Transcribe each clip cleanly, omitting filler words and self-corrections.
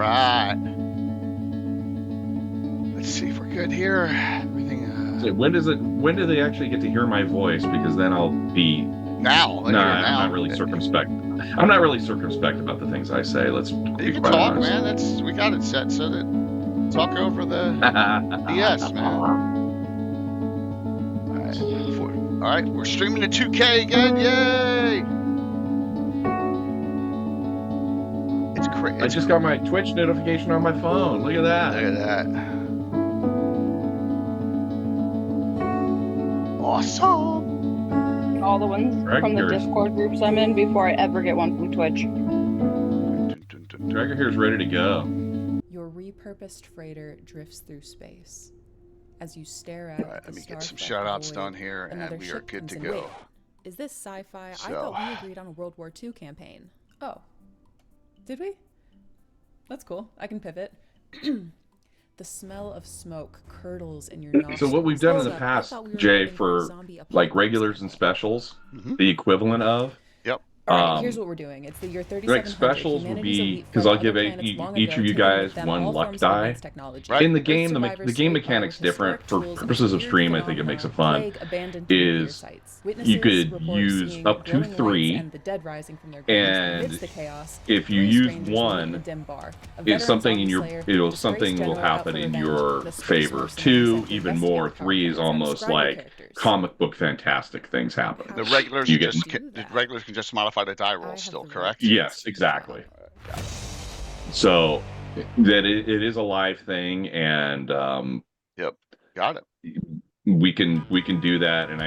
right. Let's see if we're good here. Everything. So when do they actually get to hear my voice? Because then I'll be. Now. No, I'm not really circumspect. I'm not really circumspect about the things I say. Let's be You can quite talk, honest. man. We got it set so that talk over the BS, man. All right, we're streaming to 2K again. Yay! It's crazy. I just got my Twitch notification on my phone. Look at that. Look at that. Awesome. All the ones from the Discord groups I'm in before I ever get one from Twitch. Dragger here is ready to go. Your repurposed freighter drifts through space. As you stare out at the let me get some star-flecked shout-outs void, done here, and another we are ship good comes to in. go. Wait, is this sci-fi? I thought we agreed on a World War II campaign. Oh. Did we? That's cool. I can pivot. The smell of smoke curdles in your nostrils. So what we've done in the past, Jay, for like regulars and specials, the equivalent of. Yep. All right, here's what we're doing. It's the year 3700. Like specials will be, because I'll give each of you guys one luck die. Right. In the game, the game mechanic's different. For purposes of stream, I think it makes it fun. Is you could use up to 3, and if you use 1, it's something in your something will happen in your favor. 2, even more. 3 is almost like comic book fantastic things happen. The regulars can just modify the die roll still, correct? Yes, exactly. So that it is a live thing, and yep, got it. We can do that, and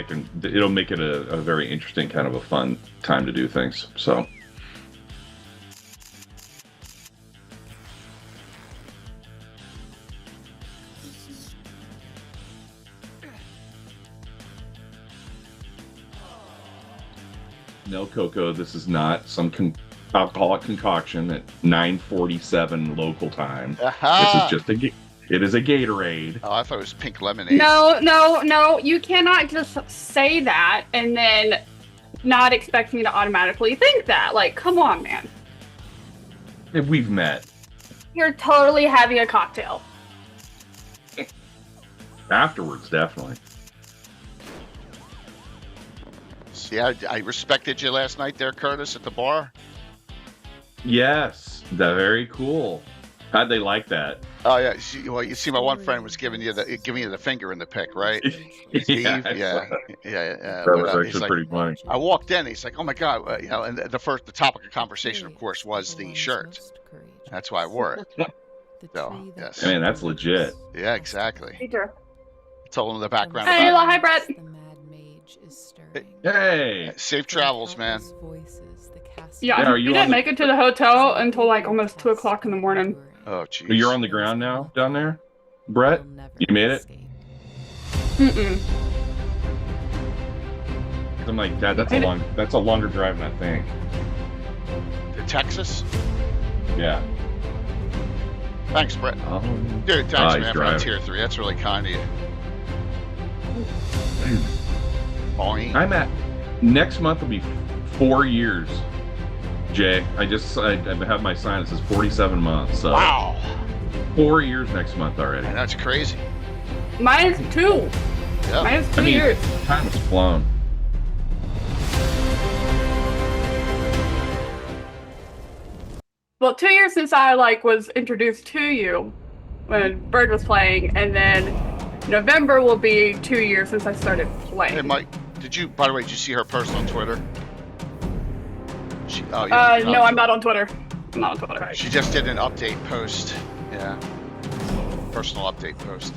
it'll make it a very interesting, kind of a fun time to do things. So. No, Coco, this is not some alcoholic concoction at 9:47 local time. This is just it is a Gatorade. Oh, I thought it was pink lemonade. No, you cannot just say that and then not expect me to automatically think that. Like, come on, man. If we've met. You're totally having a cocktail. Afterwards, definitely. See, I respected you last night there, Curtis, at the bar. Yes, very cool. How'd they like that? Oh yeah, you see, my one friend was giving you the finger in the pick, right? Steve, yeah. That was actually pretty funny. I walked in, he's like, "Oh my god," and the topic of conversation, of course, was the shirt. That's why I wore it. So yes, I mean that's legit. Yeah, exactly. Peter. Told him the background. Hey, hi, Brett. Hey, safe travels, man. Yeah, we didn't make it to the hotel until like almost 2 o'clock in the morning. Oh, jeez. You're on the ground now, down there, Brett. You made it. I'm like, Dad, that's a longer drive than I think. To Texas? Yeah. Thanks, Brett. Dude, thanks, man, for Tier 3. That's really kind of you. I'm at next month will be 4 years, Jay. I have my sign. It says 47 months. So wow, 4 years next month already. Man, that's crazy. Mine's 2. Yep. Mine's 2 years. Time has flown. Well, 2 years since I was introduced to you when Bird was playing, and then November will be 2 years since I started playing. Hey, Mike, by the way, did you see her post on Twitter? No, I'm not on Twitter. I'm not on Twitter. She just did an update post. Yeah. Personal update post.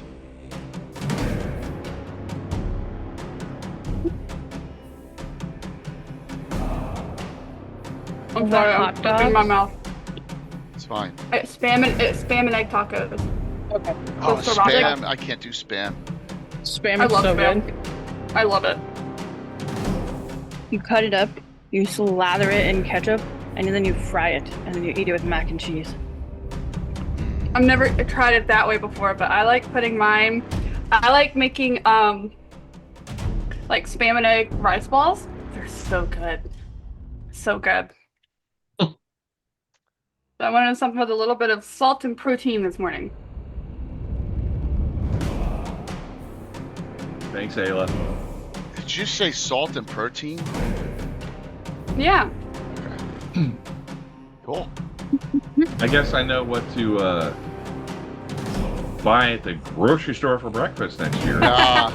I'm sorry, I'm in my mouth. It's fine. It's spam and egg tacos. Okay. Oh, spam. I can't do spam. Spam is so good. I love it. You cut it up, you slather it in ketchup, and then you fry it, and then you eat it with mac and cheese. I've never tried it that way before, but I like putting mine. I like making like spam and egg rice balls. They're so good. So good. I wanted something with a little bit of salt and protein this morning. Thanks, Ayla. Did you say salt and protein? Yeah. Okay. Cool. I guess I know what to buy at the grocery store for breakfast next year. No,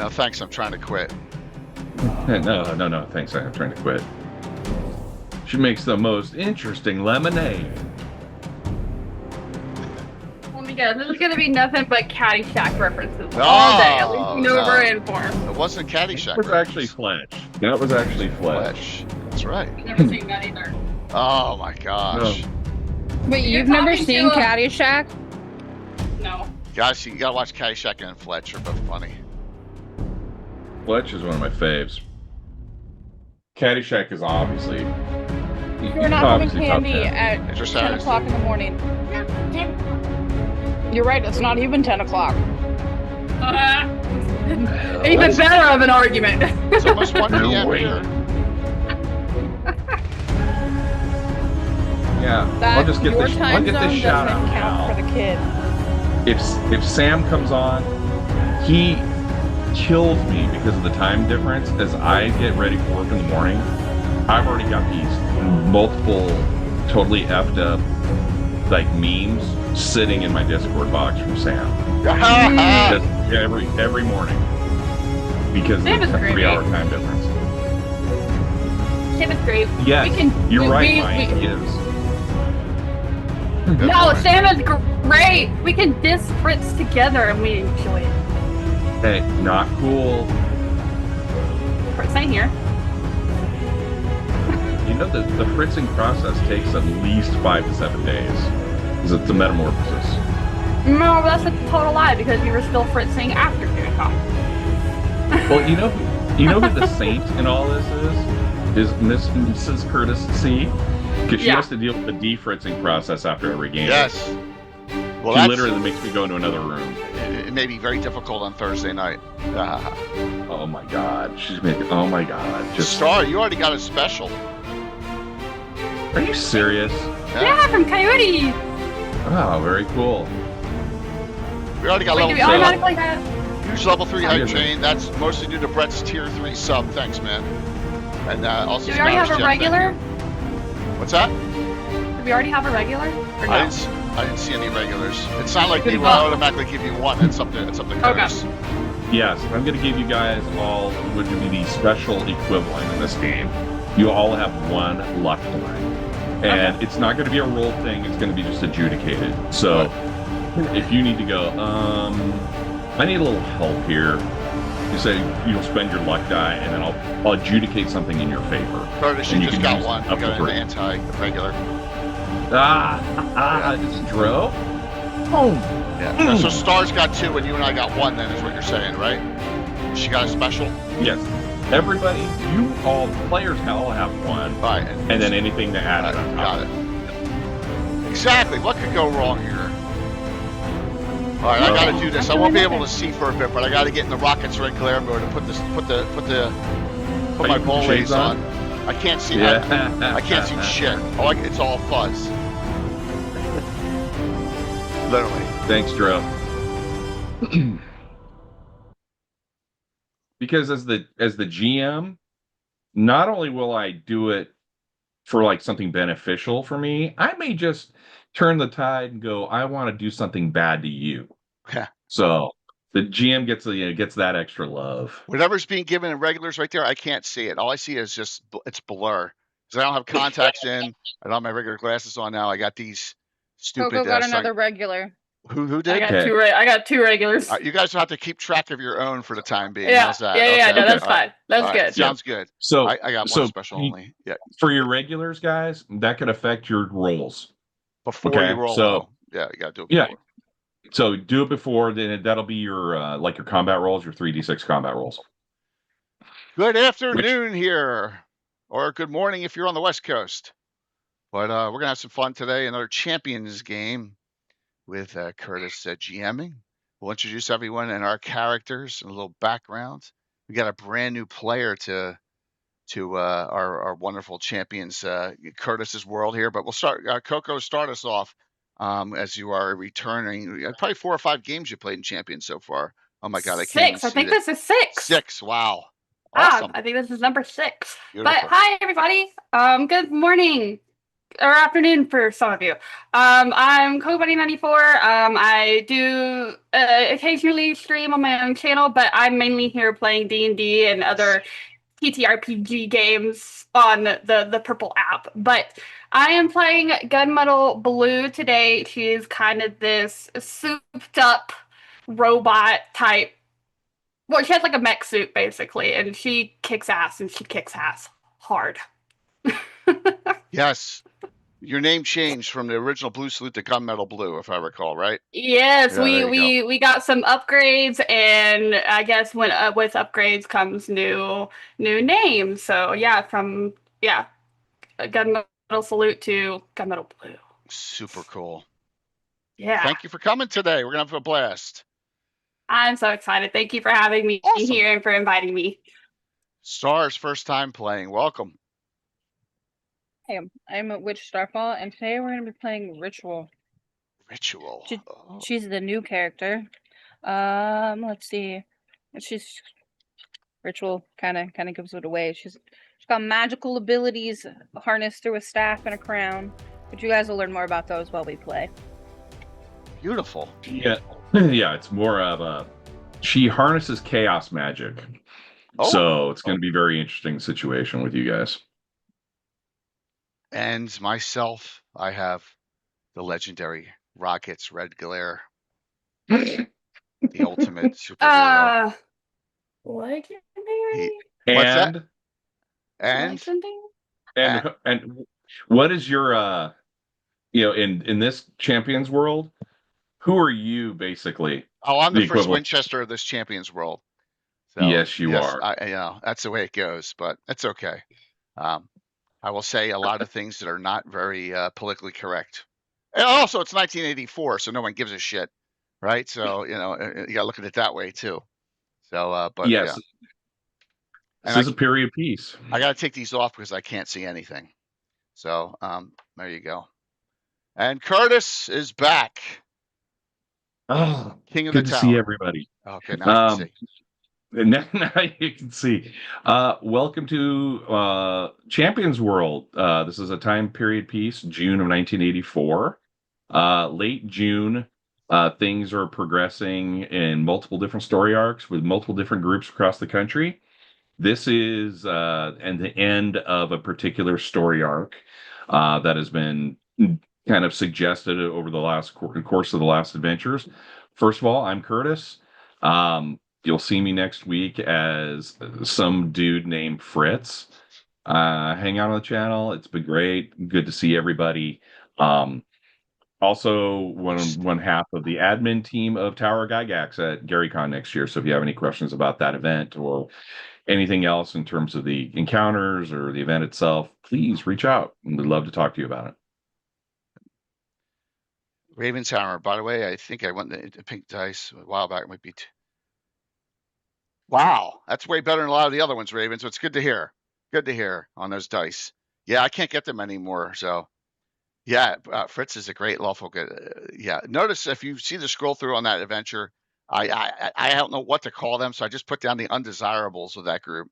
thanks. I'm trying to quit. No, thanks. I'm trying to quit. She makes the most interesting lemonade. Oh my god, this is gonna be nothing but Caddyshack references all day. At least you know what we're in for. It wasn't Caddyshack. It was actually Fletch. That was actually Fletch. That's right. Never seen that either. Oh my gosh. No. Wait, You're you've never talking seen to Caddyshack? No. Guys, you gotta watch Caddyshack and Fletch. They're both funny. Fletch is one of my faves. Caddyshack is obviously. You're not having obviously top candy 10. at It's just 10 o'clock in the morning. You're right, it's not even 10 o'clock. Even better of an argument. It's almost 1 No p.m. way. here. Yeah, That, I'll just get your this. time I'll get zone this shout doesn't out count now. for the kid. If Sam comes on, he kills me because of the time difference. As I get ready for work in the morning, I've already got these multiple, totally effed up, like memes sitting in my Discord box from Sam. Just every morning because of Sam is the great. 3-hour time difference. Sam is great. Yes, We can, you're we- right, we- Mike. we- He is. Good No, point. Sam is great. We can diss Fritz together and we enjoy it. Hey, not cool. Fritz ain't here. You know that the fritzing process takes at least 5 to 7 days. Because it's a metamorphosis. No, that's a total lie because you were still fritzing after 2 o'clock. Well, you know who the saint in all this is Mrs. Curtis C. Because she Yeah. has to deal with the defritzing process after every game. Yes. Well, She that's, literally makes me go into another room. it may be very difficult on Thursday night. Oh my god, she's making. Oh my god, just. Star, you already got a special. Are you serious? Yeah, from Coyote. Oh, very cool. We already got Wait, do we level 3. automatically have? Huge level 3 hype Excuse me. train. That's mostly due to Brett's tier 3 sub. Thanks, man. And also, Do we already Spanish have a Jeff, thank regular? you. What's that? Do we already have a regular? Or no? I didn't see any regulars. It's not like Good they will luck. automatically give you one. It's up to Curtis. Yes, I'm going to give you guys all what would be the special equivalent in this game. You all have one luck line. And it's not going to be a roll thing, it's going to be just adjudicated. So, if you need to go, I need a little help here. You say you'll spend your luck die, and then I'll adjudicate something in your favor. Curtis, you And you just can got use one. You up to got an 3. anti-regular. Is it Dro? Boom. Yeah. So Star's got 2, and you and I got 1. Then is what you're saying, right? She got a special. Yes. Everybody, you all players all have 1, Right. and then anything to add it on top. Got it. Exactly. What could go wrong here? All right, I got to do this. I won't be able to see for a bit, but I got to get in the Rockets Red Glare mode and put my you put the shades bowlays on. on? I can't see. Yeah. I can't see shit. It's all fuzz. Literally. Thanks, Dro. Because as the GM, not only will I do it for like something beneficial for me, I may just turn the tide and go, I want to do something bad to you. Yeah. So the GM gets that extra love. Whatever's being given in regulars right there, I can't see it. All I see is just it's blur. Because I don't have contacts in. I don't have my regular glasses on now. I got these stupid. Coco got another regular. Who did? I got Okay. I got 2 regulars. You guys will have to keep track of your own for the time being. Yeah, How's that? yeah, Okay, no, that's all right. fine. That's All right, good. Sounds good. So I got one special only. Yeah. For your regulars, guys, that could affect your rolls. Before Okay, you roll. so- though. Yeah, you gotta do it Yeah. before. So do it before, then that'll be your your combat rolls, your 3d6 combat rolls. Good afternoon here. Or good morning if you're on the West Coast. But we're gonna have some fun today. Another Champions game with Curtis GMing. We'll introduce everyone and our characters and a little background. We got a brand new player to our wonderful champions, Curtis's world here. But we'll start. Coco, start us off as you are returning. Probably 4 or 5 games you played in Champions so far. Oh my God, I can't even 6. I see think that. this is 6. 6. Wow. Awesome. I think this is number 6. Beautiful. But hi, everybody. Good morning or afternoon for some of you. I'm CoBuddy94. I do occasionally stream on my own channel, but I'm mainly here playing D&D and other TTRPG games on the Purple app. But I am playing Gunmetal Blue today. She's kind of this souped up robot type. Well, she has like a mech suit basically, and she kicks ass, and she kicks ass hard. Yes. Your name changed from the original Blue Salute to Gunmetal Blue, if I recall, right? Yes, Yeah, we got some upgrades, and I guess when with upgrades comes new names. So yeah, from Gunmetal Salute to Gunmetal Blue. Super cool. Yeah. Thank you for coming today. We're gonna have a blast. I'm so excited. Thank you for having me here and for inviting me. Star's first time playing. Welcome. Hey, I'm at Witch Starfall, and today we're going to be playing Ritual. Ritual. She's the new character. Let's see. She's Ritual kind of gives it away. She's got magical abilities harnessed through a staff and a crown. But you guys will learn more about those while we play. Beautiful. Yeah, yeah. It's more of a. She harnesses chaos magic, so it's going to be a very interesting situation with you guys. And myself, I have the legendary Rocket's Red Glare, the ultimate superhero. Legendary. What's that? And what is your in this Champions world? Who are you basically? Oh, I'm the first Winchester of this Champions world. So, yes, you are. That's the way it goes, but it's okay. I will say a lot of things that are not very politically correct. And also, it's 1984, so no one gives a shit, right? So you got to look at it that way too. So, but yes, yeah. This is a period of peace. I got to take these off because I can't see anything. So there you go. And Curtis is back. Oh, King of good the to Tower. see everybody. Okay, now you can see. Now you can see. Welcome to Champions World. This is a time period piece, June of 1984. Late June, things are progressing in multiple different story arcs with multiple different groups across the country. This is and the end of a particular story arc that has been kind of suggested over the last course of the last adventures. First of all, I'm Curtis. You'll see me next week as some dude named Fritz. Hang out on the channel. It's been great. Good to see everybody. Also, one half of the admin team of Tower Gygax at GaryCon next year. So if you have any questions about that event or anything else in terms of the encounters or the event itself, please reach out. We'd love to talk to you about it. Raven's Hammer, by the way, I think I went the pink dice a while back. It might be. Wow, that's way better than a lot of the other ones, Raven. So it's good to hear. Good to hear on those dice. Yeah, I can't get them anymore. So, yeah, Fritz is a great lawful good. Yeah, notice if you see the scroll through on that adventure, I don't know what to call them, so I just put down the undesirables of that group.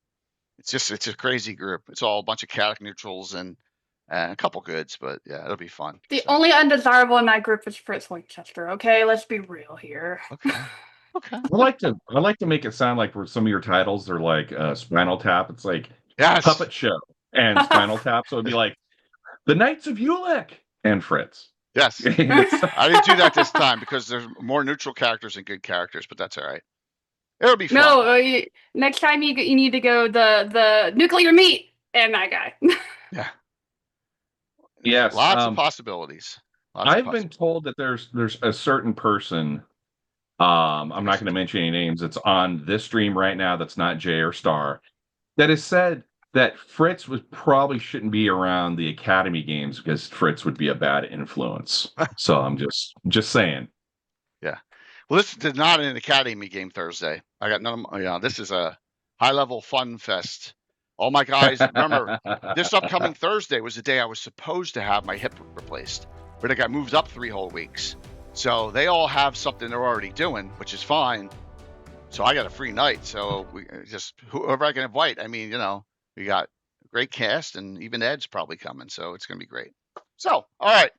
It's a crazy group. It's all a bunch of chaotic neutrals and a couple goods, but yeah, it'll be fun. The only undesirable in that group is Fritz Winchester. Okay, let's be real here. Okay. I like to make it sound like some of your titles are like Spinal Tap. It's like Puppet Show and Spinal Tap. So it'd be like the Knights of Ulick and Fritz. Yes. I didn't do that this time because there's more neutral characters than good characters, but that's all right. It'll be fun. No, next time you need to go the nuclear meat and that guy. Yeah. Yes. Lots of possibilities. I've been told that there's a certain person. I'm not going to mention any names. It's on this stream right now. That's not Jay or Star. That has said that Fritz probably shouldn't be around the Academy games because Fritz would be a bad influence. So I'm just saying. Yeah. Well, this is not an Academy game Thursday. I got none of this is a high level fun fest All my guys, remember, this upcoming Thursday was the day I was supposed to have my hip replaced, but it got moved up 3 whole weeks. So they all have something they're already doing, which is fine. So I got a free night. So we just whoever I can invite. I mean, we got a great cast, and even Ed's probably coming. So it's gonna be great. So all right,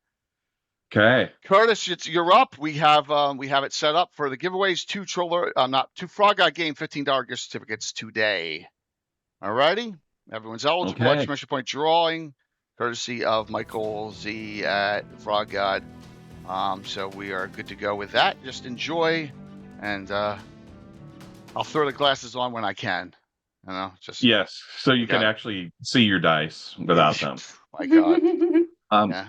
Okay. Curtis, you're up. We have it set up for the giveaways. Two Frog God Game $15 gift certificates today. All righty, everyone's eligible. Okay. Exclamation point drawing, courtesy of Michael Z at Frog God. So we are good to go with that. Just enjoy, and I'll throw the glasses on when I can. Yes, so you can actually see your dice without them. My God. Yeah.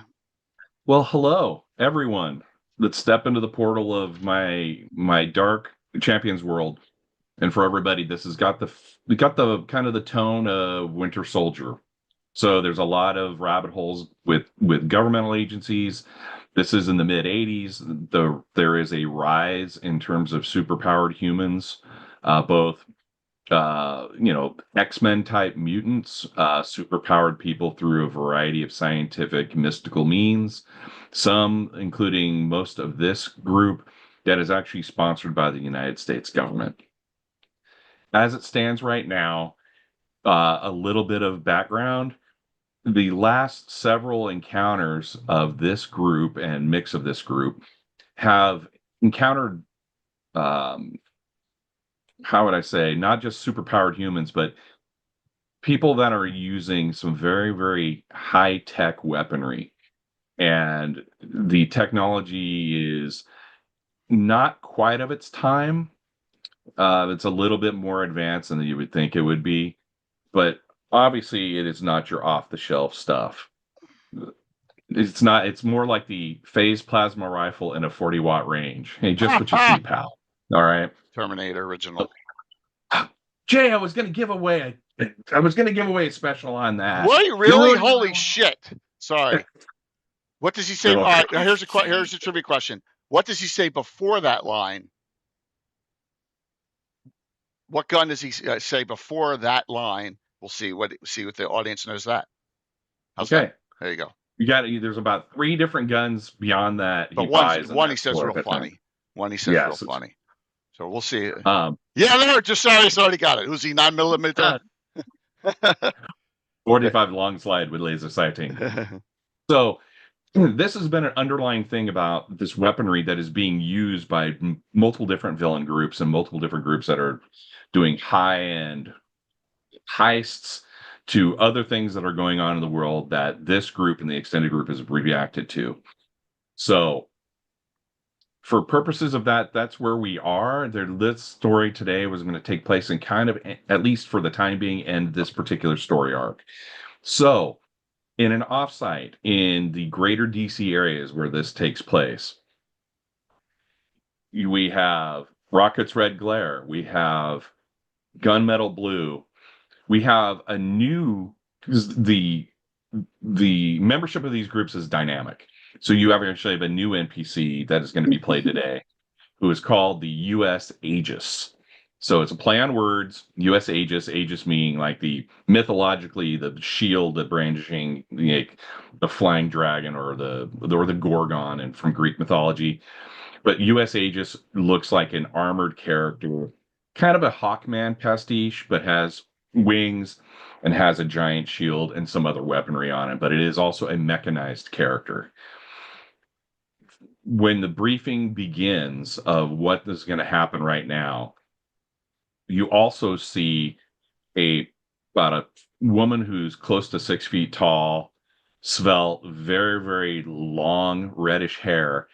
Well, hello everyone. Let's step into the portal of my dark Champions world, and for everybody, this has got the kind of the tone of Winter Soldier. So there's a lot of rabbit holes with governmental agencies. This is in the mid 80s. There is a rise in terms of superpowered humans, both X-Men type mutants, superpowered people through a variety of scientific mystical means, some including most of this group that is actually sponsored by the United States government. As it stands right now, a little bit of background. The last several encounters of this group and mix of this group have encountered how would I say, not just superpowered humans, but people that are using some very, very high tech weaponry. And the technology is not quite of its time. It's a little bit more advanced than you would think it would be. But obviously, it is not your off the shelf stuff. It's not, it's more like the phase plasma rifle in a 40-watt range. Hey, just what you see, pal. All right. Terminator original. Jay, I was going to give away a special on that. What? Really? Holy shit! Sorry. What does he say? All right, here's a trivia question. What does he say before that line? What gun does he say before that line? We'll see what the audience knows that. How's okay. That? There you go. There's about 3 different guns beyond that. But one he says real funny. One he says real funny. So we'll see. There, just sorry, he's already got it. Who's he, 9mm? 45 long slide with laser sighting. So this has been an underlying thing about this weaponry that is being used by multiple different villain groups and multiple different groups that are doing high-end heists to other things that are going on in the world that this group and the extended group has reacted to. So for purposes of that, that's where we are. This story today was going to take place and kind of, at least for the time being, end this particular story arc. So in an offsite in the greater DC areas where this takes place, we have Rocket's Red Glare. We have Gunmetal Blue. We have a new, the membership of these groups is dynamic. So you actually have a new NPC that is going to be played today, who is called the U.S. Aegis. So it's a play on words, U.S. Aegis, Aegis meaning like the mythologically the shield, the brandishing, the flying dragon or the Gorgon and from Greek mythology. But U.S. Aegis looks like an armored character, kind of a Hawkman pastiche, but has wings and has a giant shield and some other weaponry on it. But it is also a mechanized character. When the briefing begins of what is going to happen right now, you also see about a woman who's close to 6 feet tall, svelte, very, very long reddish hair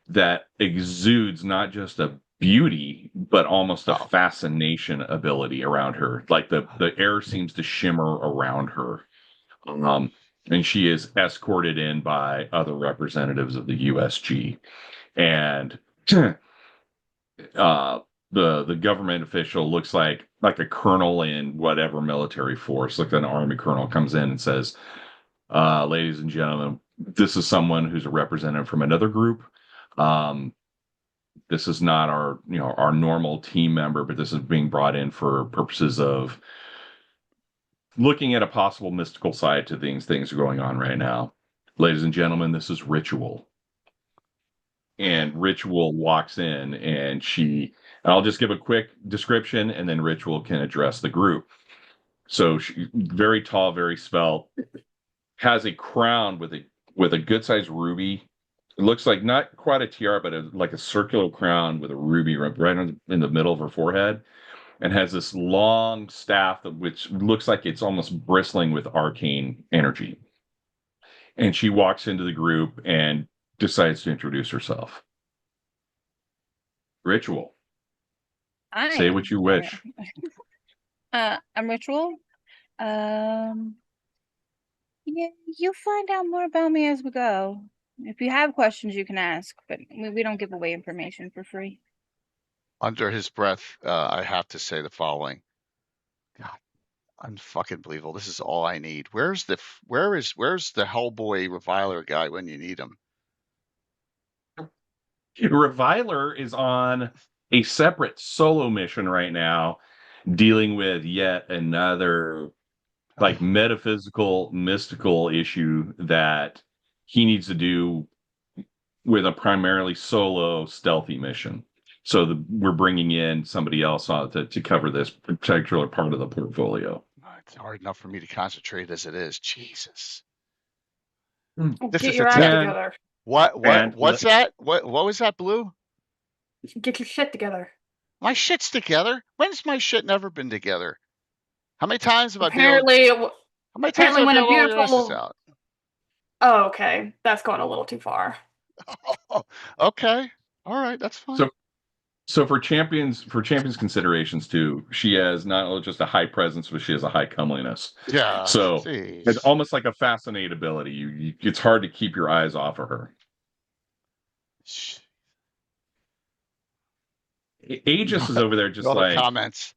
that exudes not just a beauty, but almost a fascination ability around her. Like the air seems to shimmer around her. And she is escorted in by other representatives of the USG. And the government official looks like a colonel in whatever military force, like an army colonel comes in and says, ladies and gentlemen, this is someone who's a representative from another group. This is not our normal team member, but this is being brought in for purposes of looking at a possible mystical side to things are going on right now. Ladies and gentlemen, this is Ritual. And Ritual walks in and I'll just give a quick description and then Ritual can address the group. So she very tall, very svelte, has a crown with a good sized ruby. It looks like not quite a tiara, but like a circular crown with a ruby right in the middle of her forehead, and has this long staff which looks like it's almost bristling with arcane energy. And she walks into the group and decides to introduce herself. Ritual. Say what you wish. I'm Ritual. Yeah, you'll find out more about me as we go. If you have questions, you can ask, but we don't give away information for free. Under his breath, I have to say the following. God, unfucking believable. This is all I need. Where's the Hellboy reviler guy when you need him? Reviler is on a separate solo mission right now, dealing with yet another like metaphysical, mystical issue that he needs to do with a primarily solo stealthy mission. So we're bringing in somebody else to cover this particular part of the portfolio. It's hard enough for me to concentrate as it is. Jesus. This Get your act together. What's that? What was that, Blue? Get your shit together. My shit's together? When's my shit never been together? How many times have I been How many times have I bailed all your asses out? Oh, okay. That's going a little too far. Okay. All right, that's fine. So for champions considerations too, she has not only just a high presence, but she has a high comeliness. Yeah. So it's almost like a fascinatability. It's hard to keep your eyes off of her. Aegis is over there just like comments.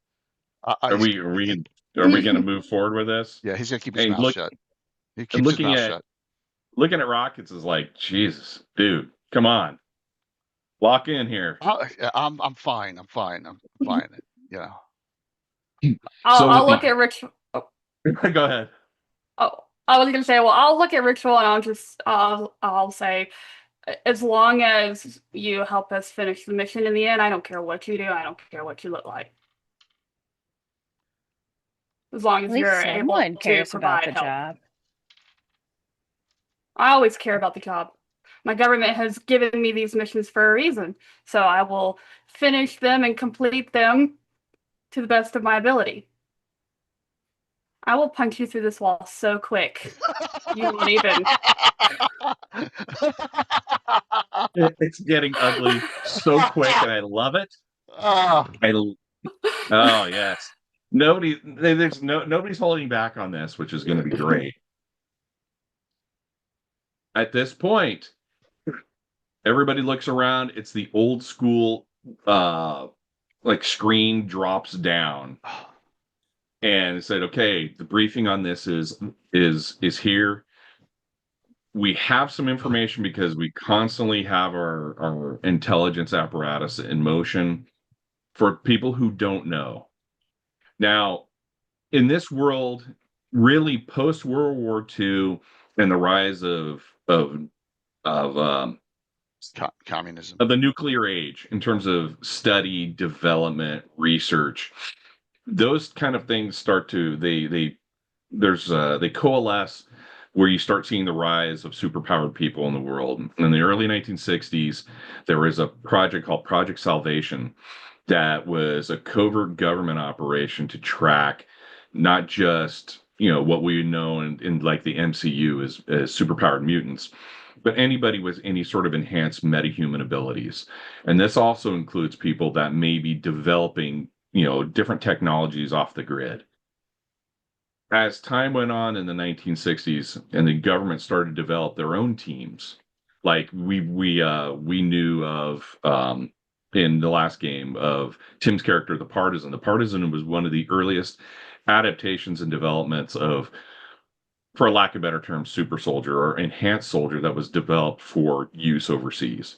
Are we going to move forward with this? Yeah, he's gonna keep his mouth shut. He keeps his mouth shut. Looking at Rockets is like, Jesus, dude, come on. Lock in here. I'm fine. I'm fine. You know. I'll look at Ritual. Oh. Go ahead. Oh, I was gonna say, well, I'll look at Ritual and I'll say, as long as you help us finish the mission in the end, I don't care what you do. I don't care what you look like. As long as you're able to provide help. Job. I always care about the job. My government has given me these missions for a reason, so I will finish them and complete them to the best of my ability. I will punch you through this wall so quick. You won't even. It's getting ugly so quick, and I love it. Oh yes. Nobody's holding back on this, which is going to be great. At this point, everybody looks around. It's the old school, like screen drops down, and it said, "Okay, the briefing on this is here. We have some information because we constantly have our intelligence apparatus in motion for people who don't know. Now, in this world, really post World War II and the rise of communism, of the nuclear age, in terms of study, development, research, those kind of things start to they coalesce, where you start seeing the rise of superpowered people in the world. In the early 1960s, there was a project called Project Salvation that was a covert government operation to track not just what we know in like the MCU as superpowered mutants, but anybody with any sort of enhanced metahuman abilities. And this also includes people that may be developing different technologies off the grid. As time went on in the 1960s and the government started to develop their own teams, like we knew of in the last game of Tim's character, the Partisan. The Partisan was one of the earliest adaptations and developments of, for lack of a better term, super soldier or enhanced soldier that was developed for use overseas.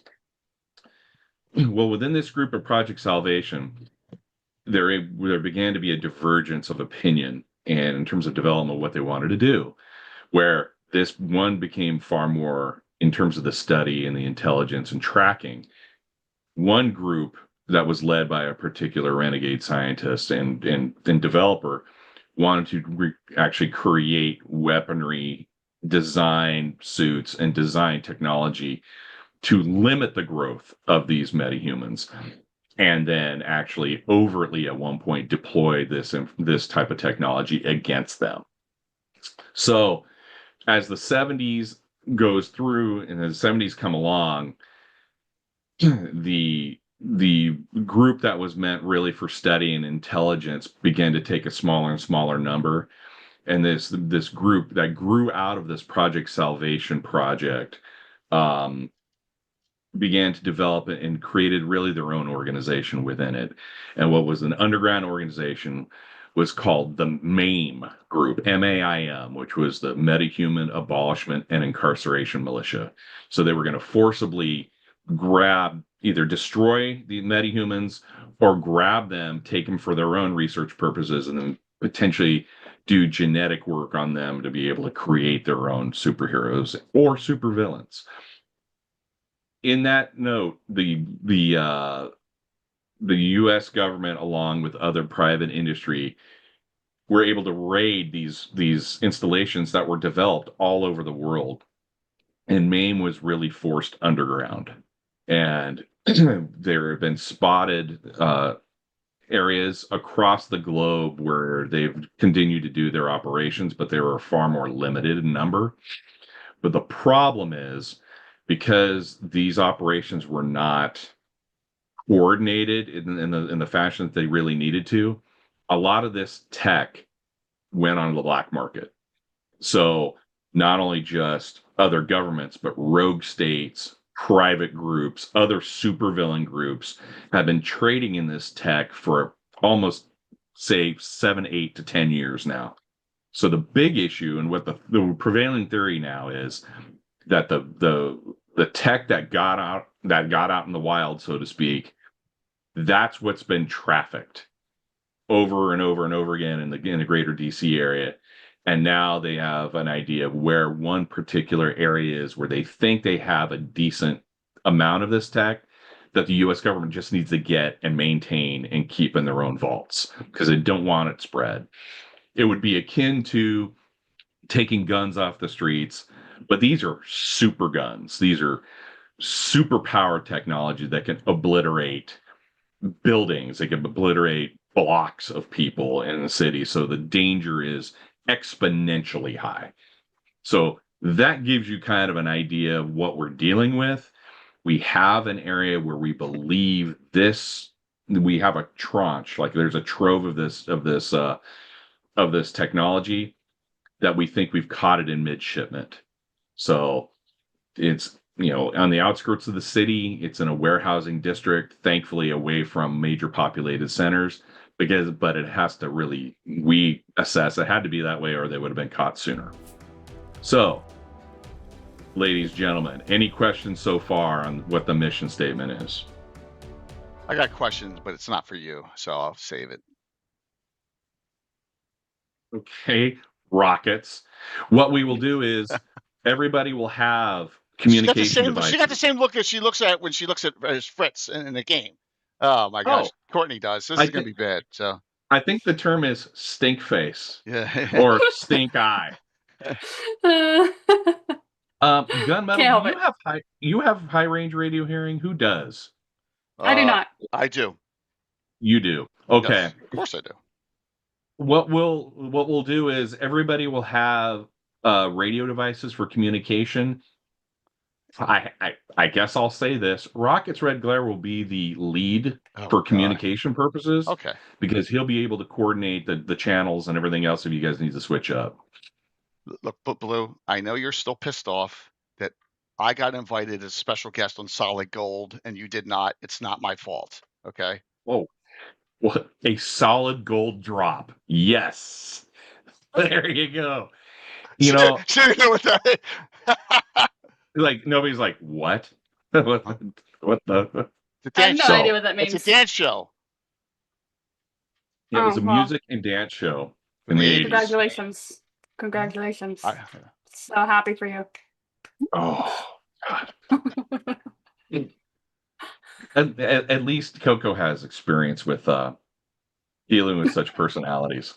Well, within this group of Project Salvation, there began to be a divergence of opinion. and in terms of development, what they wanted to do, where this one became far more in terms of the study and the intelligence and tracking. One group that was led by a particular renegade scientist and developer wanted to actually create weaponry, design suits, and design technology to limit the growth of these metahumans, and then actually overtly at one point deploy this type of technology against them. So as the 70s goes through and the 70s come along, the group that was meant really for studying intelligence began to take a smaller and smaller number. And this group that grew out of this Project Salvation project began to develop it and created really their own organization within it. And what was an underground organization was called the MAIM group, MAIM, which was the Metahuman Abolishment and Incarceration Militia. So they were going to forcibly either destroy the metahumans or grab them, take them for their own research purposes, and then potentially do genetic work on them to be able to create their own superheroes or supervillains. In that note, the U.S. government, along with other private industry, were able to raid these installations that were developed all over the world, and MAIM was really forced underground. And there have been spotted areas across the globe where they've continued to do their operations, but they were far more limited in number. But the problem is, because these operations were not coordinated in the fashion that they really needed to, a lot of this tech went on the black market. So not only just other governments, but rogue states, private groups, other supervillain groups have been trading in this tech for almost, say, 7, 8 to 10 years now. So the big issue, and what the prevailing theory now is, that the tech that got out in the wild, so to speak, that's what's been trafficked over and over and over again in the greater DC area. And now they have an idea of where one particular area is where they think they have a decent amount of this tech that the US government just needs to get and maintain and keep in their own vaults because they don't want it spread. It would be akin to taking guns off the streets, but these are super guns. These are super powered technology that can obliterate buildings. They can obliterate blocks of people in the city. So the danger is exponentially high. So that gives you kind of an idea of what we're dealing with. We have an area where we believe we have a tranche, like there's a trove of this technology that we think we've caught it in mid-shipment. So it's, on the outskirts of the city. It's in a warehousing district, thankfully away from major populated centers, but it has to really, we assess it had to be that way or they would have been caught sooner. So, ladies, gentlemen, any questions so far on what the mission statement is? I got questions, but it's not for you, so I'll save it. Okay, rockets. What we will do is everybody will have communication devices. She got the same look as she looks at when she looks at Fritz in the game. Oh my gosh, Courtney does. This is gonna be bad. So I think the term is stink face. Yeah. Or stink eye. Gunmetal, you have high range radio hearing? Who does? I do not. I do. You do. Okay. Yes, of course I do. What we'll do is everybody will have radio devices for communication. I guess I'll say this: Rocket's Red Glare will be the lead for communication purposes. Okay. Because he'll be able to coordinate the channels and everything else if you guys need to switch up. Look, Blue, I know you're still pissed off that I got invited as a special guest on Solid Gold and you did not. It's not my fault. Okay. Whoa. What a solid gold drop. Yes. There you go. You know what that like nobody's like, what? what the I have no idea what that means. It's a dance show. Yeah, it was a music and dance show. in the 80s. Congratulations. Congratulations. So happy for you. Oh, God. At least Coco has experience with dealing with such personalities.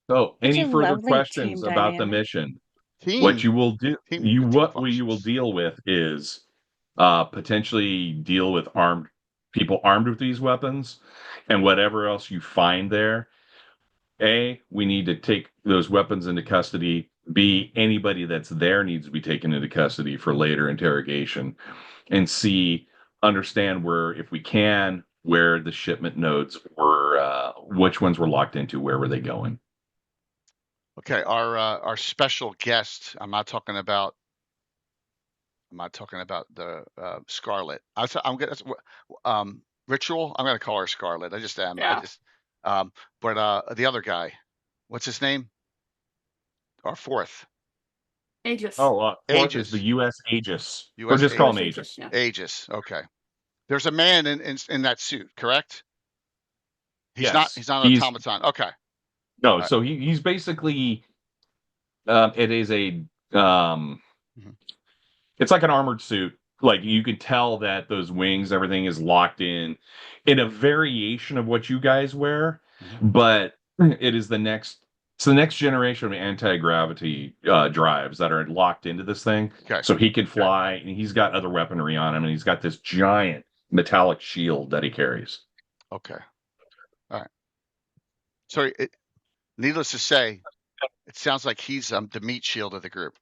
So, Such any a further lovely questions team about the dynamic. mission? What Team. you will do, Team you functions. will deal with is potentially deal with armed people armed with these weapons, and whatever else you find there. A, we need to take those weapons into custody. B, anybody that's there needs to be taken into custody for later interrogation. And C, understand where, if we can, where the shipment nodes were, which ones were locked into, where were they going. Okay, our special guest. I'm not talking about the Scarlet. I'm gonna Ritual. I'm gonna call her Scarlet. I just am. Yeah. But the other guy, what's his name? Our fourth. Aegis. Fourth Aegis. is the U.S. Aegis. US or just call him Aegis. Yeah. Aegis. Okay. There's a man in that suit, correct? He's Yes, not. He's not an automaton. Okay. No, so he's basically. It is a. It's like an armored suit. Like you can tell that those wings, everything is locked in a variation of what you guys wear, but it is the next. It's the next generation of anti-gravity drives that are locked into this thing. Okay. So he can fly, and he's got other weaponry on him, and he's got this giant metallic shield that he carries. Okay. All right. So, needless to say, it sounds like he's the meat shield of the group.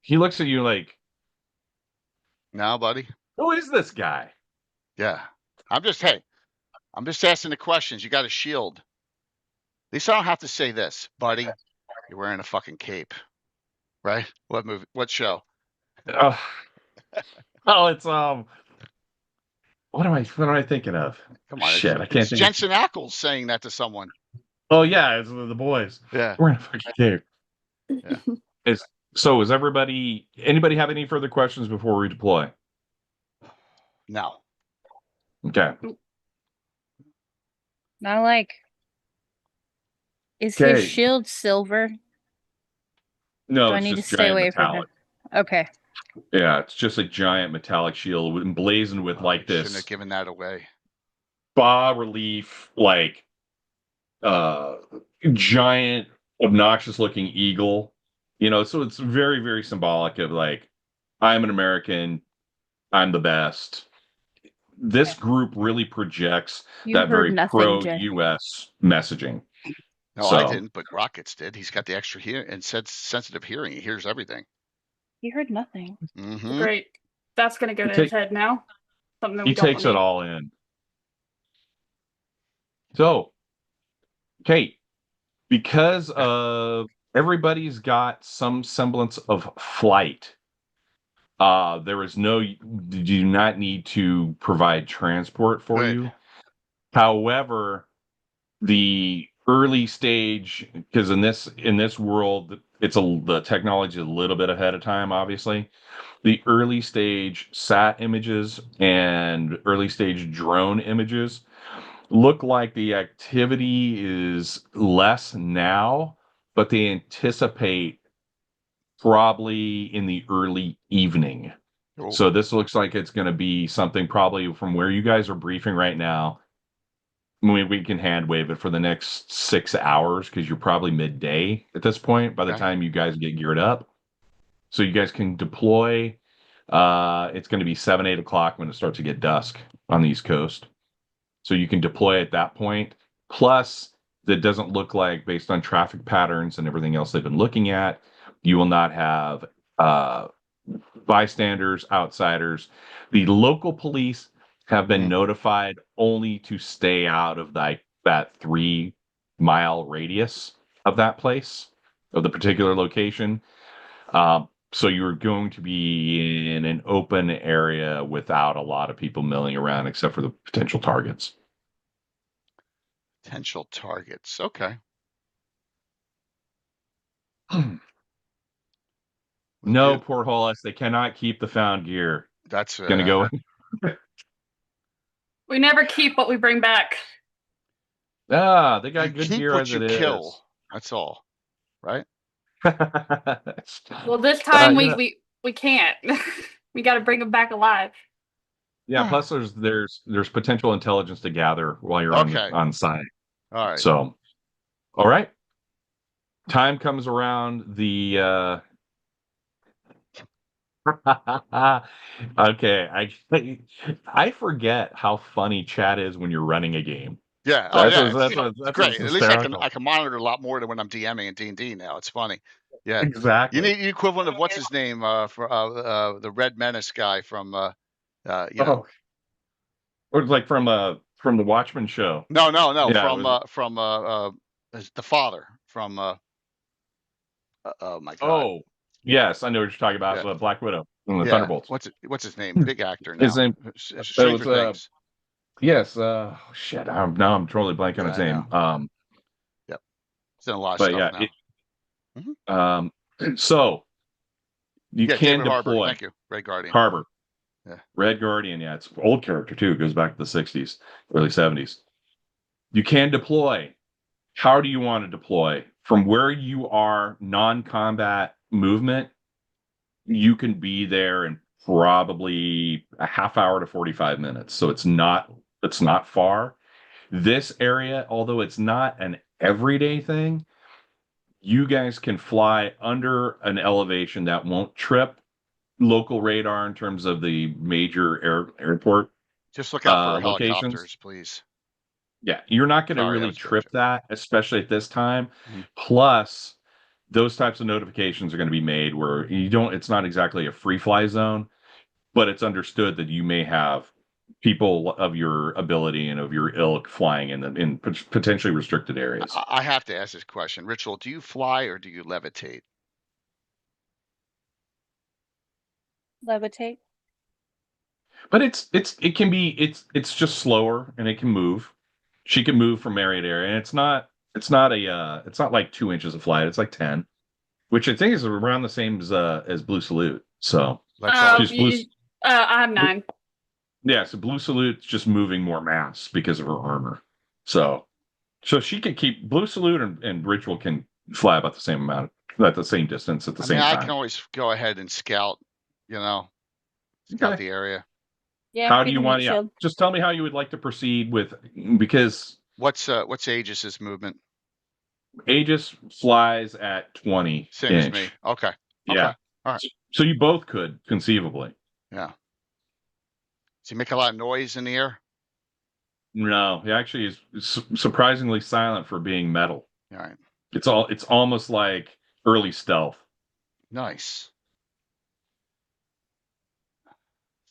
He looks at you like, Now, buddy. who is this guy? Yeah. I'm just asking the questions. You got a shield. At least I don't have to say this, buddy. You're wearing a fucking cape, right? What movie? What show? Oh, it's What am I thinking of? Come on, Shit, I can't it's think. Jensen Ackles saying that to someone. Oh yeah, it's the boys. Yeah. We're in a fucking cape. Yeah. Is anybody have any further questions before we deploy? No. Okay. Now, like, is Okay. his shield silver? No, Do I it's need to just stay giant away from metallic. him? Okay. Yeah, it's just a giant metallic shield emblazoned with like Shouldn't this have given that away. bas relief, like giant, obnoxious looking eagle. So it's very, very symbolic of like, I'm an American, I'm the best. This group really projects that very pro-US messaging. No, I didn't, but Rockets did. He's got the extra and sensitive hearing. He hears everything. He heard nothing. Mm-hmm. Great. That's going to go to his head now. Something that we don't takes it all in. So, Kate, because everybody's got some semblance of flight, you do not need to provide transport for you. However, the early stage, because in this world, the technology is a little bit ahead of time, obviously. The early stage sat images and early stage drone images look like the activity is less now, but they anticipate probably in the early evening. Oh. So this looks like it's going to be something probably from where you guys are briefing right now. We can hand wave it for the next 6 hours because you're probably midday at this point by the time you guys get geared up. So you guys can deploy. It's going to be 7, 8 o'clock when it starts to get dusk on the East Coast. So you can deploy at that point. Plus, that doesn't look like, based on traffic patterns and everything else they've been looking at, you will not have bystanders, outsiders. The local police have been notified only to stay out of that 3-mile radius of that place, of the particular location. So you're going to be in an open area without a lot of people milling around, except for the potential targets. Potential targets. Okay. No, poor Hollis. They cannot keep the found gear. That's going to go. We never keep what we bring back. Ah, they got You good keep gear what as you it kill. is. That's all, right? Well, this time you know, we can't. We got to bring them back alive. yeah. Plus, there's potential intelligence to gather while you're Okay. on site. All right. So, all right. Time comes around. The okay, I forget how funny chat is when you're running a game. Yeah. Oh, That's yeah. what's, that's It's what's, that's great. what's At least hysterical. I can monitor a lot more than when I'm DMing in D&D now. It's funny. Yeah. Exactly. You need the equivalent of what's his name for the Red Menace guy from you know. Or like from the Watchmen show. No, Yeah, from the father from oh my god. oh, yes, I know what you're talking about. Yeah. Black Widow from the Yeah. Thunderbolts. What's his name? Big actor His now. name it was Stranger Things. yes, shit. Now I'm totally blanking on Yeah, his I name. know. Yep. He's in a lot of But stuff yeah, now. Mhm. so you Yeah, can David Harbour. deploy Thank you. Red Guardian. Harbor. Yeah. Red Guardian, yeah, it's an old character too. It goes back to the 60s, early 70s. You can deploy. How do you want to deploy? From where you are, non-combat movement, you can be there in probably a half hour to 45 minutes. So it's not far. This area, although it's not an everyday thing, you guys can fly under an elevation that won't trip local radar in terms of the major airport Just look out for locations. helicopters, please. Yeah, you're not going to Sorry, I really was trip joking. that, especially at this time. Mhm. Plus, those types of notifications are going to be made where it's not exactly a free fly zone, but it's understood that you may have people of your ability and of your ilk flying in potentially restricted areas. I have to ask this question. Ritual, do you fly or do you levitate? Levitate. But it's just slower and it can move. She can move from area to area, and it's not like 2 inches of flight. It's like 10, which I think is around the same as Blue Salute. So Let's always I have 9. yeah, so Blue Salute's just moving more mass because of her armor. So she can keep Blue Salute and Ritual can fly about the same amount at the same distance at the same I time. can always go ahead and scout, scout Okay. the area. Yeah. How do you want to? Yeah, just tell me how you would like to proceed with, because What's Aegis's movement? Aegis flies at 20 Same inch. as me. Okay. Yeah. Okay. All right. So you both could conceivably. Yeah. Does he make a lot of noise in the air? No, he actually is surprisingly silent for being metal. All right. It's almost like early stealth. Nice.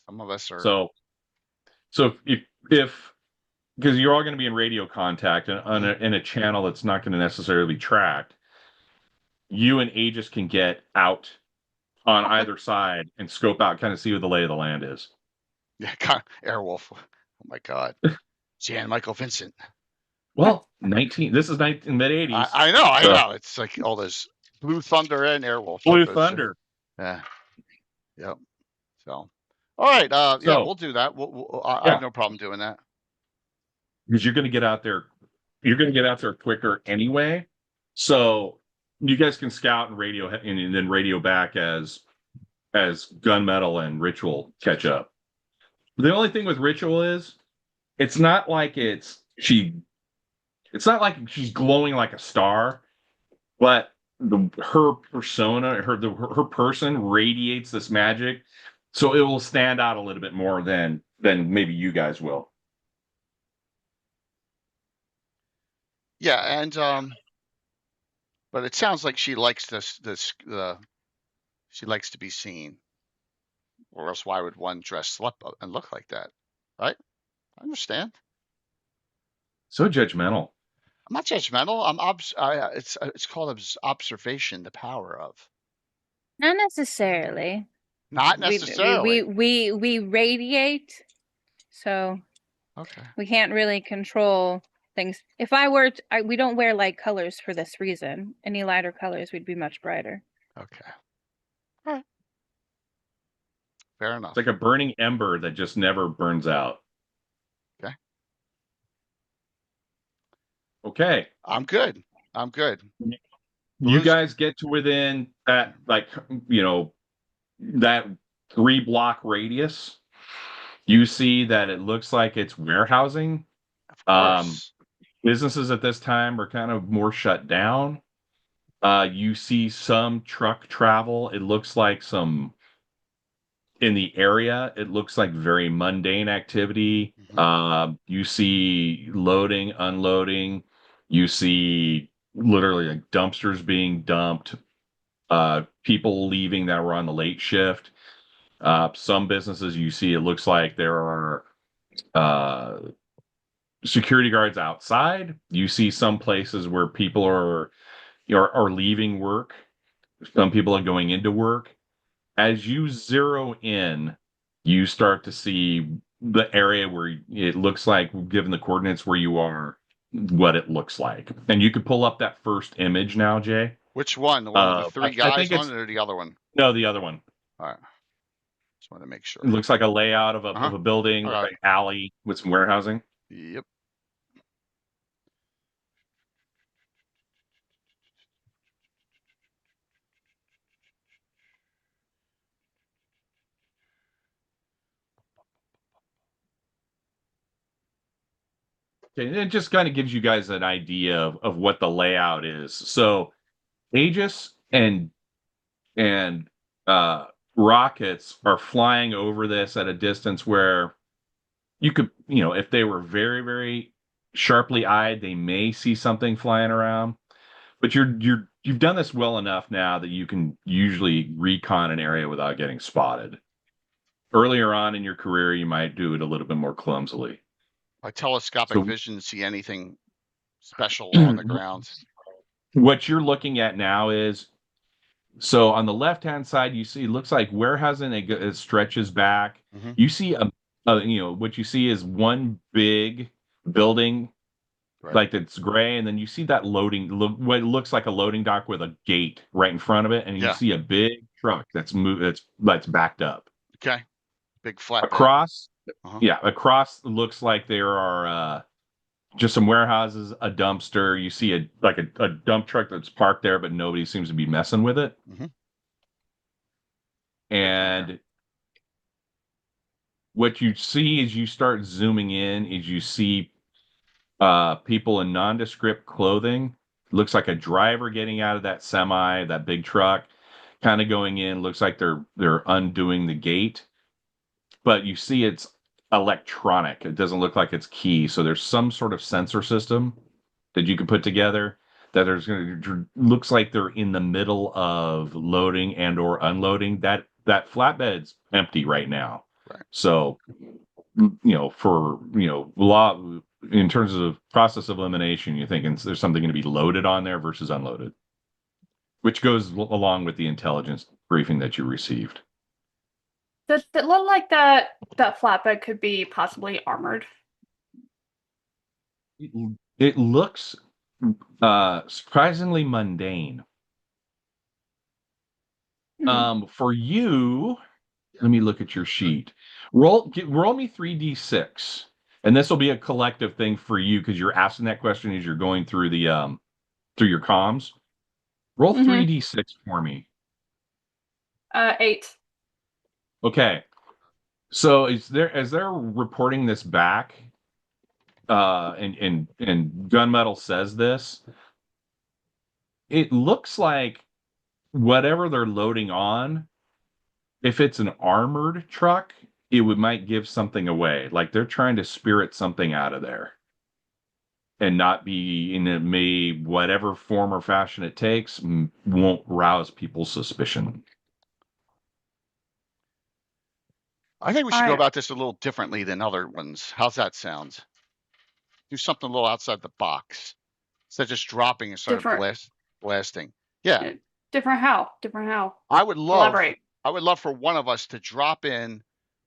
Some of us are. So if because you're all going to be in radio contact and in a channel that's not going to necessarily be tracked, you and Aegis can get out on either side and scope out, kind of see what the lay of the land is. Yeah, Airwolf. Oh my God. Jan Michael Vincent. Well, this is mid 80s. I know. It's like all this Blue Thunder and Airwolf. Blue Thunder. Yeah. Yep. So, all right. Yeah, we'll do that. I have no problem doing that. Because you're going to get out there. You're going to get out there quicker anyway. So you guys can scout and radio and then radio back as Gunmetal and Ritual catch up. The only thing with Ritual is it's not like she's glowing like a star, but her persona, her person radiates this magic, so it will stand out a little bit more than maybe you guys will. Yeah, and but it sounds like she likes she likes to be seen, or else why would one dress up and look like that, right? I understand. So judgmental. I'm not judgmental. It's called observation, the power of. Not necessarily. Not necessarily. We radiate, so Okay. we can't really control things. If we don't wear light colors for this reason. Any lighter colors, we'd be much brighter. Okay. All right. Fair enough. It's like a burning ember that just never burns out. Okay. Okay. I'm good. I'm good. You guys get to within that, like, that 3-block radius. You see that it looks like it's warehousing. Of course. Businesses at this time are kind of more shut down. You see some truck travel. It looks like some in the area. It looks like very mundane activity. You see loading, unloading. You see literally like dumpsters being dumped. People leaving that were on the late shift. Some businesses you see, it looks like there are security guards outside. You see some places where people are leaving work. Some people are going into work. As you zero in, you start to see the area where it looks like, given the coordinates where you are, what it looks like. And you could pull up that first image now, Jay. Which one? The one with the three I guys think on it's it, or the other one? no, the other one. All right. Just want to make sure. It looks like a layout of a building, All right. an alley with some warehousing. Yep. Okay, and it just kind of gives you guys an idea of what the layout is. So Aegis and rockets are flying over this at a distance where you could, if they were very, very sharply eyed, they may see something flying around. But you've done this well enough now that you can usually recon an area without getting spotted. Earlier on in your career, you might do it a little bit more clumsily. By telescopic So- vision, see anything special on the ground. What you're looking at now is, so on the left-hand side, you see, it looks like warehousing, it stretches back. You see what you see is one big building, like that's gray, and then you see that what looks like a loading dock with a gate right in front of it, and you see a big truck that's backed up. Okay. Big flatbed. Across, across looks like there are just some warehouses, a dumpster. You see a dump truck that's parked there, but nobody seems to be messing with it. And what you see as you start zooming in is you see people in nondescript clothing. Looks like a driver getting out of that semi, that big truck, kind of going in. Looks like they're undoing the gate, but you see it's electronic. It doesn't look like it's key. So there's some sort of sensor system that you can put together that looks like they're in the middle of loading and or unloading. That flatbed's empty right now. Right. So for law, in terms of process of elimination, you're thinking there's something going to be loaded on there versus unloaded, which goes along with the intelligence briefing that you received. Does it look like that flatbed could be possibly armored? It looks surprisingly mundane. For you, let me look at your sheet. Roll me 3d6, and this will be a collective thing for you because you're asking that question as you're going through the through your comms. Roll 3d6 for me. 8. Okay. So as they're reporting this back, and Gunmetal says this, it looks like whatever they're loading on, if it's an armored truck, it might give something away. Like they're trying to spirit something out of there. And not be in whatever form or fashion it takes, won't rouse people's suspicion. I think we should go about this a little differently than other ones. How's that sound? Do something a little outside the box. Instead of just dropping and starting blasting. Yeah. Different how? Different how? I would love Elaborate. I would love for one of us to drop in,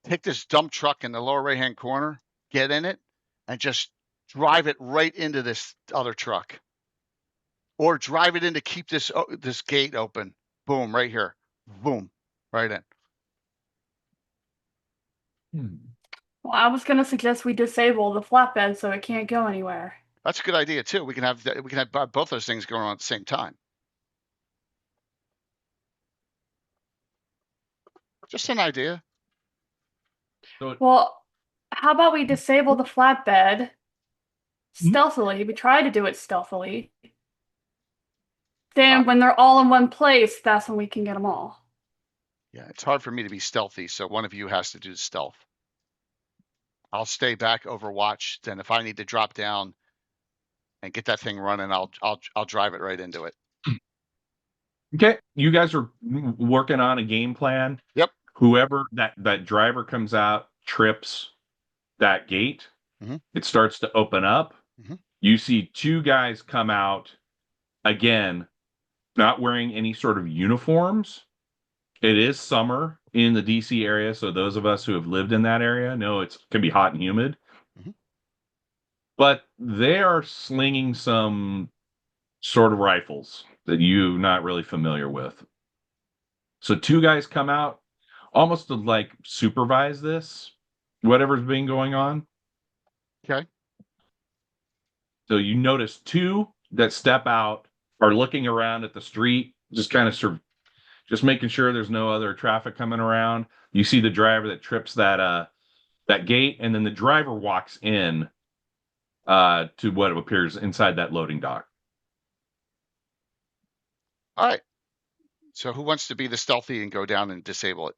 take this dump truck in the lower right-hand corner, get in it, and just drive it right into this other truck. Or drive it in to keep this gate open. Boom, right here. Boom, right in. Well, I was going to suggest we disable the flatbed so it can't go anywhere. That's a good idea too. We can have both those things going on at the same time. Just an idea. Well, how about we disable the flatbed stealthily? We try to do it stealthily. Then when they're all in one place, that's when we can get them all. Yeah, it's hard for me to be stealthy, so one of you has to do the stealth. I'll stay back, overwatch. Then if I need to drop down and get that thing running, I'll drive it right into it. Okay, you guys are working on a game plan. Yep. Whoever that driver comes out, trips that gate, it starts to open up. You see two guys come out, again, not wearing any sort of uniforms. It is summer in the DC area, so those of us who have lived in that area know it can be hot and humid. But they are slinging some sort of rifles that you're not really familiar with. So two guys come out almost to like supervise this, whatever's been going on. Okay. So you notice two that step out are looking around at the street, just kind of just making sure there's no other traffic coming around. You see the driver that trips that gate, and then the driver walks in to what appears inside that loading dock. All right. So who wants to be the stealthy and go down and disable it?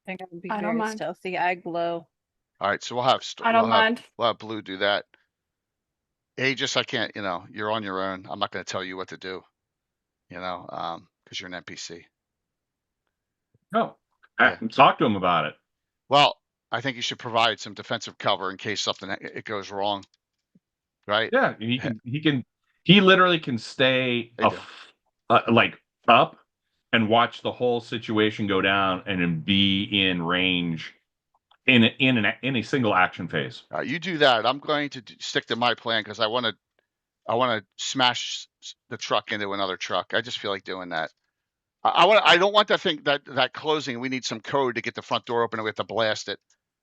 I think I would be I don't very mind. stealthy. I glow. All right. So we'll have I don't mind. We'll have Blue do that. Aegis, I can't. You're on your own. I'm not going to tell you what to do. Because you're an NPC. No, talk to him about it. Well, I think you should provide some defensive cover in case something it goes wrong. Right? Yeah, he literally can stay like up and watch the whole situation go down and then be in range in a single action phase. You do that. I'm going to stick to my plan because I want to smash the truck into another truck. I just feel like doing that. I don't want that thing that closing. We need some code to get the front door open and we have to blast it.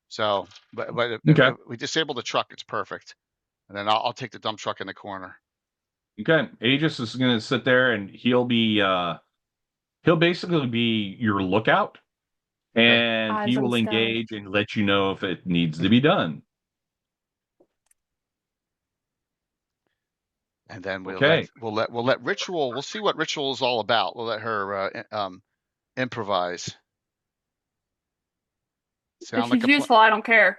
So, but if we disable the truck, it's perfect. And then I'll take the dump truck in the corner. Okay, Aegis is going to sit there and he'll basically be your lookout, and he will engage and let you know if it needs to be done. And then we'll let Ritual. We'll see what Ritual is all about. We'll let her improvise. If she's useful, I don't care.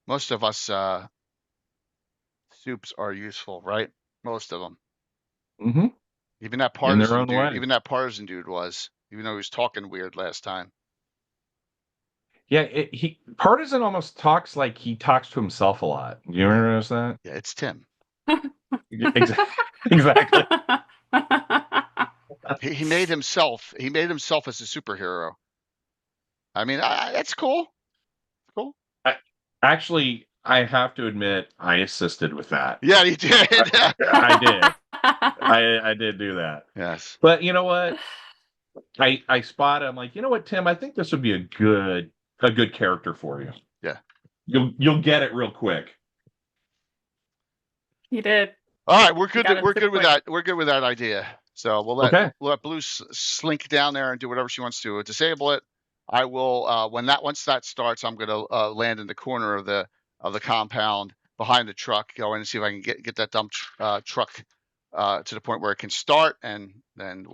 Most of us soups are useful, right? Most of them. Mm-hmm. Even that partisan dude. Even that partisan dude was. Even though he was talking weird last time. Yeah, partisan almost talks like he talks to himself a lot. You ever notice that? Yeah, it's Tim. Exactly. He made himself. He made himself as a superhero. I mean, that's cool. Cool. Actually, I have to admit, I assisted with that. Yeah, you did. I did. I did do that. Yes. But you know what? I spot. I'm like, you know what, Tim? I think this would be a good character for you. Yeah. You'll get it real quick. You did. All right, we're good. We're good with that. We're good with that idea. So we'll let Blue slink down there and do whatever she wants to disable it. I will once that starts, I'm going to land in the corner of the compound behind the truck, go in and see if I can get that dump truck to the point where it can start, and then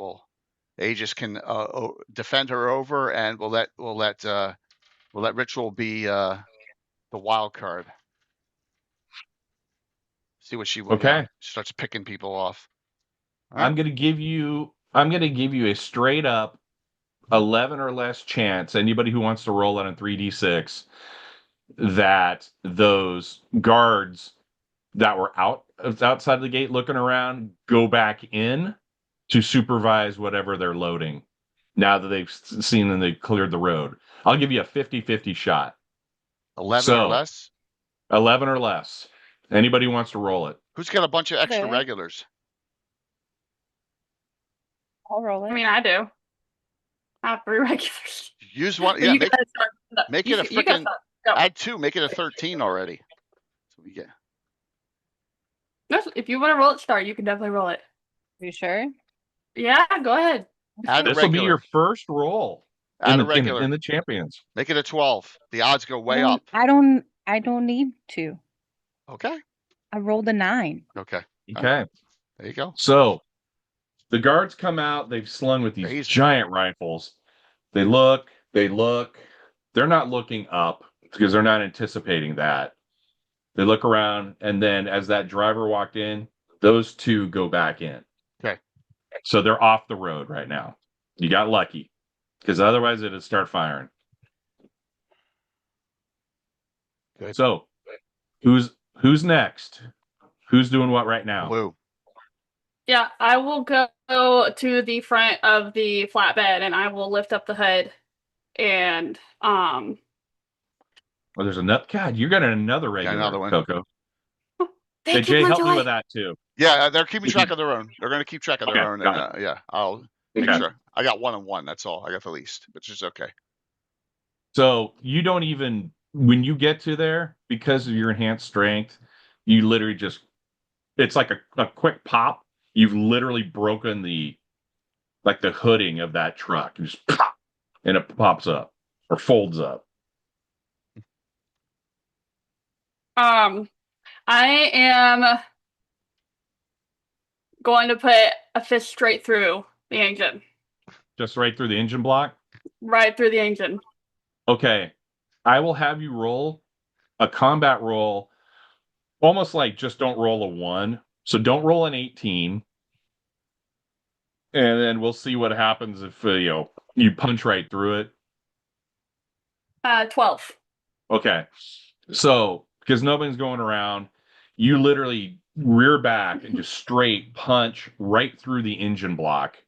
Aegis can defend her over, and we'll let Ritual be the wild card. See what she will. Starts picking people off. Right. I'm gonna give you a straight up 11 or less chance. Anybody who wants to roll it on 3d6, that those guards that were outside the gate looking around go back in to supervise whatever they're loading. Now that they've seen and they've cleared the road, I'll give you a 50-50 shot. 11 or less. 11 or less. Anybody who wants to roll it. Who's got a bunch of extra regulars? I'll roll it. I mean, I do. I have 3 regulars. Use one. Yeah, make it a freaking. Add 2, make it a 13 already. So we get. If you want to roll it, start. You can definitely roll it. Are you sure? Yeah, go ahead. Add a This will be your regular. first roll Add a regular. in the champions. Make it a 12. The odds go way I up. don't need to. Okay. I rolled a 9. Okay. Okay. There you go. So the guards come out. They've slung with these Crazy. giant rifles. They look. They're not looking up because they're not anticipating that. They look around, and then as that driver walked in, those 2 go back in. Okay. So they're off the road right now. You got lucky, because otherwise it'd start firing. Good. So who's next? Who's doing what right now? Blue. Yeah, I will go to the front of the flatbed and I will lift up the hood and Well, there's another. God, you got another regular, another one. Coco. Hey, Hey, Jay, help me with that too. Yeah, they're keeping track of their own. They're going to keep track of their own. got And yeah, I'll make sure. I got 1 and 1. That's all. I got the least, which is okay. So you don't even, when you get to there, because of your enhanced strength, you literally just, it's like a quick pop. You've literally broken the hooding of that truck. You just pop, and it pops up or folds up. I am going to put a fist straight through the engine. Just right through the engine block? Right through the engine. Okay. I will have you roll a combat roll, almost like just don't roll a 1. So don't roll an 18. And then we'll see what happens if you punch right through it. 12. Okay. So, because nobody's going around, you literally rear back and just straight punch right through the engine block.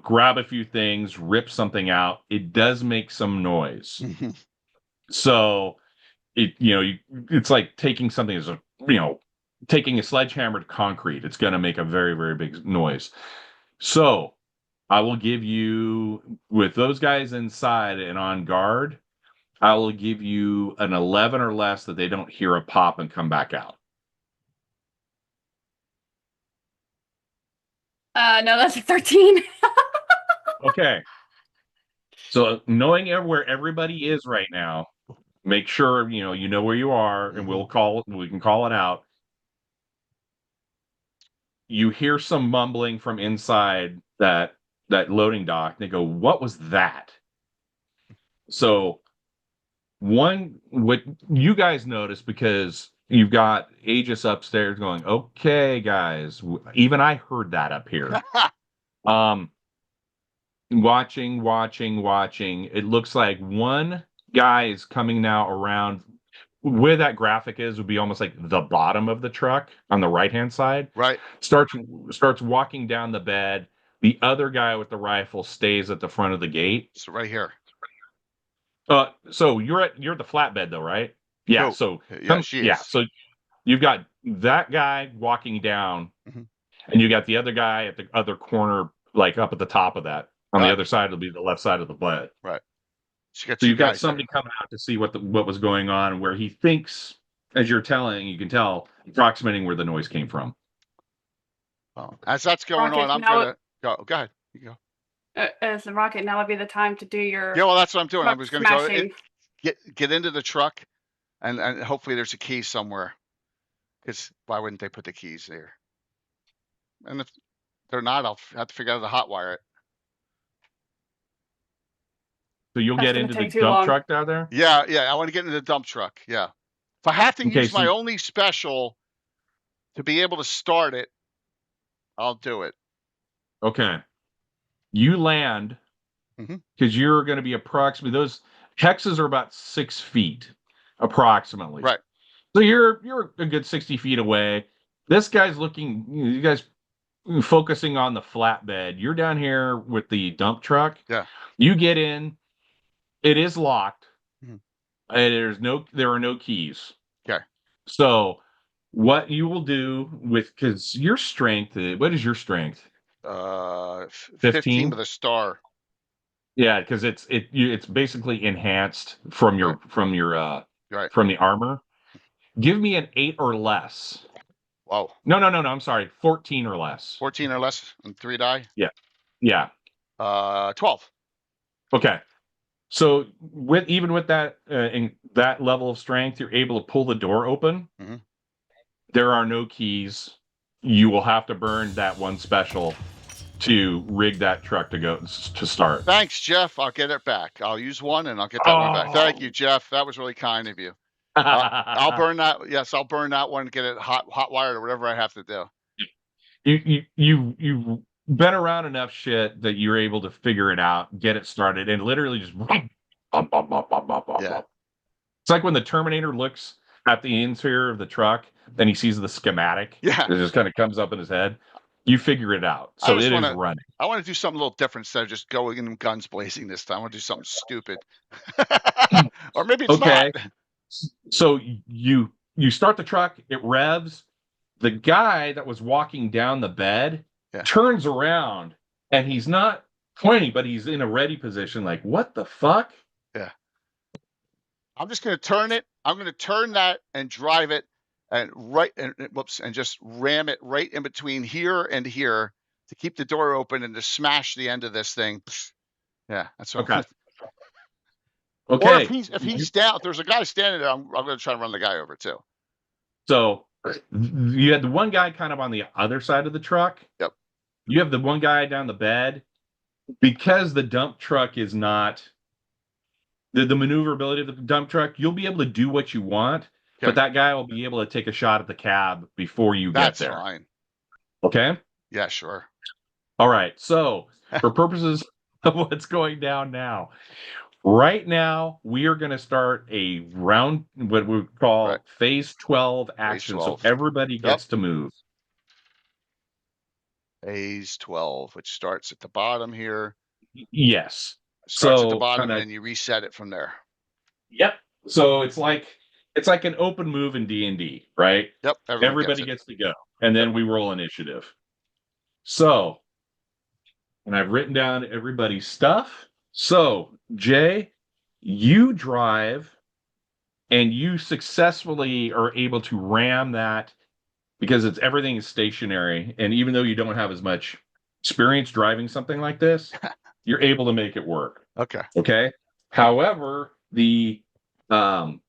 Grab a few things, rip something out. It does make some noise. So, it's like taking something as taking a sledgehammer to concrete. It's going to make a very, very big noise. So, I will give you, with those guys inside and on guard, I will give you an 11 or less that they don't hear a pop and come back out. No, that's a 13. Okay. So knowing where everybody is right now, make sure you know where you are, and we can call it out. You hear some mumbling from inside that loading dock. They go, "What was that?" So what you guys notice, because you've got Aegis upstairs going, "Okay, guys, even I heard that up here." Watching. It looks like one guy is coming now around where that graphic is, would be almost like the bottom of the truck on the right-hand side. Right. Starts walking down the bed. The other guy with the rifle stays at the front of the gate. So right here. So you're at the flatbed though, right? Yeah. Cool. So She is. yeah. So you've got that guy walking down, and you got the other guy at the other corner, like up at the top of that. On the other side, it'll be the left side of the bed. Right. So you've got somebody coming out to see what was going on, where he thinks, as you're telling, you can tell, approximating where the noise came from. Well, as that's going on, I'm gonna go. Go ahead. You go. As the rocket, now would be the time to do your. Yeah, well, that's what I'm doing. I was going to go get into the truck, and hopefully there's a key somewhere. Because why wouldn't they put the keys there? And if they're not, I'll have to figure out how to hotwire it. So you'll get into the dump truck down there? Yeah. I want to get into the dump truck. Yeah. If I have to use my only special to be able to start it, I'll do it. Okay. You land, because you're going to be approximately, those hexes are about 6 feet, approximately. Right. So you're a good 60 feet away. This guy's looking, you guys focusing on the flatbed. You're down here with the dump truck. Yeah. You get in. It is locked. There are no keys. Okay. So what you will do because your strength, what is your strength? 15 with a star. Yeah, because it's basically enhanced from your Right. from the armor. Give me an 8 or less. Whoa. No. I'm sorry, 14 or less. 14 or less and 3 die. Yeah. 12. Okay. So with that in that level of strength, you're able to pull the door open. Mhm. There are no keys. You will have to burn that one special to rig that truck to start. Thanks, Jeff. I'll get it back. I'll use one and I'll get that one back. Oh. Thank you, Jeff. That was really kind of you. I'll burn that. Yes, I'll burn that one. Get it hot wired or whatever I have to do. You've been around enough shit that you're able to figure it out, get it started, and literally just Yeah. It's like when the Terminator looks at the interior of the truck, then he sees the schematic. Yeah. It just kind of comes up in his head. You figure it out. So it is running. I want to do something a little different instead of just going in guns blazing this time. I want to do something stupid. Or maybe it's Okay. not. So you start the truck, it revs. The guy that was walking down the bed turns around and he's not pointing, but he's in a ready position. Like, what the fuck? Yeah. I'm just going to turn it. I'm going to turn that and drive it and and just ram it right in between here and here to keep the door open and to smash the end of this thing. Yeah, that's what Okay. Or if he's down, if there's a guy standing there, I'm going to try to run the guy over too. So you had the one guy kind of on the other side of the truck. Yep. You have the one guy down the bed. Because the dump truck is not the maneuverability of the dump truck, you'll be able to do what you want, but that guy will be able to take a shot at the cab before you get there. That's fine. Okay? Yeah, sure. All right. So for purposes of what's going down now, right now we are going to start a round, what we call phase 12 action. Phase 12. So everybody gets to move. Phase 12, which starts at the bottom here. Yes. Starts at the bottom and then you reset it from there. Yep. So it's like an open move in D&D, right? Yep. Everybody gets to go. And then we roll initiative. So, and I've written down everybody's stuff. So, Jay, you drive and you successfully are able to ram that because everything is stationary. And even though you don't have as much experience driving something like this, you're able to make it work. Okay. However, the guy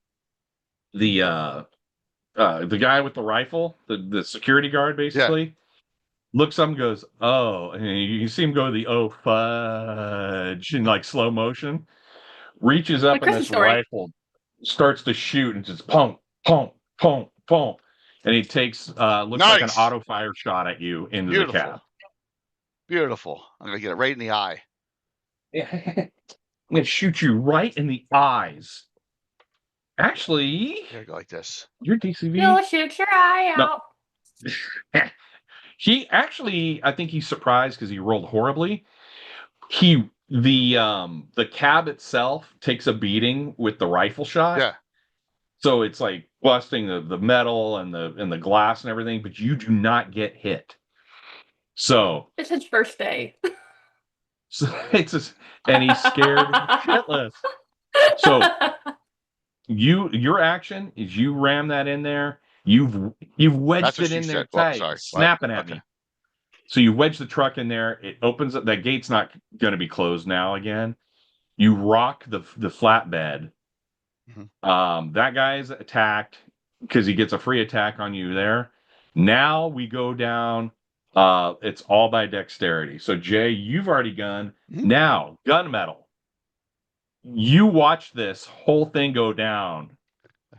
with the rifle, the security guard, basically, looks up and goes, "Oh," and you see him go the "oh fudge" in like slow motion. Reaches up and this rifle starts to shoot and just pong, pong, pong, pong, and he takes looks like an auto fire shot at you into the cab. Beautiful. I'm gonna get it right in the eye. I'm gonna shoot you right in the eyes. Actually, here, go like this. Your DCV. You'll shoot your eye out. No. He actually, I think he's surprised because he rolled horribly. The cab itself takes a beating with the rifle shot. Yeah. So it's like busting the metal and the glass and everything, but you do not get hit. So it's his first day. So and he's scared shitless. So your action is you ram that in there. You've wedged it in there tight, snapping at me. So you wedge the truck in there. It opens up. That gate's not going to be closed now again. You rock the flatbed. Mm-hmm. That guy's attacked because he gets a free attack on you there. Now we go down. It's all by dexterity. So Jay, you've already gunned. Mm-hmm. Now gunmetal. You watch this whole thing go down,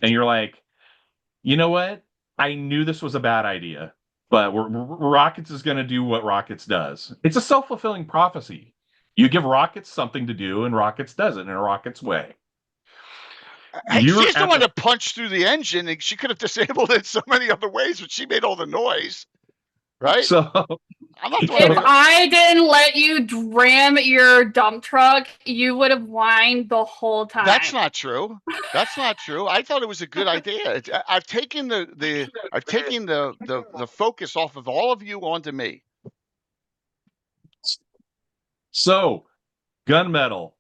and you're like, you know what? I knew this was a bad idea, but Rockets is going to do what Rockets does. It's a self-fulfilling prophecy. You give Rockets something to do, and Rockets does it in a Rockets way. She's the one that punched through the engine, and she could have disabled it so many other ways, but she made all the noise. Right? So if I didn't let you ram your dump truck, you would have whined the whole time. That's not true. That's not true. I thought it was a good idea. I've taken the focus off of all of you onto me. So Gunmetal.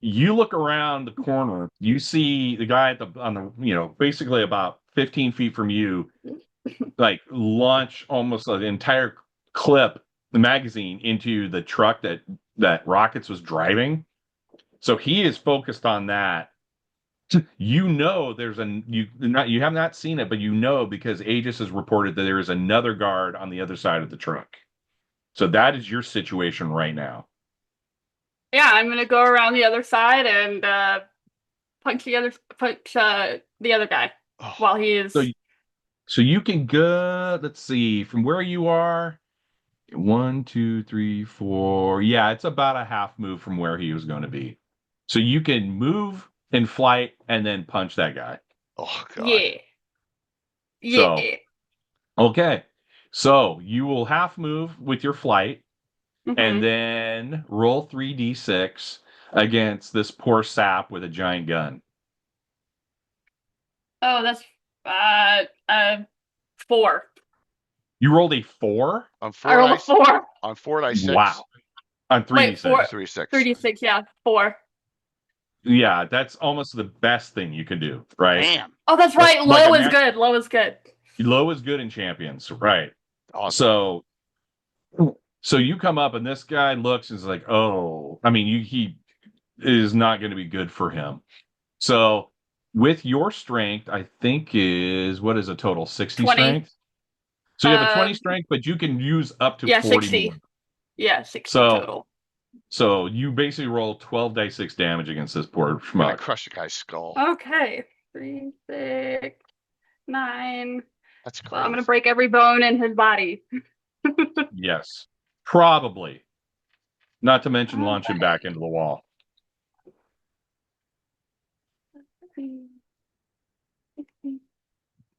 You look around the corner, you see the guy on the basically about 15 feet from you, like launch almost an entire clip, the magazine into the truck that Rockets was driving. So he is focused on that. You have not seen it, but because Aegis has reported that there is another guard on the other side of the truck. So that is your situation right now. Yeah, I'm gonna go around the other side and punch the other guy while he is. So you can go. Let's see, from where you are. 1, 2, 3, 4. Yeah, it's about a half move from where he was going to be. So you can move in flight and then punch that guy. Oh God. Yeah. So, okay. So you will half move with your flight and then roll 3d6 against this poor sap with a giant gun. Oh, that's 4. You rolled a 4? On I rolled a 4. On 4 dice 6. Wow. On 3d6. Wait, 4. 3d6. 3d6, yeah, 4. Yeah, that's almost the best thing you can do, right? Damn. Oh, that's right. Low is good. Low is good. Low is good in champions, right? Awesome. So you come up and this guy looks and is like, oh, I mean, he is not going to be good for him. So with your strength, I think what is a total? 60 20. Strength? So you have a 20 strength, but you can use up to 40 60. more. Yeah, 60 total. So you basically roll 12 dice 6 damage against this poor schmuck. I'm gonna crush the guy's skull. Okay. 3, 6, 9. That's crazy. Well, I'm gonna break every bone in his body. Yes. Probably. Not to mention launch him back into the wall.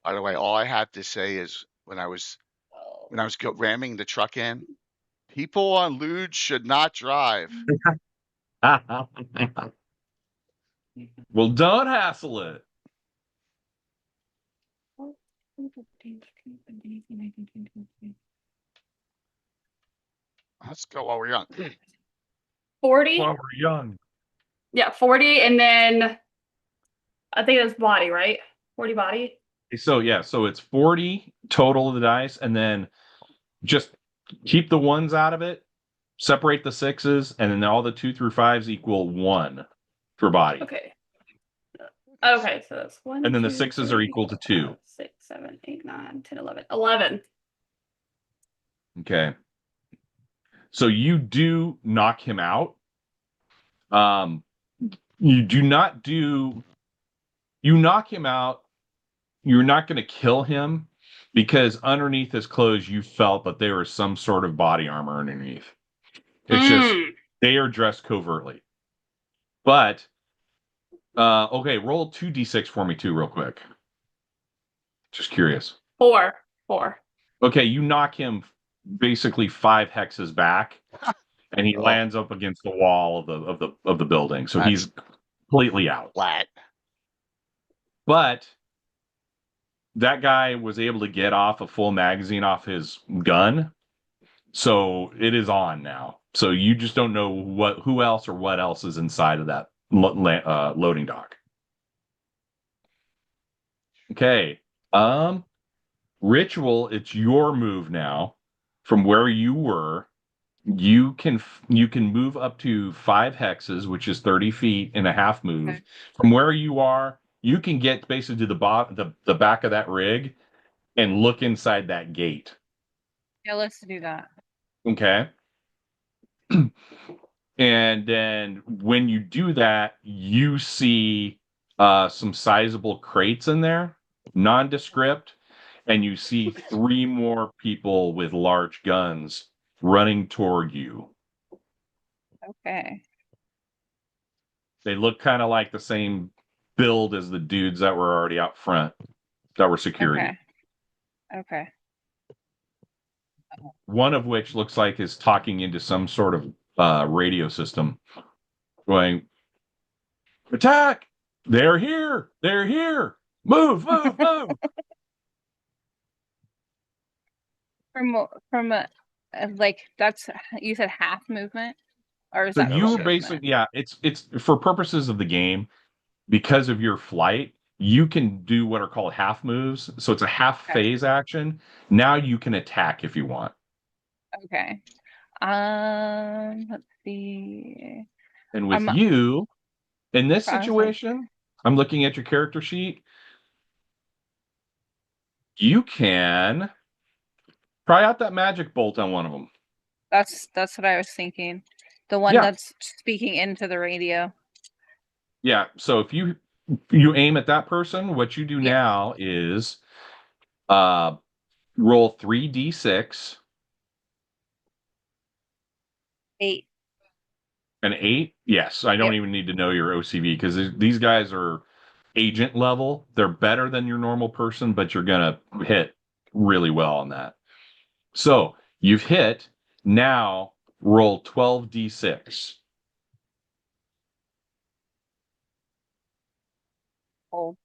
By the way, all I have to say is when I was ramming the truck in, people on Luge should not drive. Well, don't hassle it. Let's go while we're young. 40? While we're young. Yeah, 40, and then I think it's body, right? 40 body? So it's 40 total of the dice, and then just keep the ones out of it, separate the 6s, and then all the 2 through 5s equal 1 for body. Okay. Okay, so that's 1. And then the 2, 6s 3, are equal to 2. 6, 7, 8, 9, 10, 11. 11. Okay. So you do knock him out. You knock him out. You're not going to kill him because underneath his clothes, you felt that there was some sort of body armor underneath. It's just they are dressed covertly. But okay, roll 2d6 for me too, real quick. Just curious. 4. Okay, you knock him basically 5 hexes back, and he lands up against the wall of the building. So he's completely out. Flat. But that guy was able to get off a full magazine off his gun, so it is on now. So you just don't know who else or what else is inside of that loading dock. Okay. Ritual, it's your move now. From where you were, you can move up to 5 hexes, which is 30 feet and a half move. Okay. From where you are, you can get basically to the back of that rig and look inside that gate. Yeah, let's do that. Okay. And then when you do that, you see some sizable crates in there, nondescript, and you see 3 more people with large guns running toward you. Okay. They look kind of like the same build as the dudes that were already out front that were security. Okay. One of which looks like is talking into some sort of radio system, going, "Attack! They're here! They're here! Move! Move! Move!" From like, that's, you said half movement? Or is So that you cold basically, movement? it's for purposes of the game, because of your flight, you can do what are called half moves. So it's a half Okay. phase action. Now you can attack if you want. Okay. Let's see. And with I'm you, in this trying to think. situation, I'm looking at your character sheet. You can try out that magic bolt on one of them. That's what I was thinking. The one Yeah. that's speaking into the radio. Yeah. So if you aim at that person, what you do Yeah. now is roll 3d6. 8. An 8? Yes. I don't Yep. even need to know your OCV because these guys are agent level. They're better than your normal person, but you're going to hit really well on that. So you've hit. Now roll 12d6. Cold.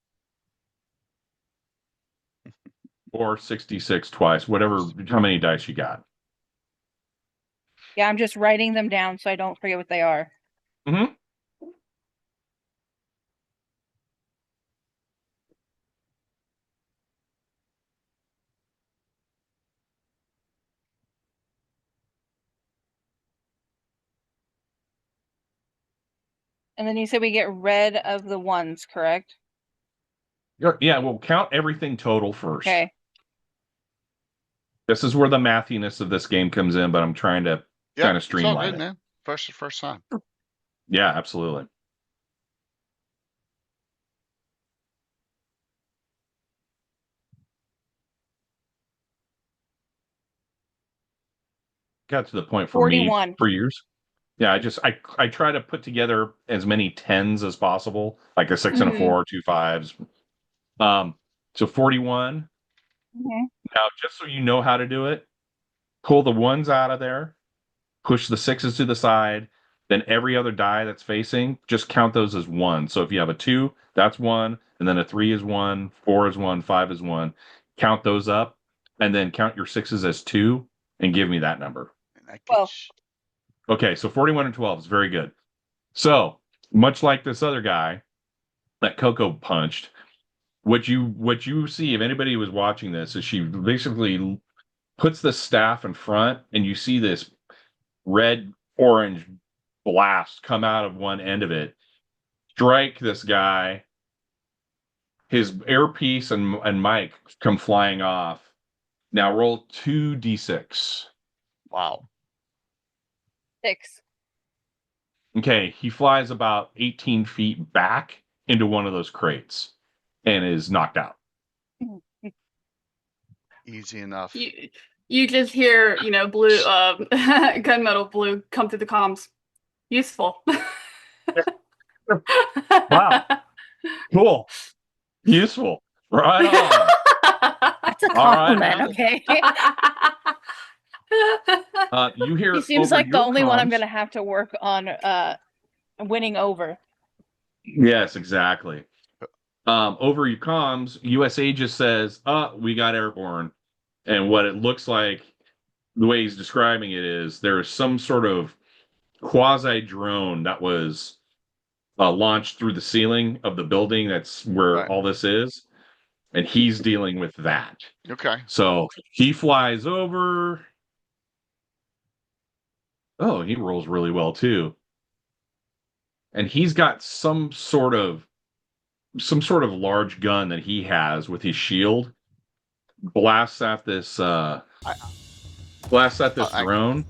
Or 66 twice, whatever, how many dice you got. Yeah, I'm just writing them down so I don't forget what they are. Mm-hmm. And then you said we get rid of the ones, correct? Yeah, we'll count everything total first. Okay. This is where the mathiness of this game comes in, but I'm trying to kind of It's all streamline good, it. man. First time. Yeah, absolutely. Got to the point for me 41. for years. Yeah, I try to put together as many tens as possible, like a 6 and a Mhm. 4, 2 5s. So 41. Mhm. Now, just so you know how to do it, pull the ones out of there, push the 6s to the side, then every other die that's facing, just count those as 1. So if you have a 2, that's 1, and then a 3 is 1, 4 is 1, 5 is 1. Count those up, and then count your 6s as 2, and give me that number. And that Well, gets Okay, so 41 and 12 is very good. So, much like this other guy that Coco punched, what you see, if anybody was watching this, is she basically puts the staff in front, and you see this red orange blast come out of one end of it, strike this guy. His earpiece and mic come flying off. Now roll 2d6. wow. 6. Okay, he flies about 18 feet back into one of those crates and is knocked out. Easy enough. You just hear, blue, gunmetal blue come through the comms. Useful. Wow. Cool. Useful. Right on. That's a All right. compliment, okay? You hear He seems over like the your only one I'm comms. gonna have to work on winning over. Yes, exactly. Over your comms, USA just says, we got airborne. And what it looks like, the way he's describing it is there's some sort of quasi drone that was launched through the ceiling of the building. That's where Right. all this is. And he's dealing with that. Okay. So he flies over. Oh, he rolls really well too. And he's got some sort of large gun that he has with his shield. Blasts at this I, I, drone.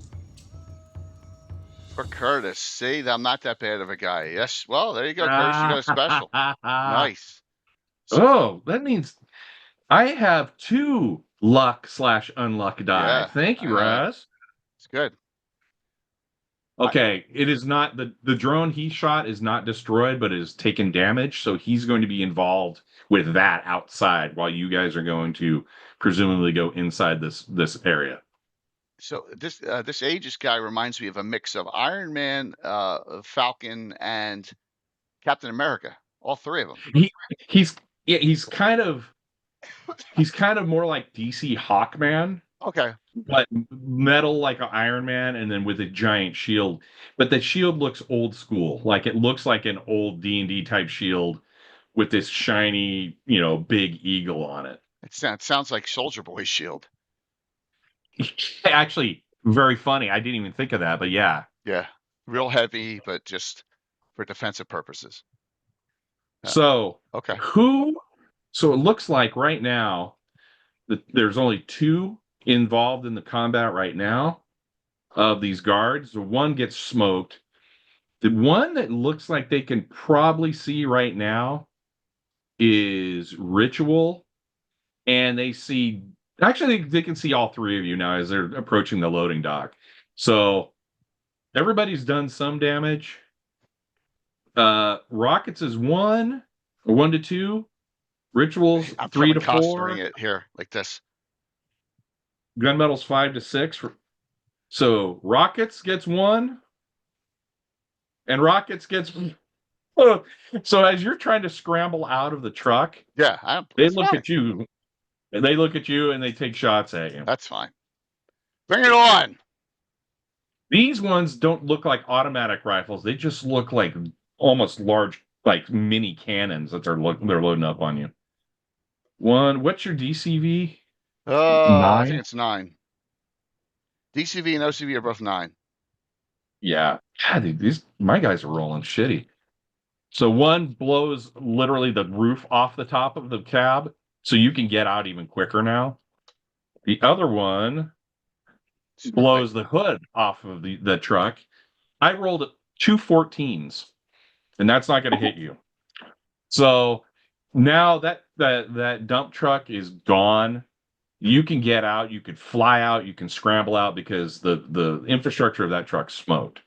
for Curtis, see, I'm not that bad of a guy. Yes. Well, there you go, Curtis. You got a special. Nice. So, Oh, that means I have 2 luck/unluck die. yeah, Thank you, I know. Raz. It's good. Okay, it is not the drone he shot is not destroyed, but is taken damage. So he's going to be involved with that outside while you guys are going to presumably go inside this area. So this Aegis guy reminds me of a mix of Iron Man, Falcon, and Captain America. All 3 of them. He's kind of more like DC Hawkman Okay. but metal like an Iron Man, and then with a giant shield. But the shield looks old school, like it looks like an old D&D type shield with this shiny, big eagle on it. It sounds like Soldier Boy's shield. Actually, very funny. I didn't even think of that, but yeah. Yeah. Real heavy, but just for defensive purposes. So okay. So it looks like right now that there's only 2 involved in the combat right now of these guards. The one gets smoked. The one that looks like they can probably see right now is Ritual, and they see actually they can see all 3 of you now as they're approaching the loading dock. So everybody's done some damage. Rockets is 1 to 2. Rituals I'm 3 to costuming 4. it here like this. Gunmetal's 5 to 6. So Rockets gets 1, and Rockets gets. So as you're trying to scramble out of the truck, yeah, they look at you. They look at you and they take shots at you. That's fine. Bring it on. These ones don't look like automatic rifles. They just look like almost large, like mini cannons that they're loading up on you. What's your DCV? I think it's 9. DCV and OCV are both 9. Yeah. God, my guys are rolling shitty. So one blows literally the roof off the top of the cab, so you can get out even quicker now. The other one blows the hood off of the truck. I rolled 2 14s, and that's not going to hit you. So now that dump truck is gone. You can get out, you could fly out, you can scramble out because the infrastructure of that truck smoked.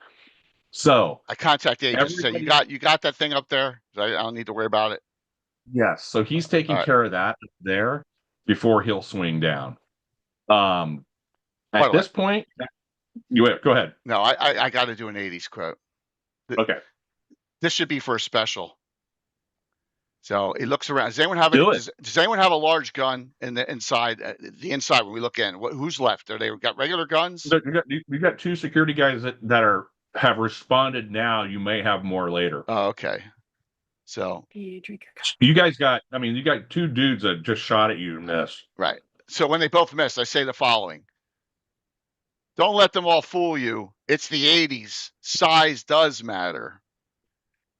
So I contact agents and say you got that thing up there. I don't need to worry about it. Yes, so he's taking care of that there before he'll swing down. At this point, go ahead. No, I got to do an 80s quote. Okay. This should be for a special. So he looks around. Does anyone have a large gun in the inside? The inside when we look in, who's left? Are they got regular guns? You got 2 security guys that have responded now. You may have more later. Oh, okay. So you guys got 2 dudes that just shot at you and missed. Right. So when they both missed, I say the following. Don't let them all fool you. It's the 80s. Size does matter.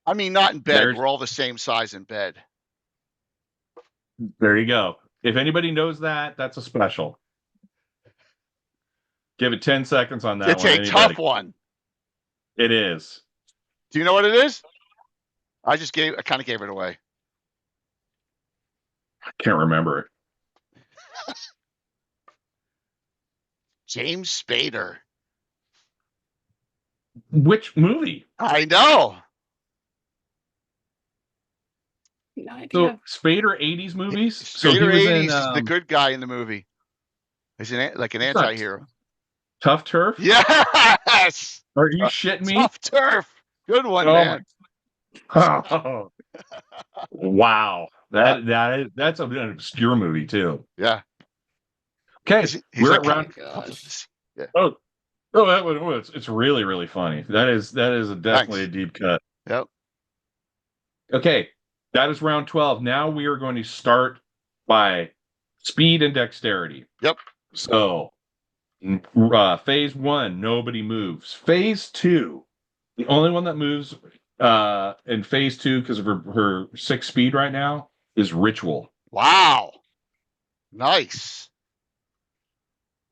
I mean, not in bed. We're all the same size in bed. There you go. If anybody knows that, that's a special. Give it 10 seconds on that one. It's a tough one. It is. Do you know what it is? I kind of gave it away. I can't remember it. James Spader. Which movie? I know. No idea. So Spader 80s movies? Spader 80s is the good guy in the movie. He's like an anti-hero. Tough Turf? Yes! Are you shitting me? Tough Turf. Good one, man. Oh. Wow. That's an obscure movie too. Yeah. Okay. We're like, at round. Yeah. It's really, really funny. That is definitely a deep cut. Yep. Okay. That is round 12. Now we are going to start by speed and dexterity. Yep. So phase 1, nobody moves. Phase 2, the only one that moves in phase 2 because of her 6 speed right now is Ritual. Wow. Nice.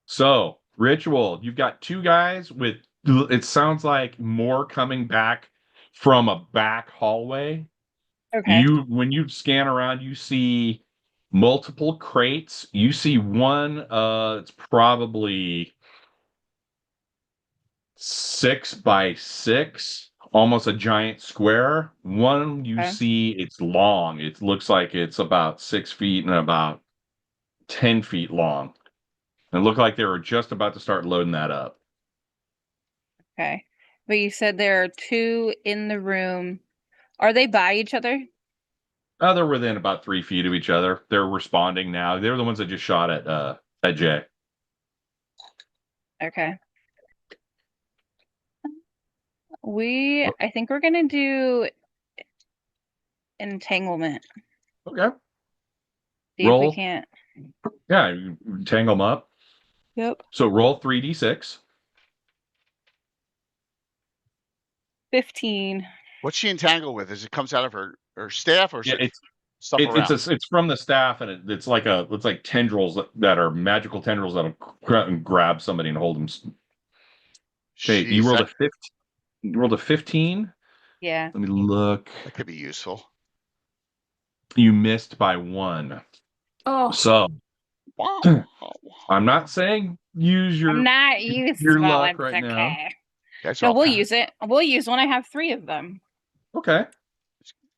So Ritual, you've got 2 guys with, it sounds like more coming back from a back hallway. Okay. When you scan around, you see multiple crates. You see one, it's probably 6 by 6, almost a giant square. One you see, it's long. It looks like it's about 6 feet and about 10 feet long. It looked like they were just about to start loading that up. Okay. But you said there are 2 in the room. Are they by each other? They're within about 3 feet of each other. They're responding now. They're the ones that just shot at Jay. Okay. I think we're gonna do entanglement. Okay. See if we Roll. can't. Yeah, you tangle them up. Yep. So roll 3d6. 15. What's she entangled with? Is it comes out of her staff or is Yeah, it stuff around? it's from the staff, and it's like tendrils that are magical tendrils that'll grab somebody and hold them. Okay, you Jeez, rolled a 15. Yeah. Let me look. that could be useful. You missed by 1. Oh, So Wow. I'm not saying use I'm not used. your Well, luck it's right now. okay. That's No, all we'll kind use it. We'll use when I have 3 of them. Okay.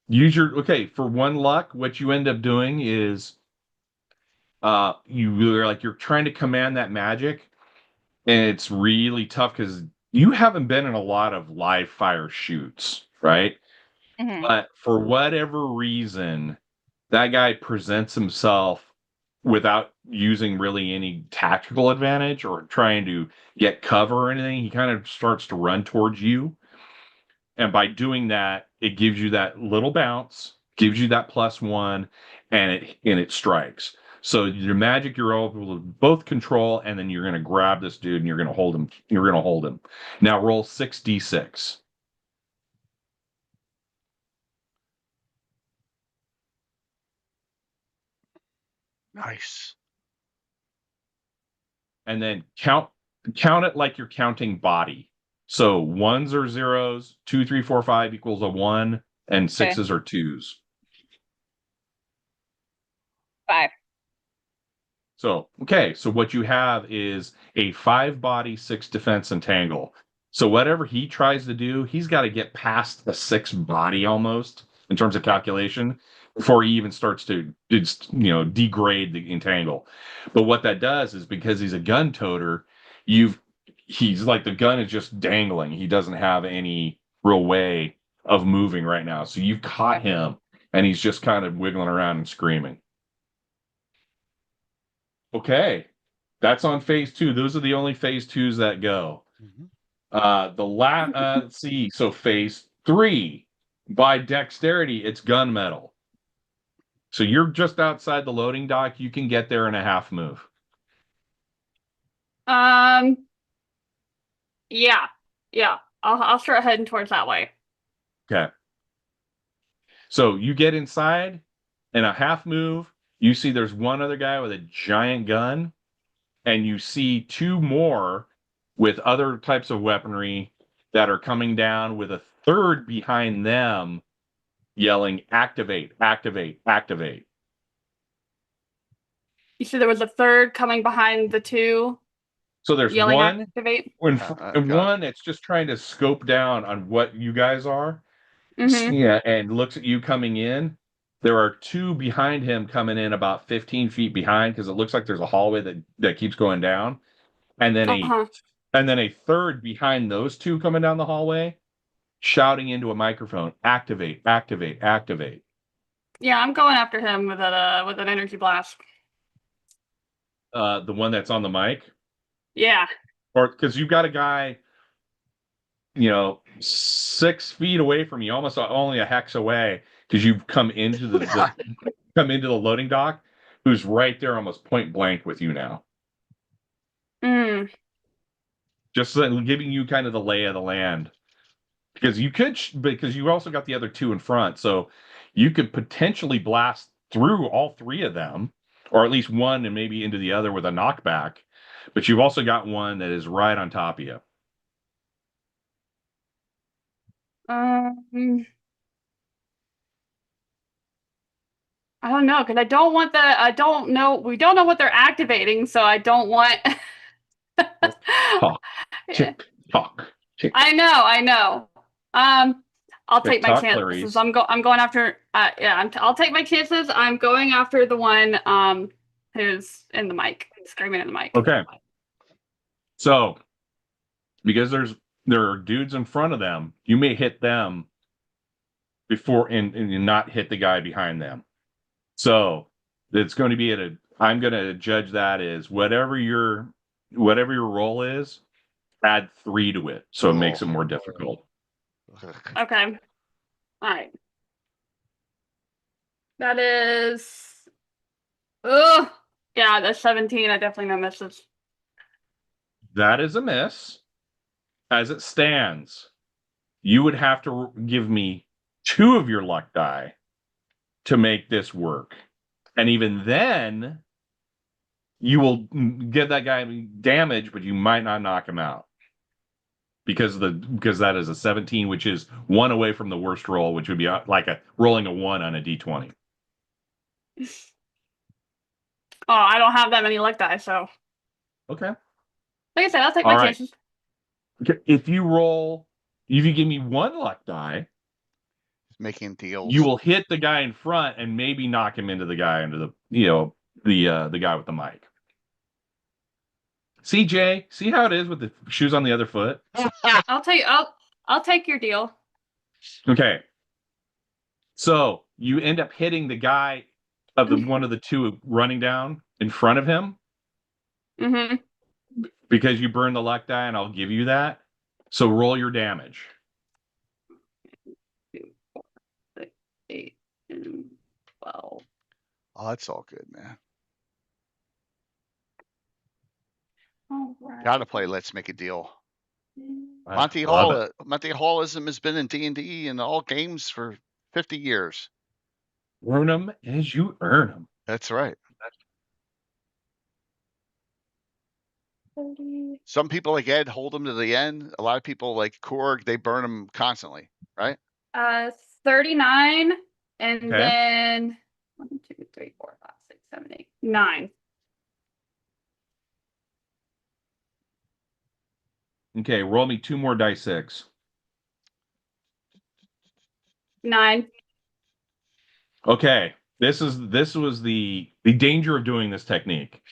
Use your for 1 luck. What you end up doing is you're trying to command that magic, and it's really tough because you haven't been in a lot of live fire shoots, right? Hmm. But for whatever reason, that guy presents himself without using really any tactical advantage or trying to get cover or anything. He kind of starts to run towards you. And by doing that, it gives you that little bounce, gives you that +1, and it strikes. So your magic you're able to both control, and then you're going to grab this dude and you're going to hold him. You're going to hold him. Now roll 6d6. nice. And then count it like you're counting body. So 1s are 0s, 2, 3, 4, 5 equals a 1, and 6s are 2s. 5. So what you have is a 5 body, 6 defense entangle. So whatever he tries to do, he's got to get past the 6 body almost in terms of calculation before he even starts to degrade the entangle. But what that does is, because he's a gun toter, he's like, the gun is just dangling. He doesn't have any real way of moving right now. So you've caught him, and he's just kind of wiggling around and screaming. Okay, that's on phase 2. Those are the only phase 2s that go. Let's see. So phase 3, by dexterity, it's gunmetal. So you're just outside the loading dock. You can get there in a half move. yeah, yeah. I'll start heading towards that way. Okay. So you get inside in a half move. You see there's one other guy with a giant gun, and you see 2 more with other types of weaponry that are coming down, with a third behind them yelling, "Activate, activate, activate." You said there was a third coming behind the 2, So there's yelling one, activate. and one that's just trying to scope down on what you guys are. Mm-hmm. Yeah, and looks at you coming in. There are 2 behind him coming in about 15 feet behind, because it looks like there's a hallway that keeps going down. And then Uh-huh. a third behind those 2 coming down the hallway, shouting into a microphone, "Activate, activate, activate." Yeah, I'm going after him with an energy blast. The one that's on the mic? Yeah. Or because you've got a guy, 6 feet away from you, almost only a hex away, because you've come into the loading dock, who's right there, almost point blank with you now. Mm. Just giving you kind of the lay of the land, because because you also got the other 2 in front, so you could potentially blast through all 3 of them, or at least one, and maybe into the other with a knockback. But you've also got one that is right on top of you. I don't know, because we don't know what they're activating, so I don't want. Talk, tick, talk, tick. I know. I'll take my TikTok, chances. Clarice. I'm going after. I'll take my chances. I'm going after the one who's in the mic, screaming in the mic. Okay. So, because there are dudes in front of them, you may hit them before and not hit the guy behind them. So it's going to be I'm going to judge that as whatever your whatever your roll is, add 3 to it, so it makes it more difficult. Okay. All right. That is. Oh, yeah, that's 17. I definitely know misses. That is a miss. As it stands, you would have to give me 2 of your luck die to make this work. And even then, you will get that guy damage, but you might not knock him out. Because that is a 17, which is 1 away from the worst roll, which would be like rolling a 1 on a d20. Oh, I don't have that many luck die, so. Okay. Like I said, I'll take All my right. chances. If you give me 1 luck die, making deals. you will hit the guy in front and maybe knock him into the guy under the guy with the mic. CJ, see how it is with the shoes on the other foot? I'll take your deal. Okay. So you end up hitting the guy of the one of the 2 running down in front of him. Mm-hmm. Because you burn the luck die, and I'll give you that. So roll your damage. 2, 4, 6, 8, 10, 12. Oh, that's all good, man. All right. Gotta play Let's Make a Deal. Monty Hallism has been in D&D in all games for 50 years. Earn them as you earn them. That's right. 30. Some people like Ed hold them to the end. A lot of people like Korg, they burn them constantly, right? 39, and Okay. then 1, 2, 3, 4, 5, 6, 7, 8, 9. Okay, roll me 2 more dice 6. 9. Okay, this was the danger of doing this technique.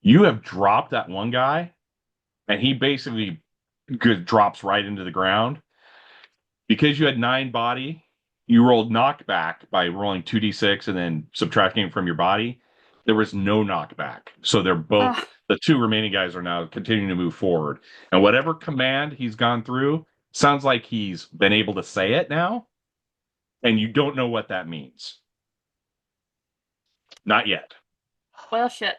You have dropped that one guy, and he basically drops right into the ground. Because you had 9 body, you rolled knockback by rolling 2d6 and then subtracting from your body. There was no knockback. So they're both, the 2 remaining guys are now continuing to move forward. And whatever command he's gone through, sounds like he's been able to say it now. And you don't know what that means. Not yet. Well, shit.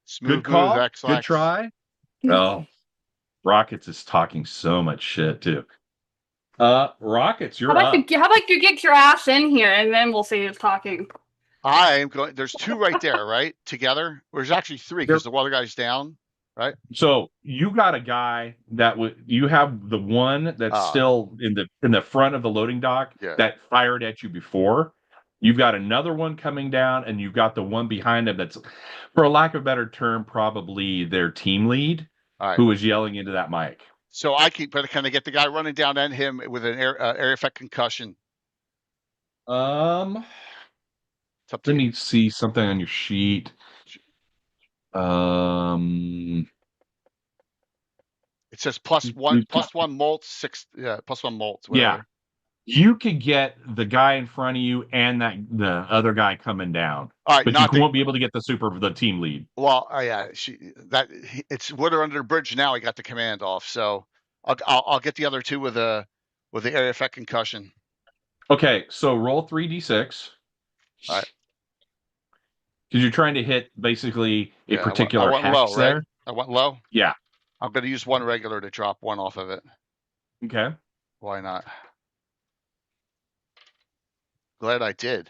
Smooth Good call. move, Good try. Oh, Rockets is talking so much shit too. Rockets, you're up. How about you get your ass in here, and then we'll see who's talking. I am going. There's 2 right there, right? Together. There's actually 3 because the other guy's down, right? So you got a guy that you have the one that's still in the front of the loading dock that fired at you before. You've got another one coming down, and you've got the one behind him that's, for a lack of a better term, probably their team lead, who was yelling into that mic. So but can I get the guy running down and him with an area effect concussion? Let me see something on your sheet. It says +1 molts 6. Yeah, +1 molts. Whatever. Yeah, you could get the guy in front of you and the other guy coming down. All right, but you won't be able to get the team lead. Well, yeah, it's water under the bridge now. He got the command off, so I'll get the other 2 with the area effect concussion. Okay, so roll 3d6. All right. Because you're trying to hit basically a particular I went hex low, there. Right? I went low? Yeah. I'm going to use 1 regular to drop 1 off of it. Okay. Why not? Glad I did.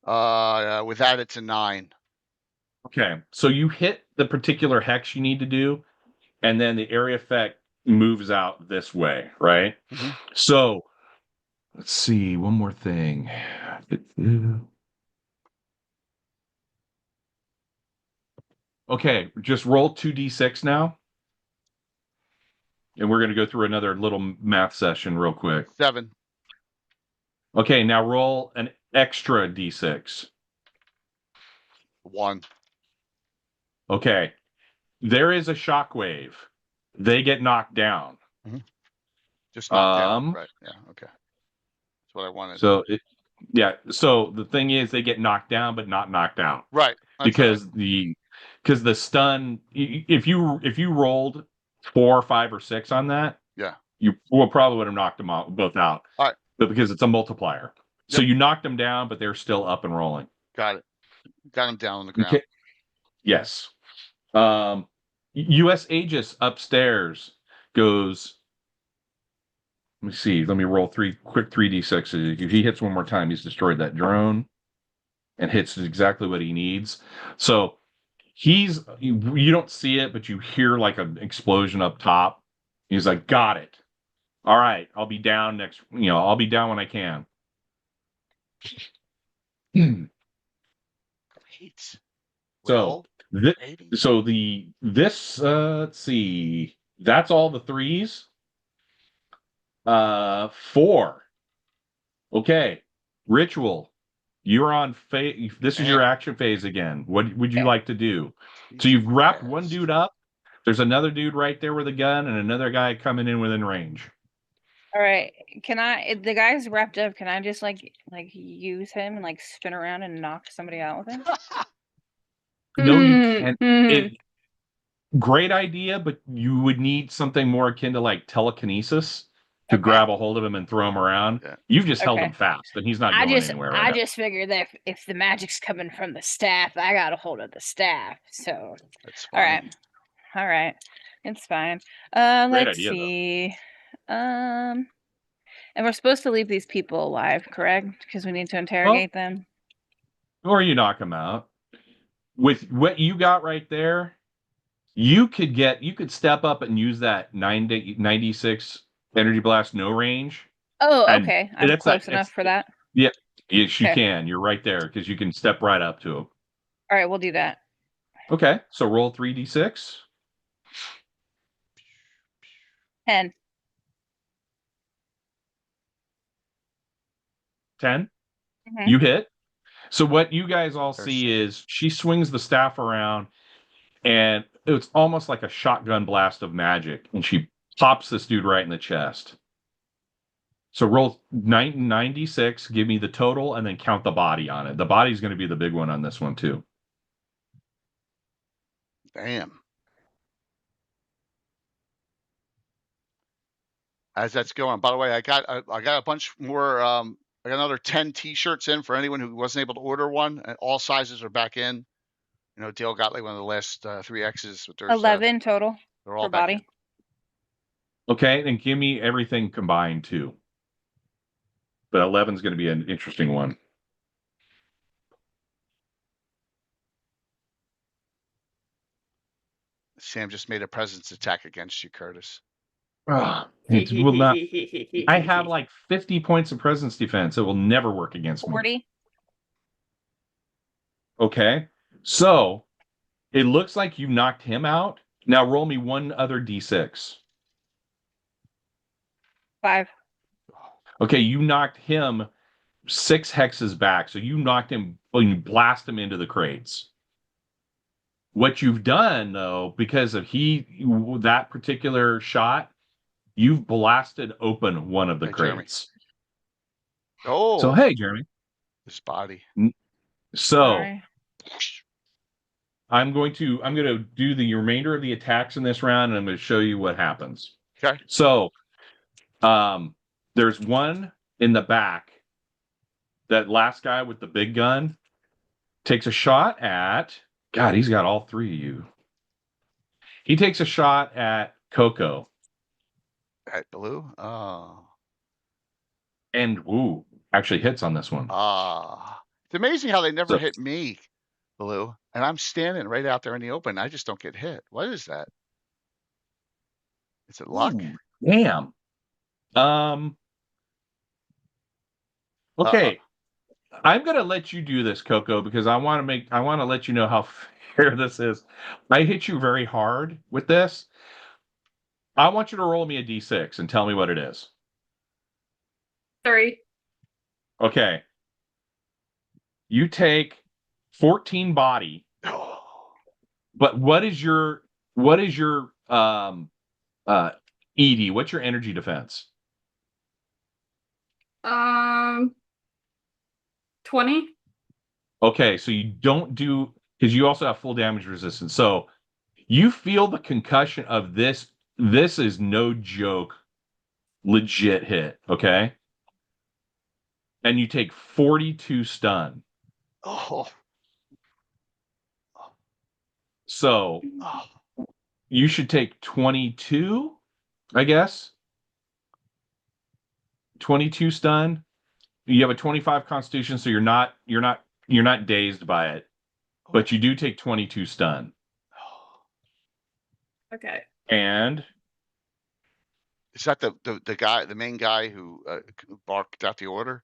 With that, it's a 9. Okay, so you hit the particular hex you need to do, and then the area effect moves out this way, right? Mm-hmm. So let's see, one more thing. Okay, just roll 2d6 now. And we're going to go through another little math session real quick. 7. Okay, now roll an extra d6. 1. Okay, there is a shockwave. They get knocked down. Mm-hmm. Just knocked down. Right. Yeah. Okay. That's what I wanted. So So the thing is, they get knocked down, but not knocked out. Right. Because the because the stun, if you rolled 4, 5, or 6 on that, Yeah. you probably would have knocked them both out. All right. But because it's a multiplier, so Yep. you knocked them down, but they're still up and rolling. Got it. Got them down on the ground. Okay. Yes. U.S. Aegis upstairs goes. Let me see. Let me roll quick 3d6s. If he hits one more time, he's destroyed that drone and hits exactly what he needs. So you don't see it, but you hear like an explosion up top. He's like, got it. All right, I'll be down I'll be down when I can. Great. So Well, let's see. That's all the 3s. 4. Okay. Ritual. You're on phase. This is your action phase again. What would you like to do? So you've wrapped one dude up. There's another dude right there with a gun and another guy coming in within range. All right. If the guy's wrapped up, can I just like use him and like spin around and knock somebody out with him? No, you can't. Great idea, but you would need something more akin to like telekinesis to grab a hold of him and throw him around. Yeah. You've just held him fast, and he's not going anywhere. I just figured that if the magic's coming from the staff, I got a hold of the staff. So, all right, it's fine. Let's see. And we're supposed to leave these people alive, correct? Because we need to interrogate them. Or you knock them out. With what you got right there, you could step up and use that 96 energy blast no range. Oh, okay. I'm close enough for that. Yeah. Yes, you can. You're right there because you can step right up to him. All right, we'll do that. Okay, so roll 3d6. 10. 10? Mm-hmm. You hit. So what you guys all see is she swings the staff around, and it's almost like a shotgun blast of magic, and she pops this dude right in the chest. So roll 96, give me the total, and then count the body on it. The body's going to be the big one on this one, too. Damn. As that's going, by the way, I got a bunch more. I got another 10 T-shirts in for anyone who wasn't able to order one. And all sizes are back in. You know, Dale got like one of the last 3Xs. But there's 11 total. They're all for body. in. Okay, and give me everything combined too. But 11 is going to be an interesting one. Sam just made a presence attack against you, Curtis. It will not. I have like 50 points of presence defense. It will never work against 40. me. Okay, so it looks like you knocked him out. Now roll me one other d6. 5. Okay, you knocked him 6 hexes back. So you knocked him, well, you blast him into the crates. What you've done, though, because of that particular shot, you've blasted open one of the crates. Jeremy. Oh. So, hey, Jeremy. His body. So, sorry. I'm going to do the remainder of the attacks in this round, and I'm going to show you what happens. Okay. So, there's one in the back. That last guy with the big gun takes a shot at... God, he's got all 3 of you. He takes a shot at Coco. At Blue? Oh. And, actually hits on this one. It's amazing how they never hit me, Blue. And I'm standing right out there in the open. I just don't get hit. What is that? Is it luck? Damn. Okay. I'm going to let you do this, Coco, because I want to let you know how fair this is. I hit you very hard with this. I want you to roll me a d6 and tell me what it is. 3. Okay. You take 14 body. But what is your ED? What's your energy defense? 20. Okay, so you don't do because you also have full damage resistance. So you feel the concussion of this. This is no joke, legit hit, okay? And you take 42 stun. Oh. So Oh. you should take 22, I guess. 22 stun. You have a 25 constitution, so you're not dazed by it. But you do take 22 stun. Okay. And is that the guy, the main guy who barked out the order?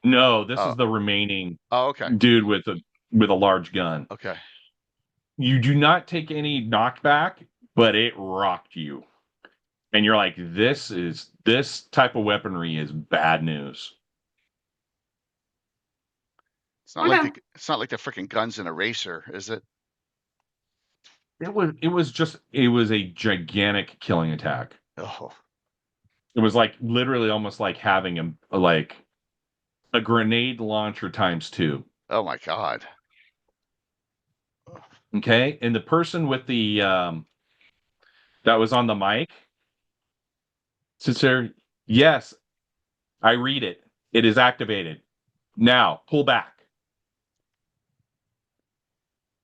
no, this is the remaining okay. dude with a large gun. Okay. You do not take any knockback, but it rocked you. And you're like, this type of weaponry is bad news. It's not like the freaking guns in a racer, is it? It was a gigantic killing attack. Oh. It was like literally almost like having a grenade launcher times 2. Oh my God. Okay, and the person with the that was on the mic sits there. Yes, I read it. It is activated. Now pull back.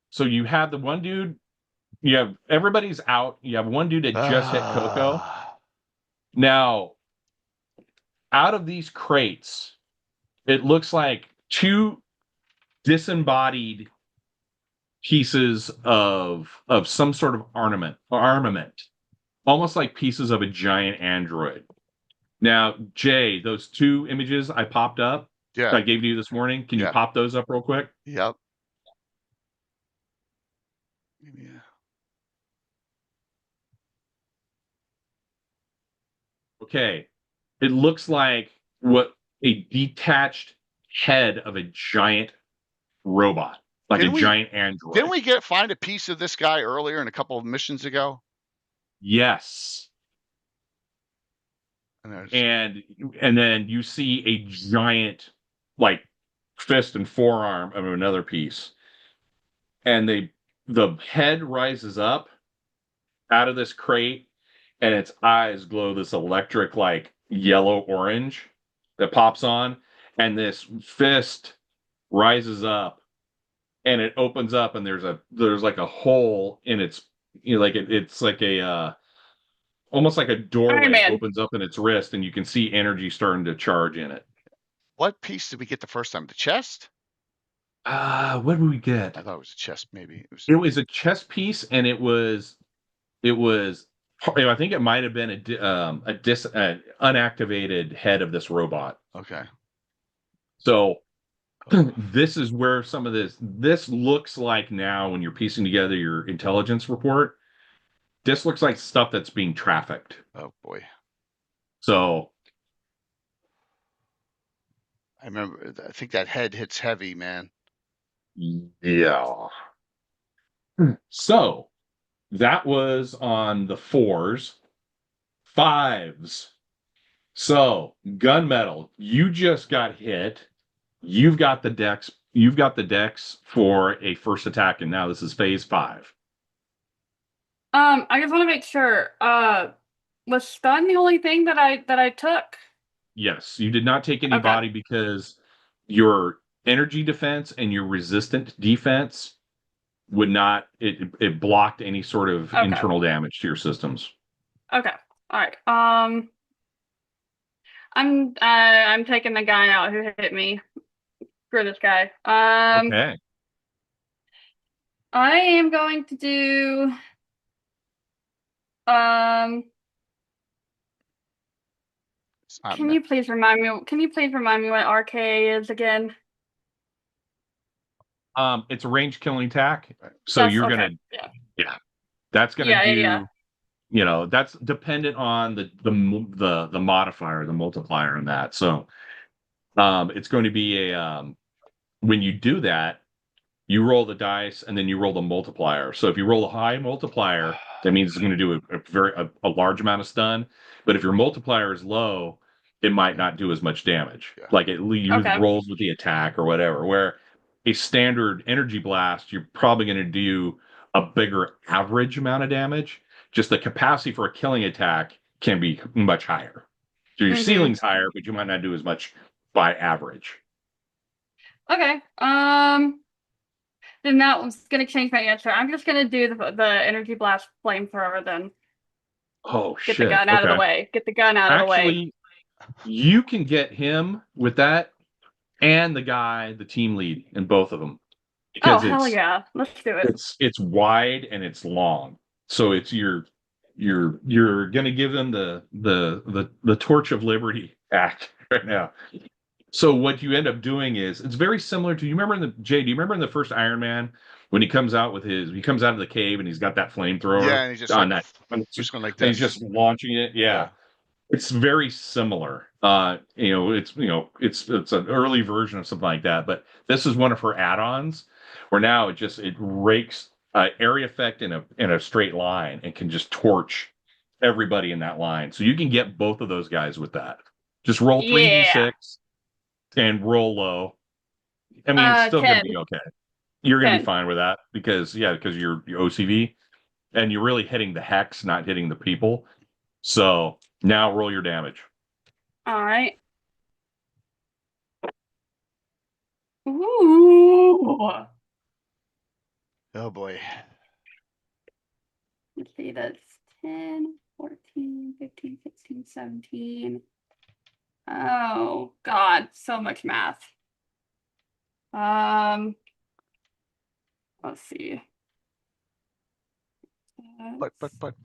So you have the one dude. You have everybody's out. You have one dude that just hit Coco. Now, out of these crates, it looks like 2 disembodied pieces of some sort of armament, almost like pieces of a giant android. Now, Jay, those 2 images I popped up, Yeah. I gave you this morning. Can you pop those up real quick? Yep. Yeah. Okay. It looks like what a detached head of a giant robot, like a giant android. Didn't we find a piece of this guy earlier in a couple of missions ago? Yes. And then you see a giant, like, fist and forearm of another piece. And the head rises up out of this crate, and its eyes glow this electric, like, yellow orange that pops on, and this fist rises up, and it opens up, and there's like a hole in its, like it's like a almost like a doorway opens up in its wrist, and you can see energy starting to charge in it. What piece did we get the first time? The chest? What did we get? I thought it was a chest. Maybe it was a chest piece, and it was. I think it might have been an unactivated head of this robot. Okay. So this is where some of this looks like now when you're piecing together your intelligence report. This looks like stuff that's being trafficked. Oh boy. So I think that head hits heavy, man. Yeah. So that was on the 4s. 5s. So gunmetal, you just got hit. You've got the dex for a first attack, and now this is phase 5. I just want to make sure. Was stun the only thing that I took? Yes, you did not take any body because your energy defense and your resistant defense would not. It blocked any sort of internal damage to your systems. Okay. All right. I'm taking the guy out who hit me. Screw this guy. Okay. I am going to do. Can you please remind me? Can you please remind me what RKA is again? It's a range killing attack. So you're gonna, that's gonna do. You know, that's dependent on the modifier, the multiplier in that. So, it's going to be when you do that, you roll the dice and then you roll the multiplier. So if you roll a high multiplier, that means it's going to do a large amount of stun. But if your multiplier is low, it might not do as much damage. Like it rolls with the attack or whatever. Where a standard energy blast, you're probably going to do a bigger average amount of damage. Just the capacity for a killing attack can be much higher. So your ceiling's higher, but you might not do as much by average. Okay. Then that one's gonna change my answer. I'm just gonna do the energy blast flamethrower then. Oh Get shit! the gun out of the way. Get the gun out of the way. Actually, you can get him with that, and the team lead in both of them, Oh because hell yeah! Let's do it. it's wide and it's long, so it's you're gonna give them the Torch of Liberty act right now. So what you end up doing is it's very similar to, you remember in the Jay, do you remember in the first Iron Man when he comes out of the cave and he's got that flamethrower Yeah, and he's just on like, that, just going like and he's this. just launching it. Yeah. It's very similar. It's an early version of something like that, but this is one of her add-ons where now it rakes area effect in a straight line and can just torch everybody in that line. So you can get both of those guys with that. Just roll 3d6 and roll low. I mean, it's still going to 10. be okay. You're going to be 10. fine with that because you're OCV and you're really hitting the hex, not hitting the people. So now roll your damage. All right. Ooh. Oh boy. Let's see, that's 10, 14, 15, 16, 17. Oh God, so much math. Let's see. But. Let's see what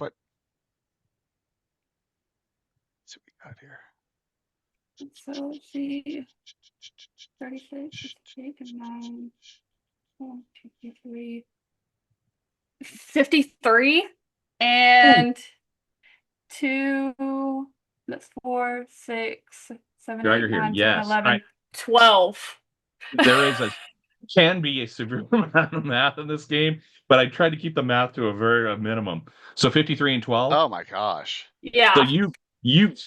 we got here. So let's see. 36, 58, 9, 1, 2, 3. 53 and 2, that's 4, 6, 7, 8, 9, 10, 11, 12. There can be a severe amount of math in this game, but I tried to keep the math to a very minimum. So 53 and 12. Oh my gosh. Yeah. So you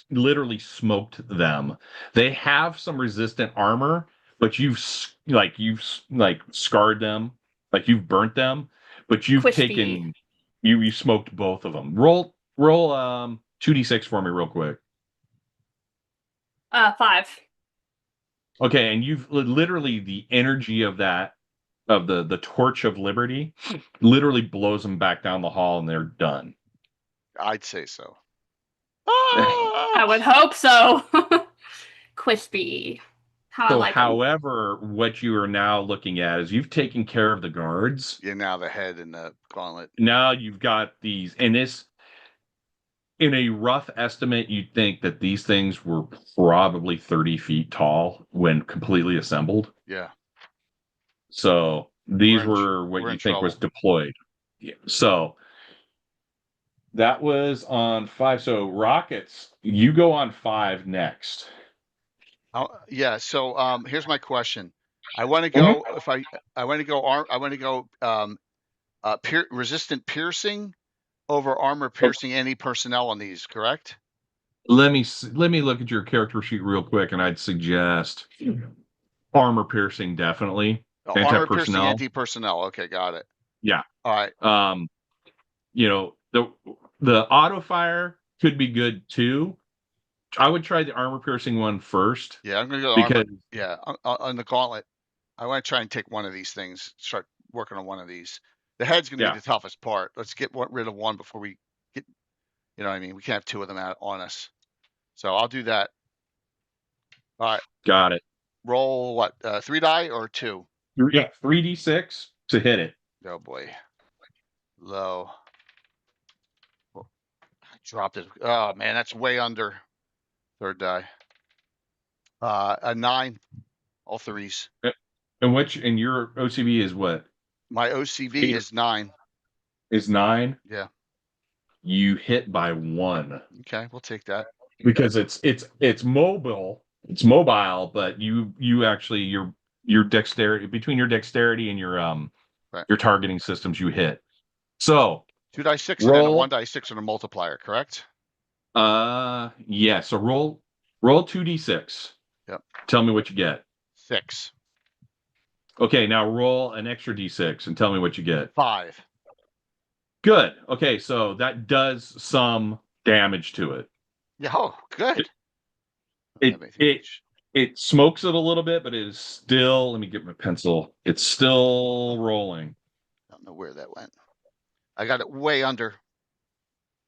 literally smoked them. They have some resistant armor, but you've scarred them, like you've burnt them, but you've taken you smoked both of them. Roll 2d6 for me real quick. 5. Okay, and you've literally the energy of the Torch of Liberty literally blows them back down the hall and they're done. I'd say so. I would hope so. Crispy. However, what you are now looking at is you've taken care of the guards. Yeah, now the head and the gauntlet. Now you've got these, and this, in a rough estimate, you'd think that these things were probably 30 feet tall when completely assembled. Yeah. So these were what you think was deployed. Yeah. So that was on 5. So Rockets, you go on 5 next. Yeah. So here's my question. I want to go resistant piercing over armor piercing any personnel on these, correct? Let me look at your character sheet real quick, and I'd suggest armor piercing definitely. Armor piercing anti-personnel. Okay, got it. Yeah. All right. The auto fire could be good too. I would try the armor piercing one first. Yeah, I'm gonna go armor. Yeah, on the gauntlet. I want to try and take one of these things. Start working on one of these. The head's gonna be the toughest part. Let's get rid of one before we get. You know what I mean? We can't have 2 of them out on us. So I'll do that. All right. Got it. Roll what? 3 die or 2? Yeah, 3d6 to hit it. Oh boy. Low. I dropped it. Oh man, that's way under. 3rd die. A 9. All 3s. And your OCV is what? My OCV is 9. Is 9? Yeah. You hit by 1. Okay, we'll take that. Because it's mobile. It's mobile, but you actually your dexterity, between your dexterity and your targeting systems, you hit. So 2d6 and then a 1d6 and a multiplier, correct? Yeah. So roll 2d6. Yep. Tell me what you get. 6. Okay, now roll an extra d6 and tell me what you get. 5. Good. Okay, so that does some damage to it. Yeah, oh, good. It smokes it a little bit, but it is still. Let me get my pencil. It's still rolling. I don't know where that went. I got it way under.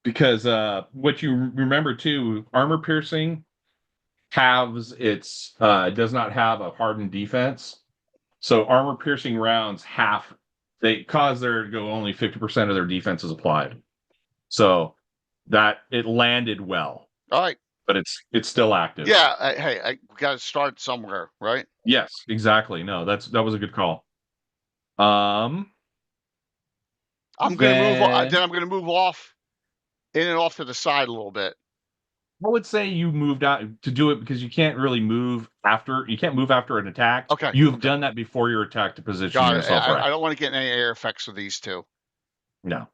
Because what you remember too, armor piercing halves its does not have a hardened defense. So armor piercing rounds they cause there to go only 50% of their defense is applied. So that it landed well. All right. But it's still active. Yeah, I got to start somewhere, right? Yes, exactly. No, that was a good call. I'm going to move. Then I'm going to move off, in and off to the side a little bit. I would say you moved out to do it because you can't really move after. You can't move after an attack. Okay. You've done that before your attack to position yourself right. I don't want to get any air effects with these two. No,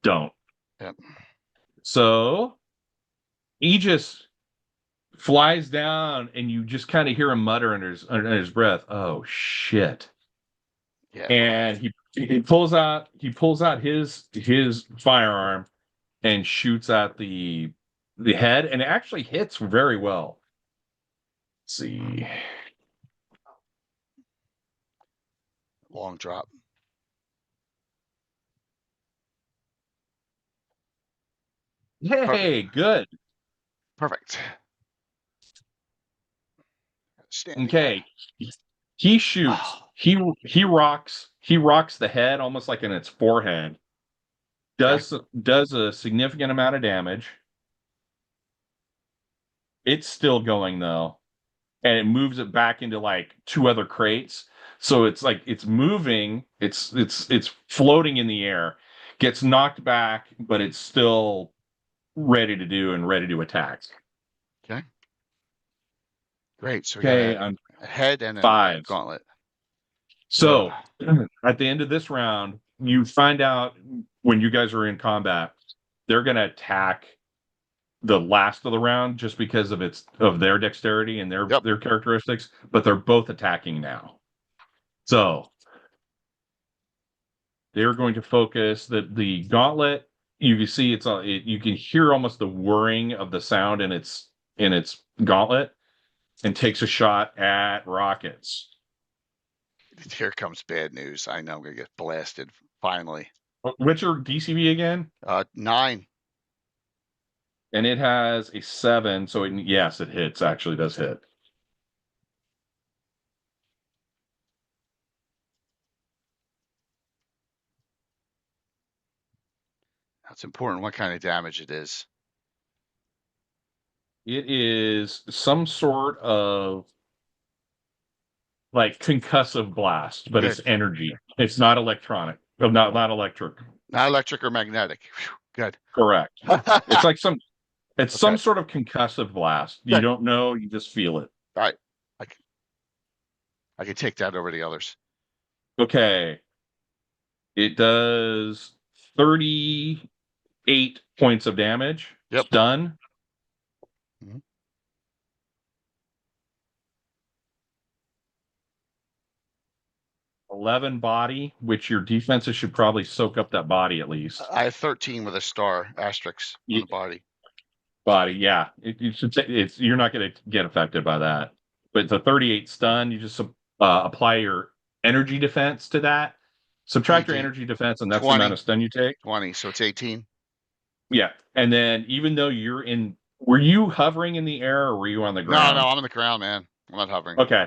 don't. Yep. So Aegis flies down, and you just kind of hear him mutter under his breath, "Oh shit!" Yeah. And he pulls out his firearm and shoots at the head, and it actually hits very well. Let's see. Long drop. Hey, good. Perfect. Okay. He shoots. He rocks the head almost like in its forehead. Does a significant amount of damage. It's still going though. And it moves it back into like 2 other crates. So it's like it's moving, it's floating in the air, gets knocked back, but it's still ready to attack. Okay. Great. So okay, a head and 5. A gauntlet. So at the end of this round, you find out when you guys are in combat, they're going to attack the last of the round just because of their dexterity and their characteristics, but they're both attacking now. So they're going to focus the gauntlet. You can see you can hear almost the whirring of the sound in its gauntlet, and takes a shot at rockets. Here comes bad news. I know I'm gonna get blasted finally. What's your DCV again? 9. And it has a 7, so yes, it hits. Actually, does hit. That's important. What kind of damage it is? It is some sort of like concussive blast, but it's energy. It's not electronic. Not electric. Not electric or magnetic. Whew, good. Correct. It's like some sort of concussive blast. You don't know. You just feel it. All right. I can take that over the others. Okay. It does 38 points of damage. Yep. Stun. Mm-hmm. 11 body, which your defenses should probably soak up that body at least. I have 13 with a star asterisk on the body. Yeah. You're not going to get affected by that. But the 38 stun, you just apply your energy defense to that. Subtract your energy defense, and that's 20. The amount of stun you take. 20, so it's 18. Yeah. And then even though were you hovering in the air or were you on the ground? No, I'm on the ground, man. I'm not hovering. Okay.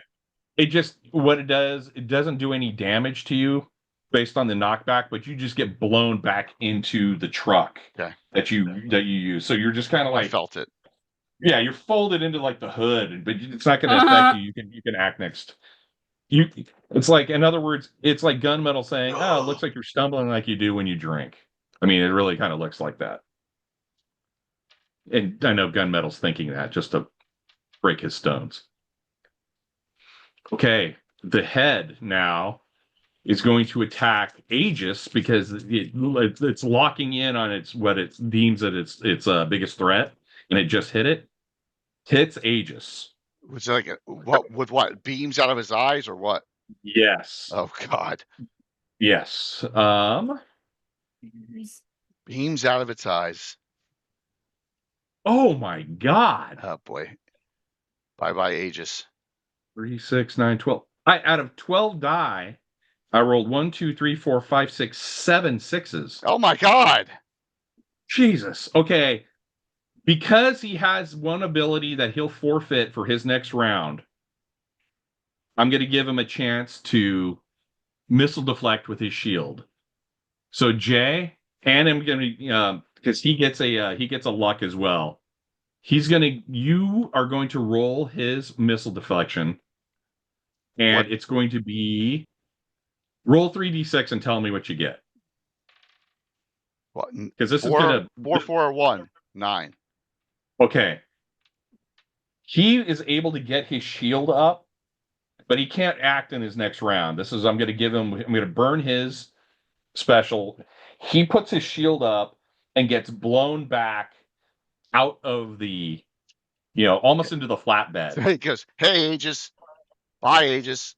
What it does, it doesn't do any damage to you based on the knockback, but you just get blown back into the truck that you use. So you're just kind of like, I felt it. Yeah, you're folded into like the hood, but it's not going to affect you. You can act next. It's like, in other words, it's like gunmetal saying, "Oh, it looks like you're stumbling like you do when you drink." I mean, it really kind of looks like that. And I know gunmetal's thinking that just to break his stones. Okay, the head now is going to attack Aegis because it's locking in on what it deems that its biggest threat, and it just hit it. Hits Aegis. Was it like with what? Beams out of his eyes or what? Yes. Oh God. Yes. Beams out of its eyes. Oh my God. Oh boy. Bye Aegis. 3, 6, 9, 12. Out of 12 die, I rolled 1, 2, 3, 4, 5, 6, 7 sixes. Oh my God. Jesus. Okay. Because he has one ability that he'll forfeit for his next round, I'm going to give him a chance to missile deflect with his shield. So Jay, and I'm going to because he gets a luck as well. You are going to roll his missile deflection, and What? it's going to be roll 3d6 and tell me what you get. What? Because this is Four, gonna 4, 4, 1, 9. Okay. He is able to get his shield up, but he can't act in his next round. I'm gonna burn his special. He puts his shield up and gets blown back out of the, almost into the flatbed. He goes, hey Aegis. Bye Aegis.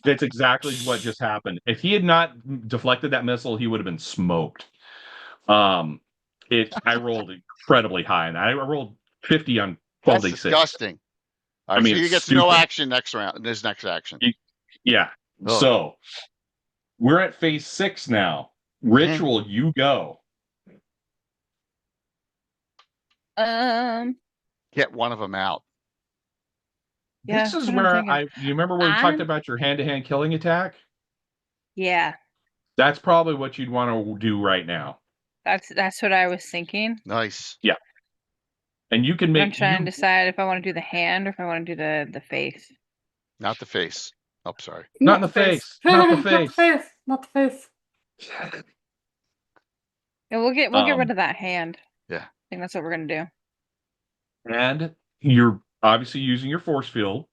That's exactly what just happened. If he had not deflected that missile, he would have been smoked. I rolled incredibly high, and I rolled 50 on 12 That's d 6. disgusting. All right, I mean, so he it's gets stupid. no action next round. In his next action. Yeah. Ugh. So we're at phase 6 now. Ritual, you go. Get one of them out. Yeah, This is that's what I'm where thinking. you remember where we talked about your hand-to-hand killing attack? Yeah, That's probably what you'd want to do right now. that's what I was thinking. Nice. Yeah. And you can I'm trying to decide if I want to do the hand or if I want to do the face. Not the face. Oh, sorry. Not in the face. Not the face. Not the face. Yeah, we'll get rid of that hand. Yeah. I think that's what we're gonna do. And you're obviously using your force field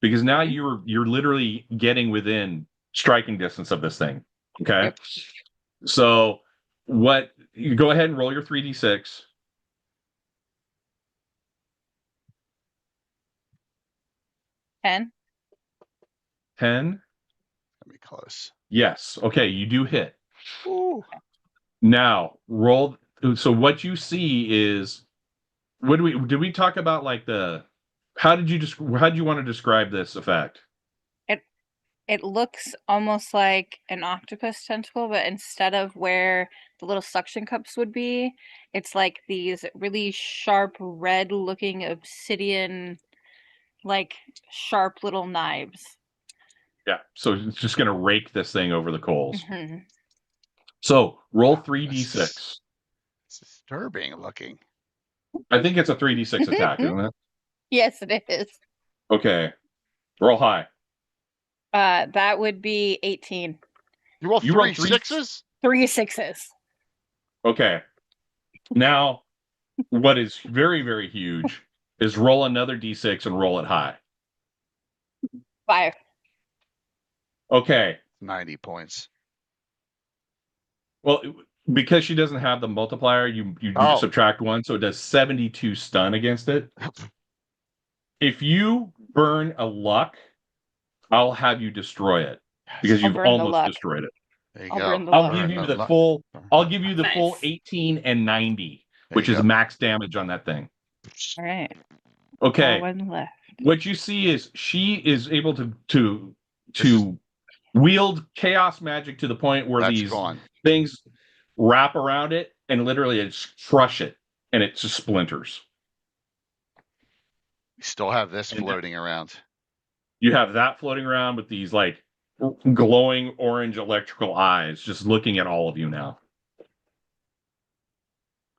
because now you're literally getting within striking distance of this thing. Okay. Yep. So you go ahead and roll your 3d6. 10. 10. Let me close. Yes. Okay, you do hit. Ooh. Now roll. So what you see is, did we talk about like how did you want to describe this effect? It looks almost like an octopus tentacle, but instead of where the little suction cups would be, it's like these really sharp red looking obsidian, like sharp little knives. Yeah. So it's just going to rake this thing over the coals. Mm-hmm. So roll 3d6. It's disturbing looking. I think it's a 3d6 attack, isn't it? Yes, it is. Okay. Roll high. That would be 18. You roll three sixes? 3 6s. Okay. Now, what is very, very huge is roll another d6 and roll it high. 5. Okay. 90 points. Well, because she doesn't have the multiplier, you subtract 1, so it does 72 stun against it. If you burn a luck, I'll have you destroy it because you've almost destroyed it. There you go. I'll give you the full. I'll give you the full 18 and 90, which is max damage on that thing. All right. Okay. One left. What you see is she is able to wield chaos magic to the point where these things wrap around it and literally just crush it, and it just splinters. We still have this floating around. You have that floating around with these like glowing orange electrical eyes just looking at all of you now.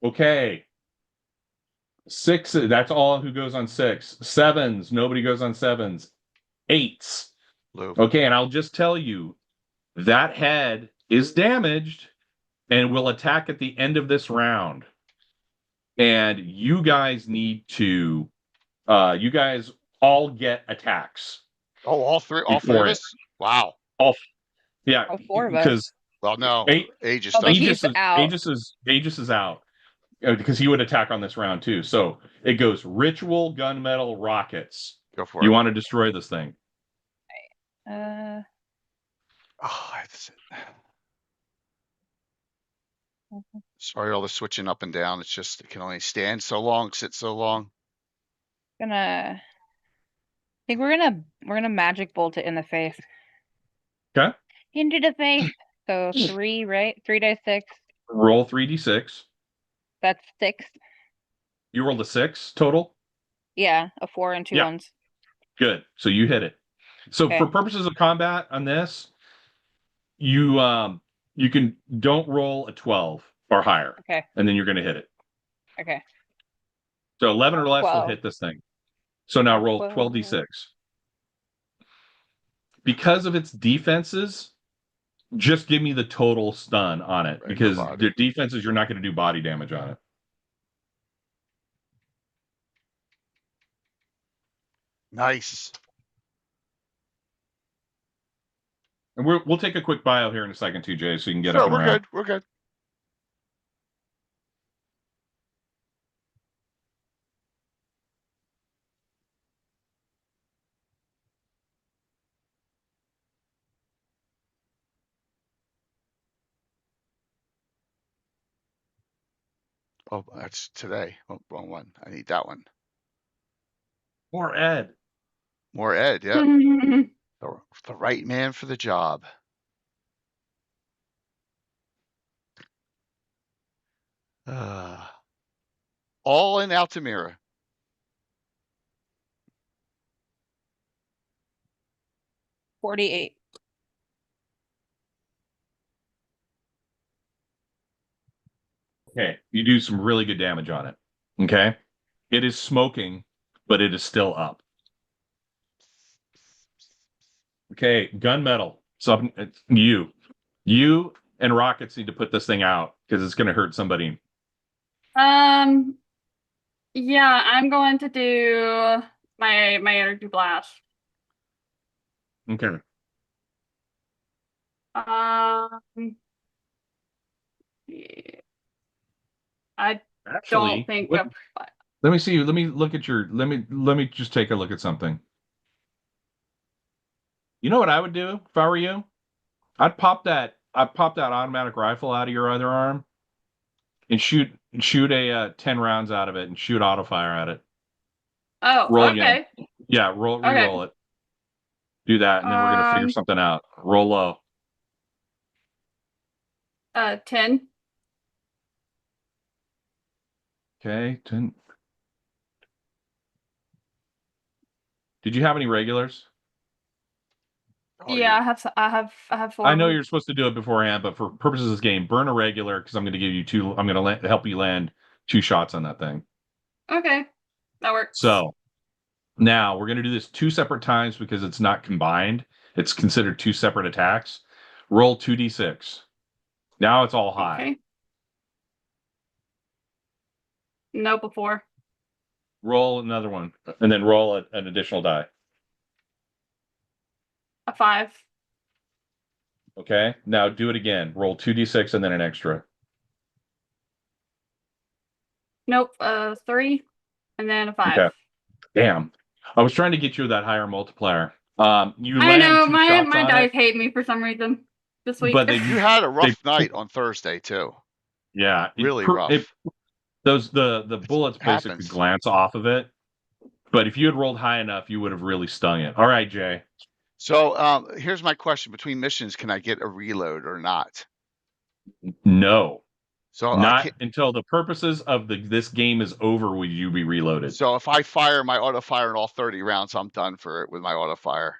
Okay. 6, that's all who goes on 6. 7s, nobody goes on 7s. 8s. Lou. Okay, and I'll just tell you, that head is damaged and will attack at the end of this round. And you guys need to, you guys all get attacks. Oh, all three of us? Wow. Yeah. All 4 of us. Because well, no, Aegis is out because he would attack on this round too. So it goes ritual, gunmetal, rockets. Go for it. You it. want to destroy this thing. Uh, Oh, sorry, all the switching up and down. It's just, it can only stand so long, sit so long. I think we're gonna magic bolt it in the face. Okay. Into the face. So 3, right? 3d6. Roll 3d6. That's 6. You rolled a 6 total? Yeah, a 4 and 2 Yeah. ones. Good. So you hit it. So Okay. for purposes of combat on this, you don't roll a 12 or higher. Okay. And then you're going to hit it. Okay. So 11 or less will 12. hit this thing. So now roll 12. 12d6. Because of its defenses, just give me the total stun on it. Right, Because no body. the defenses, you're not going to do body damage on it. Nice. And we'll take a quick bio here in a second too, Jay, so you can get Sure, up and we're around. good. We're good. Oh, that's today. Oh, wrong one. I need that one. Or Ed. More Ed, yeah. The right man for the job. All in Altamira. $48. Okay, you do some really good damage on it. Okay, it is smoking, but it is still up. Okay, gunmetal. So it's you and Rockets need to put this thing out because it's going to hurt somebody. Yeah, I'm going to do my energy blast. Okay. Yeah. I Actually, don't think let me see. Let me look at your. Let me just take a look at something. You know what I would do if I were you? I'd pop that automatic rifle out of your other arm and shoot a 10 rounds out of it and shoot auto fire at it. Oh, Roll okay. again. Yeah, re-roll it. Do that, and then we're gonna figure something out. Roll low. 10. Okay, 10. Did you have any regulars? Oh, Yeah, I have 4 I of know them. you're supposed to do it beforehand, but for purposes of this game, burn a regular because I'm going to give you 2. I'm going to help you land 2 shots on that thing. Okay, that works. So now we're going to do this 2 separate times because it's not combined. It's considered 2 separate attacks. Roll 2d6. Now it's all high. Okay. No, before. Roll another one, and then roll an additional die. A 5. Okay. Now do it again. Roll 2d6 and then an extra. Nope. 3, and then a 5. Okay. Damn. I was trying to get you that higher multiplier. You I land know 2 my shots on dice it, hate me for some reason this week. but you had a rough night on Thursday too. yeah, Really rough. The bullets basically happens. glance off of it. But if you had rolled high enough, you would have really stung it. All right, Jay. So here's my question: between missions, can I get a reload or not? No. So Not until the purposes of this game is over will you be reloaded. So if I fire my auto fire in all 30 rounds, I'm done for it with my auto fire.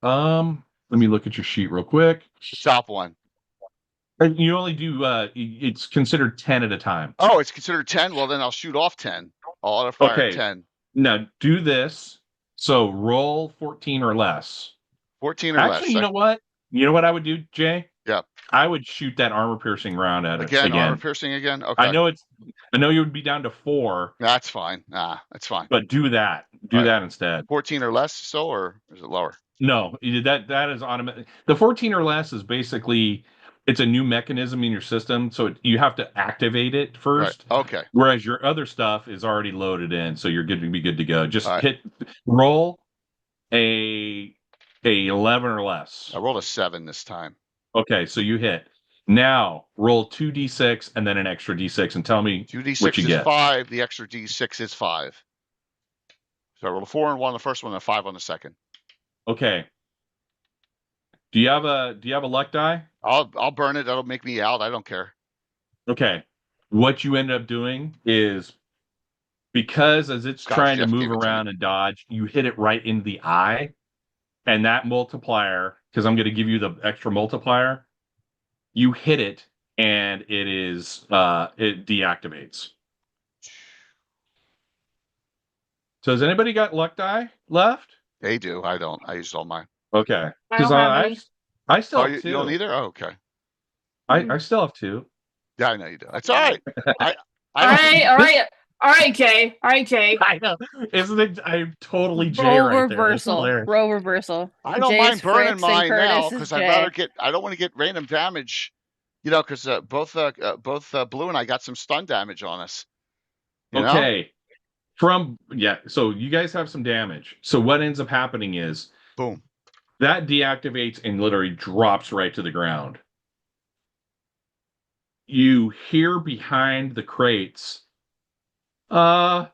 Let me look at your sheet real quick. The top one. You only do it's considered 10 at a time. Oh, it's considered 10. Well, then I'll shoot off 10. I'll auto fire Okay. 10. Now do this. So roll 14 or less. 14 or less. Actually, you know what? You know what I would do, Jay? Yeah. I would shoot that armor piercing round at it again. Armor piercing again. Okay. I know you would be down to 4. That's fine. That's fine. But do that. Do that instead. 14 or less, so, or is it lower? No, that is automatic. The 14 or less is basically it's a new mechanism in your system, so you have to activate it first. Right. Okay. Whereas your other stuff is already loaded in, so you're good to go. Just right. roll a A 11 or less. I rolled a 7 this time. Okay, so you hit. Now roll 2d6 and then an extra d6 and tell me 2d6 what you is get. 5. The extra d6 is 5. So I rolled a 4 and 1 on the first one and a 5 on the second. Okay. Do you have a luck die? I'll burn it. That'll make me out. I don't care. Okay. What you end up doing is, because as it's Scott trying to Chef move gave it to me. around and dodge, you hit it right in the eye. And that multiplier, because I'm going to give you the extra multiplier, you hit it and it deactivates. So has anybody got luck die left? They do. I don't. I used all mine. Okay. I Because don't have any. I still Oh, have you two. don't either? Oh, okay. I still have two. Yeah, I know you do. It's all right. I All right, Jay. All right, Jay. I know. Isn't it? I'm totally Jay Role right there. That's reversal. hilarious. Role reversal. I don't Jay's mind burning Fritz and mine now Curtis is because I'd Jay. rather get. I don't want to get random damage. You know, because both Blue and I got some stun damage on us. You know? Okay. So you guys have some damage. So what ends up happening is Boom. that deactivates and literally drops right to the ground. You hear behind the crates, no,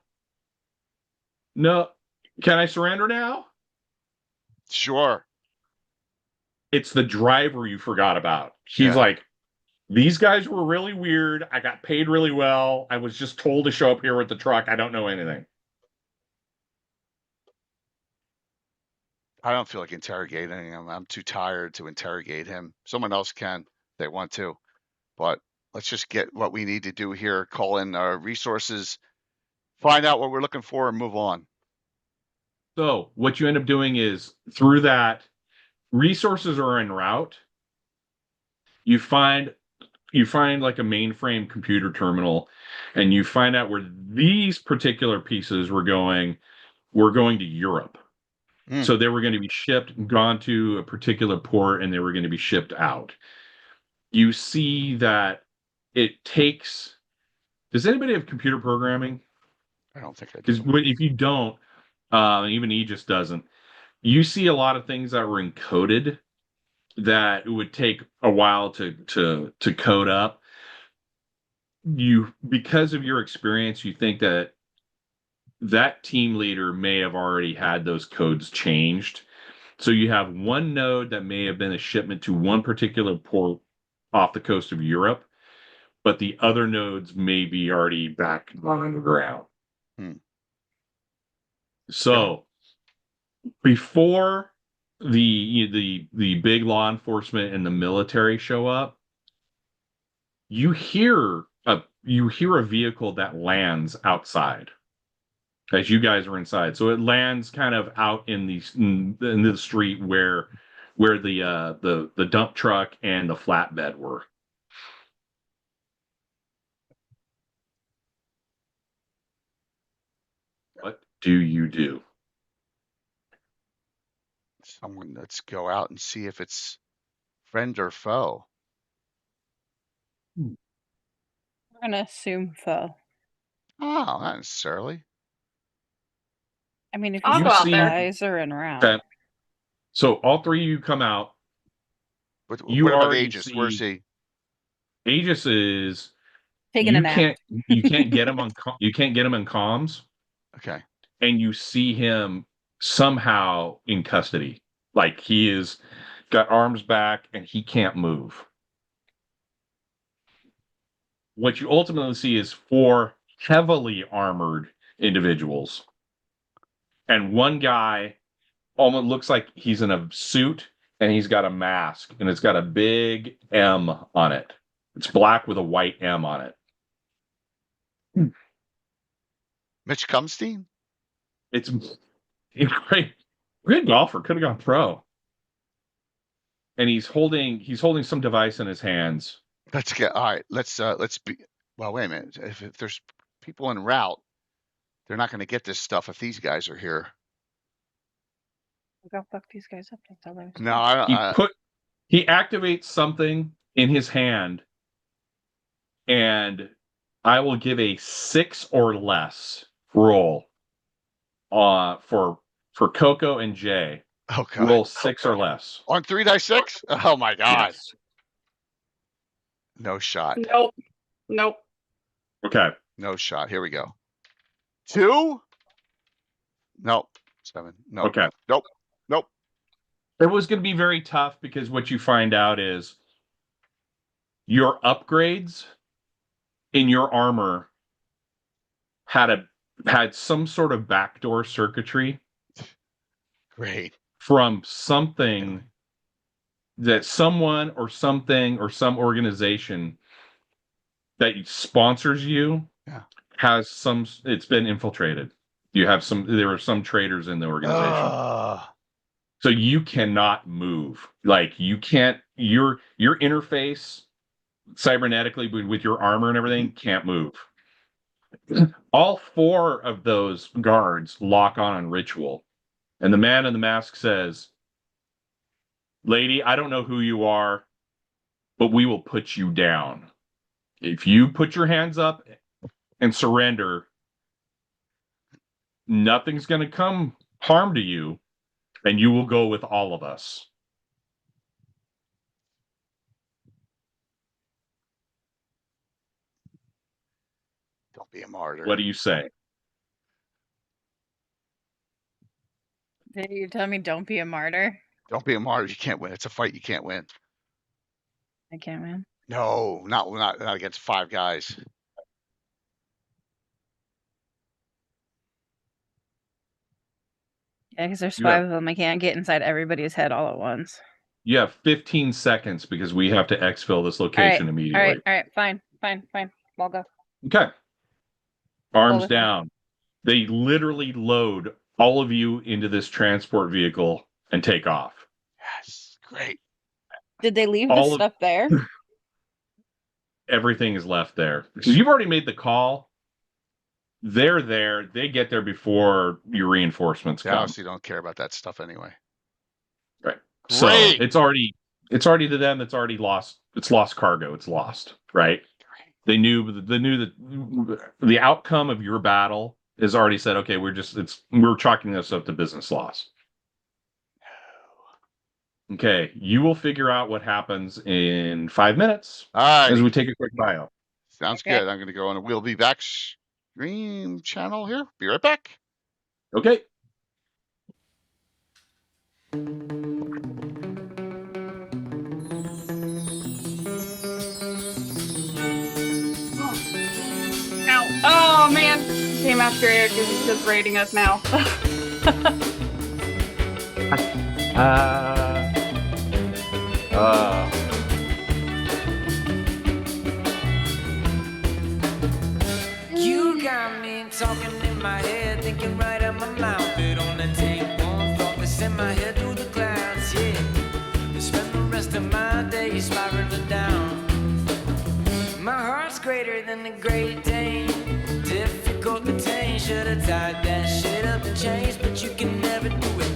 can I surrender now? Sure. It's the driver you forgot about. He's Yeah. like, these guys were really weird. I got paid really well. I was just told to show up here with the truck. I don't know anything. I don't feel like interrogating him. I'm too tired to interrogate him. Someone else can if they want to. But let's just get what we need to do here. Call in our resources, find out what we're looking for, and move on. So what you end up doing is, through that, resources are en route. You find like a mainframe computer terminal, and you find out where these particular pieces were going to Europe. So they were going to be shipped, gone to a particular port, and they were going to be shipped out. You see that it takes. Does anybody have computer programming? I don't think I Because do. if you don't, even Aegis doesn't. You see a lot of things that were encoded that it would take a while to code up. Because of your experience, you think that team leader may have already had those codes changed. So you have one node that may have been a shipment to one particular port off the coast of Europe, but the other nodes may be already back on the ground. So before the big law enforcement and the military show up, you hear a vehicle that lands outside as you guys are inside. So it lands kind of out in the street where the dump truck and the flatbed were. What do you do? Let's go out and see if it's friend or foe. We're gonna assume foe. Oh, not necessarily. I mean, if I'll you go out there. guys are en route. Okay. So all three of you come out. What You about already Aegis? Where's see he? Aegis is Taking a nap. you can't get him on comms, Okay. and you see him somehow in custody. Like, he is got arms back and he can't move. What you ultimately see is 4 heavily armored individuals. And one guy almost looks like he's in a suit, and he's got a mask, and it's got a big M on it. It's black with a white M on it. Mitch Cumstein? It's great. Good golfer. Could have gone pro. And he's holding some device in his hands. Let's get all right. Let's be. Well, wait a minute. If there's people en route, they're not going to get this stuff if these guys are here. Go fuck these guys up. That's all I was No, I don't. He activates something in his hand, and I will give a 6 or less roll for Coco and Jay. Oh god. Roll 6 or less. On 3d6? Oh my god. Yes. No shot. Nope. Okay. No shot. Here we go. 2? Nope. 7. Nope. Okay. Nope. Nope. It was going to be very tough because what you find out is your upgrades in your armor had some sort of backdoor circuitry Great. from something that someone or something or some organization that sponsors you has some. It's been infiltrated. There are some traitors in the organization. So you cannot move. Like you can't. Your interface cybernetically with your armor and everything can't move. All 4 of those guards lock on ritual, and the man in the mask says, "Lady, I don't know who you are, but we will put you down. If you put your hands up and surrender, nothing's going to come harm to you, and you will go with all of us." Don't be a martyr. What do you say? Did you tell me don't be a martyr? Don't be a martyr. You can't win. It's a fight you can't win. I can't win. No, not against 5 guys. Yeah, because there's 5 of them. I can't get inside everybody's head all at once. You have 15 seconds because we have to exfil this location immediately. All right. Fine. I'll go. Okay. Arms down. They literally load all of you into this transport vehicle and take off. Yes, great. Did they leave the stuff there? Everything is left there. Because you've already made the call. They're there. They get there before your reinforcements come. Obviously don't care about that stuff anyway. Right. Great. So it's already to them. It's already lost. It's lost cargo. It's lost. Right. They knew that the outcome of your battle is already said. Okay, we're chalking this up to business loss. Okay, you will figure out what happens in 5 minutes as we take a quick bio. Sounds good. I'm going to go on a We'll Be Back stream channel here. Be right back. Okay. Oh man, Game After Eric is just raiding us now. You got me talking in my head, thinking right out my mouth. It only take one thought to send my head through the clouds, yeah. To spend the rest of my days spiraling down. My heart's greater than the Great Dane, difficult to tame. Should've tied that shit up in chains, but you can never do it.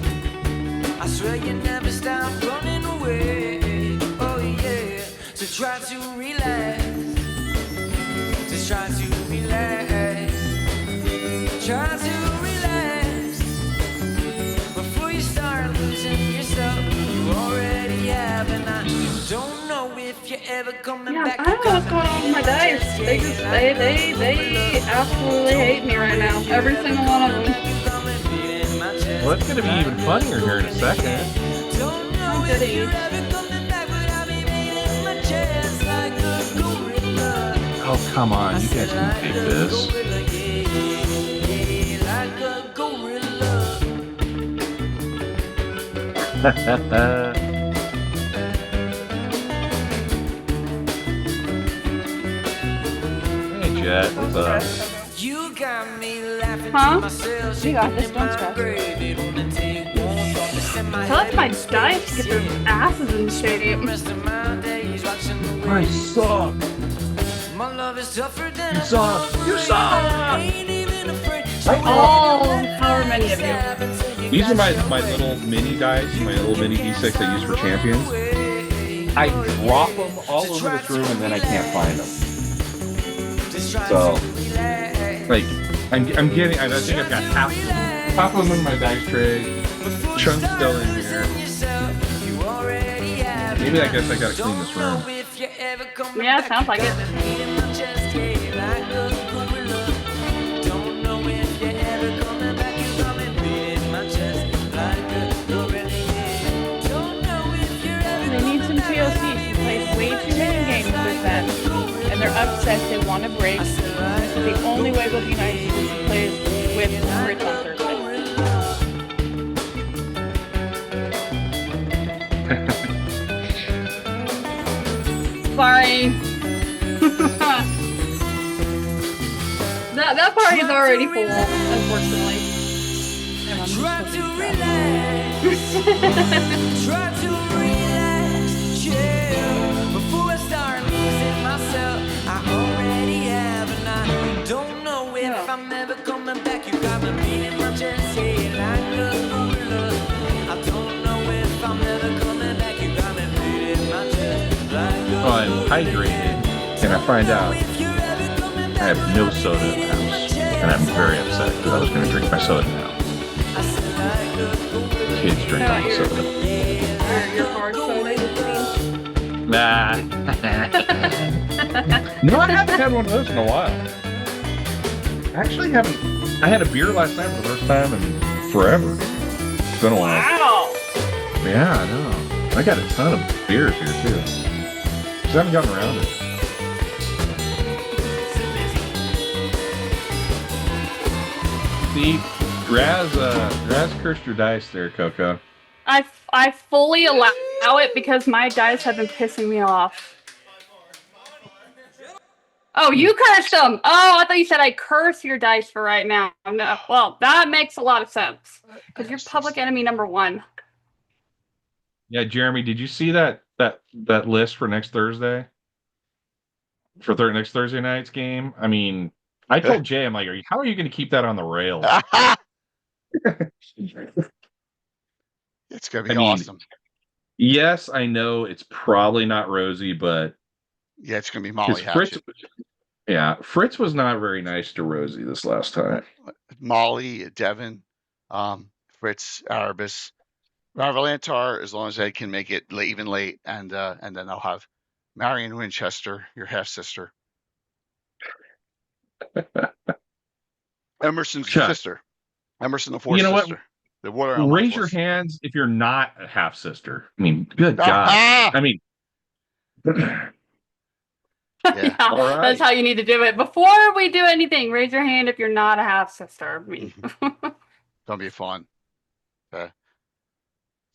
I swear you never stop running away. Oh yeah, so try to relax. Just try to relax. Try to relax before you start losing yourself. You already have, and I don't know if you're ever coming back. I don't know what's going on with my dice. They just they absolutely hate me right now. Every single one of them. Well, it's going to be even funnier here in a second. Oh, goody. Oh, come on. You guys can take this. Hey, Jet. What's up? You got me laughing Huh? to myself. You got this, don't stress. Tell it my dice to get their asses in shape. I suck. My love is tougher than You suck. You suck. All, however many of you. These are my little mini dice, my little mini D6 I use for champions. I drop them all over this room and then I can't find them. So, like, I think I've got half of them in my dice tray. Chunks still in here. Maybe I guess I gotta clean this room. Yeah, sounds like it. They need some TLC. She plays way too many games with them, and they're upset. They want a break. The only way they'll be nice is if she plays with Rich on Thursday. Sorry. that party is already full, unfortunately. And I'm just Try hoping to for relax. Try to relax. Yeah. Before I start losing myself, I already have, and I don't know if I'm ever coming back. You got me beating my chest, yeah, like a gorilla. I don't know if I'm ever coming back. You got me beating my chest like a So I'm hydrated, and I find out I have no soda in the house, and I'm very upset because I was going to drink my soda now. Kids drink all the soda. Your hard soda, you mean? Nah. No, I haven't had one of those in a while. I actually haven't. I had a beer last night for the first time in forever. It's been a while. Wow. Yeah, I know. I got a ton of beers here too. Just haven't gotten around to it. See, Raz cursed your dice there, Coco. I fully allow it because my dice have been pissing me off. Oh, you cursed them! Oh, I thought you said I curse your dice for right now. No, well, that makes a lot of sense. Because you're public enemy number 1. Yeah, Jeremy, did you see that list for next Thursday? For next Thursday night's game? I mean, I told Jay, I'm like, how are you going to keep that on the rails? It's gonna be awesome. Yes, I know it's probably not Rosie, but yeah, it's gonna be Molly Hatchet. Fritz was not very nice to Rosie this last time. Molly, Devin, Fritz, Arabis, Ravalantar, as long as they can make it even late, and then I'll have Marion Winchester, your half sister. Emerson's sister. Emerson, the fourth sister. What? The water. Raise your hands if you're not a half sister. I mean, good God. I mean, yeah. All right. That's how you need to do it. Before we do anything, raise your hand if you're not a half sister. That'll be fun. So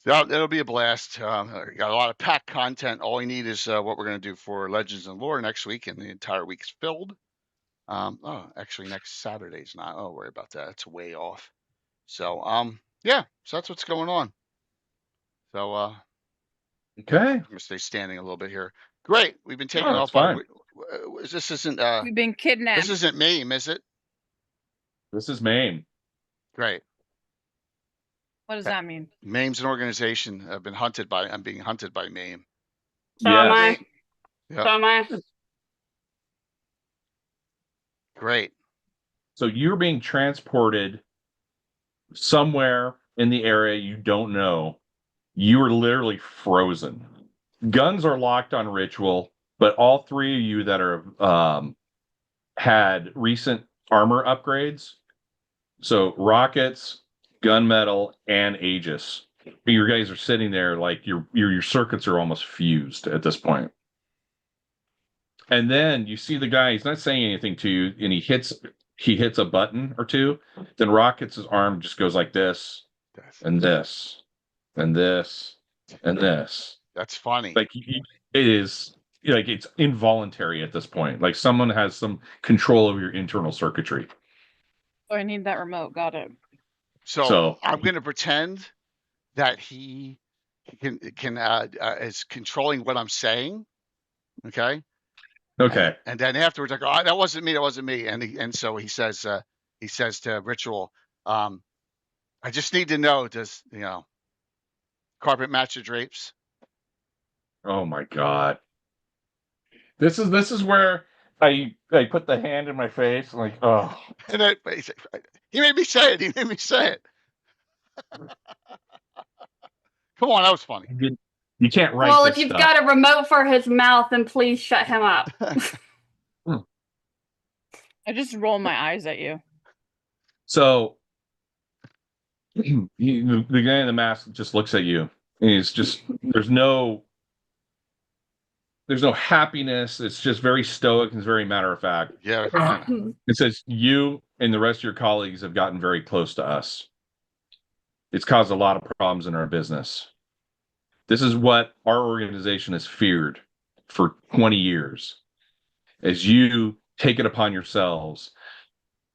it'll be a blast. Got a lot of packed content. All we need is what we're going to do for Legends and Lore next week, and the entire week's filled. Actually, next Saturday's not. Oh, worry about that. It's way off. So, yeah. So that's what's going on. So, okay. I'm gonna stay standing a little bit here. Great. We've been taken off. This isn't. We've been kidnapped. This isn't MAIM, is it? This is MAIM. Great. What does that mean? MAIM's an organization. I'm being hunted by MAIM. So am I. Yep. So am I. Great. So you're being transported somewhere in the area you don't know. You are literally frozen. Guns are locked on Ritual, but all three of you that are had recent armor upgrades, so rockets, gunmetal, and Aegis. You guys are sitting there like your circuits are almost fused at this point. And then you see the guy, he's not saying anything to you, and he hits a button or two. Then Rocket's arm just goes like this, and this, and this, and this. That's funny. Like it is like it's involuntary at this point. Like someone has some control over your internal circuitry. Oh, I need that remote. Got it. So I'm going to pretend that he can is controlling what I'm saying. Okay. Okay. And then afterwards, I go, oh, that wasn't me. And so he says to Ritual, I just need to know, does carpet match the drapes? Oh my God. This is where I put the hand in my face, like, oh. And then he made me say it. Come on, that was funny. You can't write Well, this if you've stuff. got a remote for his mouth, then please shut him up. I just roll my eyes at you. So the guy in the mask just looks at you, and he's just there's no happiness. It's just very stoic and it's very matter of fact. Yeah. It says you and the rest of your colleagues have gotten very close to us. It's caused a lot of problems in our business. This is what our organization has feared for 20 years. As you take it upon yourselves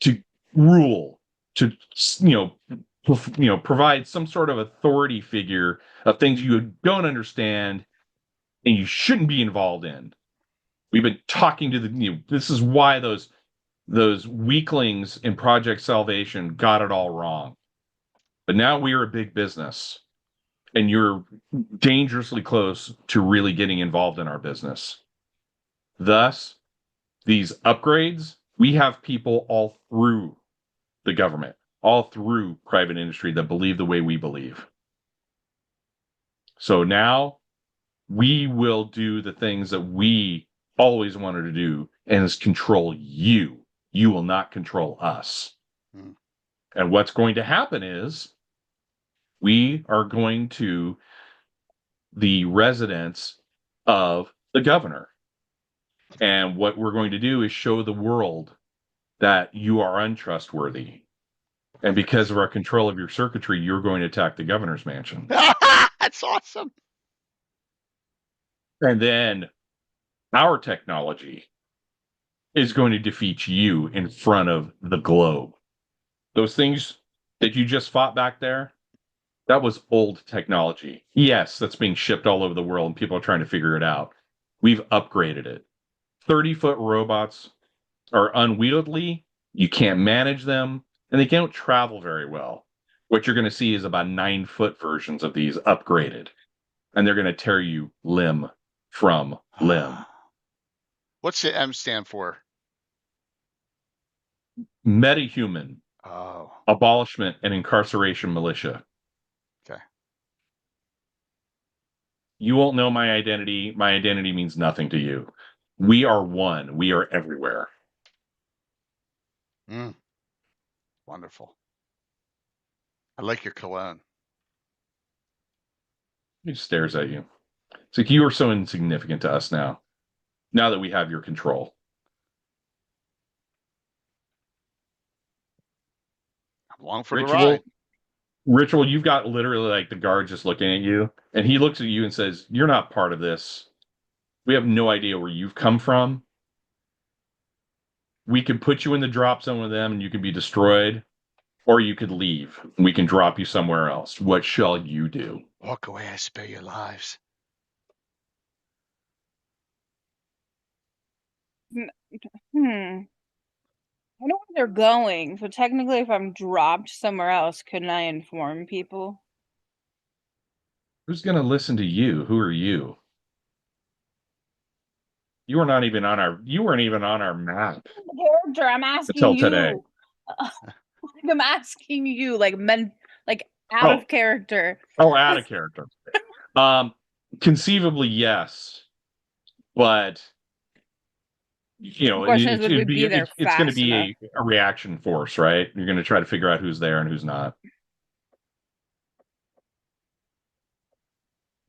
to rule, to provide some sort of authority figure of things you don't understand and you shouldn't be involved in. We've been talking to this is why those weaklings in Project Salvation got it all wrong. But now we are a big business, and you're dangerously close to really getting involved in our business. Thus, these upgrades, we have people all through the government, all through private industry that believe the way we believe. So now we will do the things that we always wanted to do, and is control you. You will not control us. And what's going to happen is we are going to the residence of the governor. And what we're going to do is show the world that you are untrustworthy. And because of our control of your circuitry, you're going to attack the governor's mansion. That's awesome. And then our technology is going to defeat you in front of the globe. Those things that you just fought back there, that was old technology. Yes, that's being shipped all over the world and people are trying to figure it out. We've upgraded it. 30-foot robots are unwieldy. You can't manage them, and they don't travel very well. What you're going to see is about 9-foot versions of these upgraded, and they're going to tear you limb from limb. What's the M stand for? Metahuman. Oh. Abolishment and incarceration militia. Okay. You won't know my identity. My identity means nothing to you. We are one. We are everywhere. Wonderful. I like your cologne. He stares at you. It's like you are so insignificant to us now. Now that we have your control. I'm along for the ride. Ritual, you've got literally like the guard just looking at you, and he looks at you and says, "You're not part of this. We have no idea where you've come from. We could put you in the drop zone with them and you could be destroyed, or you could leave. We can drop you somewhere else. What shall you do?" Walk away, I spare your lives. I know where they're going, so technically if I'm dropped somewhere else, couldn't I inform people? Who's going to listen to you? Who are you? You weren't even on our map. Character, I'm asking until you. Today. I'm asking you, out of character. Oh, out of character. Conceivably, yes, but The question is, would we be there it's going to fast be enough? a reaction force, right? You're going to try to figure out who's there and who's not.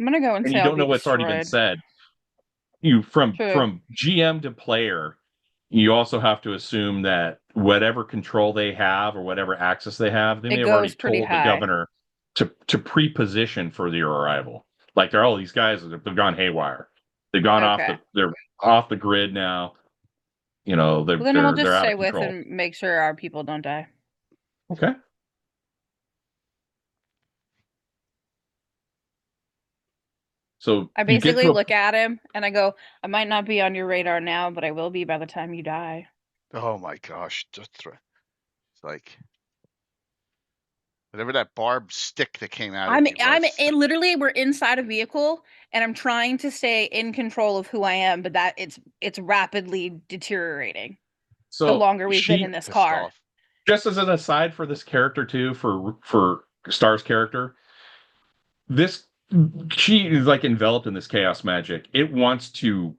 I'm gonna go and And say you I'll don't be know what's already been said. You from GM to player, you also have to assume that whatever control they have or whatever access they have, they may have already told the governor to pre-position for your arrival. Like these guys have gone haywire. They've gone they're off the grid now. They're then we'll just out stay of with control. and make sure our people don't die. Okay. So I basically look at him and I go, I might not be on your radar now, but I will be by the time you die. Oh my gosh. It's like whatever that barbed stick that came out of you was. Literally, we're inside a vehicle and I'm trying to stay in control of who I am, but that it's rapidly deteriorating. So the longer we've been in this car. Just as an aside for this character too, for Star's character, this she is like enveloped in this chaos magic. It wants to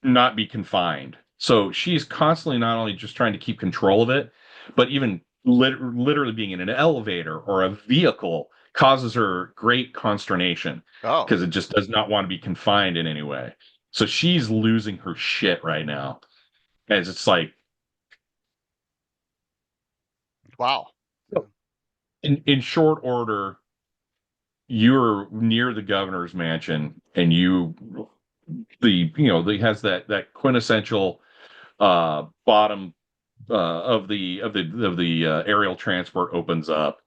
not be confined. So she's constantly not only just trying to keep control of it, but even literally being in an elevator or a vehicle causes her great consternation because it just does not want to be confined in any way. So she's losing her shit right now. As it's like, wow. In short order, you're near the governor's mansion and has that quintessential bottom of the aerial transport opens up,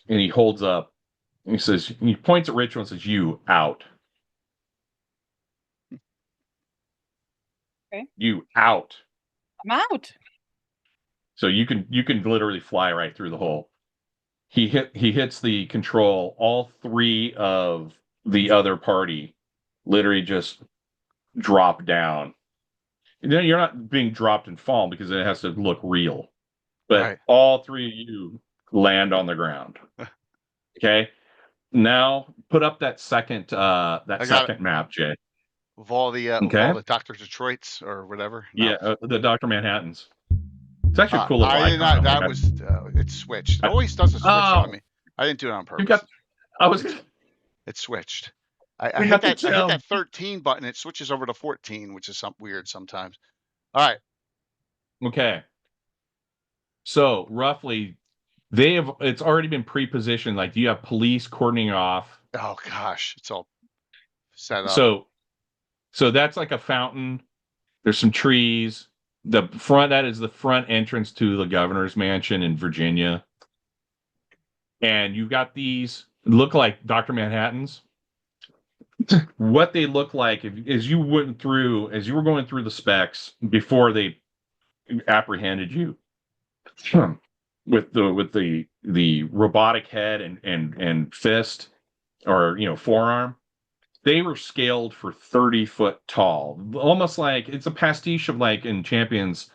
and he holds up and he points at Ritual and says, "You out." Okay. You out. I'm out. So you can literally fly right through the hole. He hits the control. All three of the other party literally just drop down. And then you're not being dropped and fall because it has to look real. But all three of you land on the ground. Okay. Now put up that second map, Jay. With all the Dr. Detroits or whatever. Yeah, the Dr. Manhattans. It's actually a cool little I did icon. not. That was it switched. It always does a switch on me. I didn't do it on purpose. It switched. I hit that 13 button. It switches over to 14, which is weird sometimes. All right. Okay. So roughly, it's already been pre-positioned. Like you have police cordoning off. Oh gosh, it's all set up. So that's like a fountain. There's some trees. That is the front entrance to the governor's mansion in Virginia. And you've got these look like Dr. Manhattans. What they look like as you were going through the specs before they apprehended you with the robotic head and fist or forearm. They were scaled for 30 foot tall, almost like it's a pastiche of like in Champions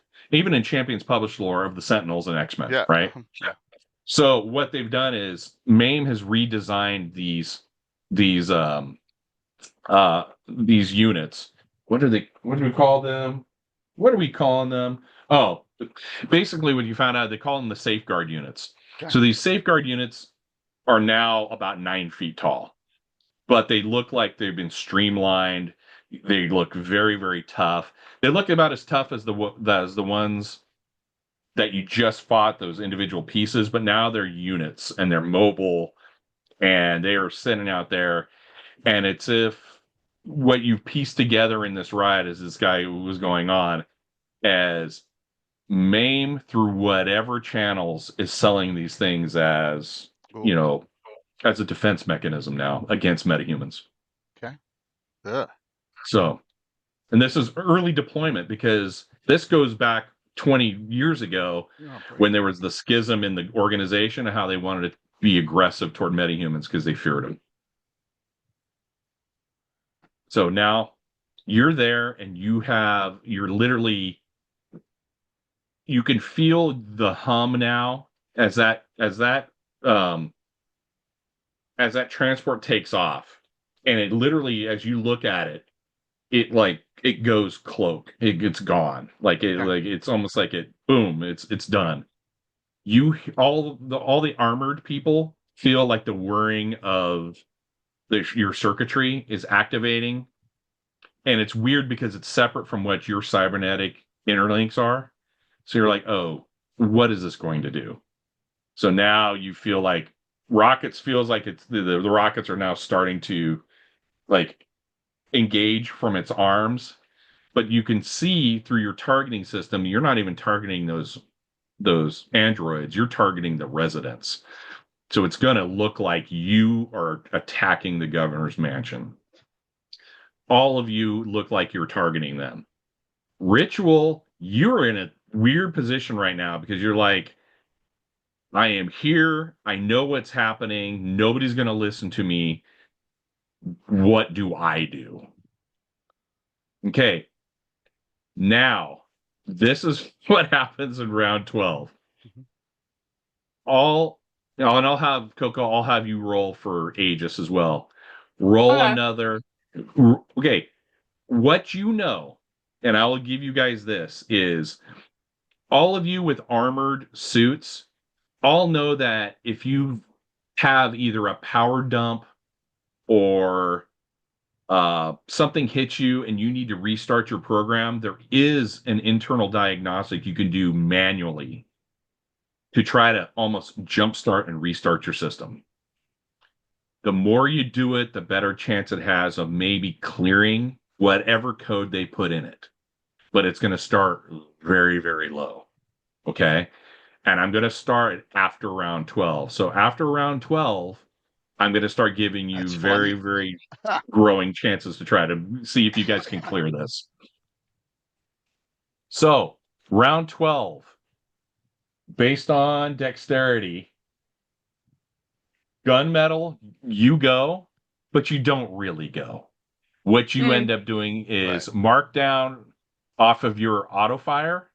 published lore of the Sentinels and X-Men, right? Yeah. So what they've done is MAIM has redesigned these units. What do we call them? What are we calling them? Oh, basically what you found out, they call them the safeguard units. Okay. So these safeguard units are now about 9 feet tall. But they look like they've been streamlined. They look very, very tough. They look about as tough as the ones that you just fought, those individual pieces, but now they're units and they're mobile and they are sitting out there. And it's if what you've pieced together in this ride as this guy was going on as MAIM through whatever channels is selling these things as, as a defense mechanism now against metahumans. Okay. Ugh. So, and this is early deployment because this goes back 20 years ago when there was the schism in the organization of how they wanted to be aggressive toward metahumans because they feared them. So now you're there and you can feel the hum now as that transport takes off, and it literally, as you look at it, it goes cloak. It's gone. It's almost like boom, it's done. All the armored people feel like the whirring of your circuitry is activating, and it's weird because it's separate from what your cybernetic interlinks are. So you're like, oh, what is this going to do? So now you feel like rockets feels like it's the rockets are now starting to like engage from its arms, but you can see through your targeting system, you're not even targeting those androids, you're targeting the residents. So it's going to look like you are attacking the governor's mansion. All of you look like you're targeting them. Ritual, you're in a weird position right now because you're like, I am here. I know what's happening. Nobody's going to listen to me. What do I do? Okay. Now, this is what happens in round 12. and I'll have Coco. I'll have you roll for Aegis as well. Roll Okay. another. Okay, what you know, and I will give you guys this is all of you with armored suits all know that if you have either a power dump or something hits you and you need to restart your program, there is an internal diagnostic you can do manually to try to almost jumpstart and restart your system. The more you do it, the better chance it has of maybe clearing whatever code they put in it. But it's going to start very, very low. Okay. And I'm going to start after round 12. So after round 12, I'm going to start giving you That's very, funny. very growing chances to try to see if you guys can clear this. So, round 12, based on dexterity, gunmetal, you go, but you don't really go. What you end up doing is Right. mark down off of your auto fire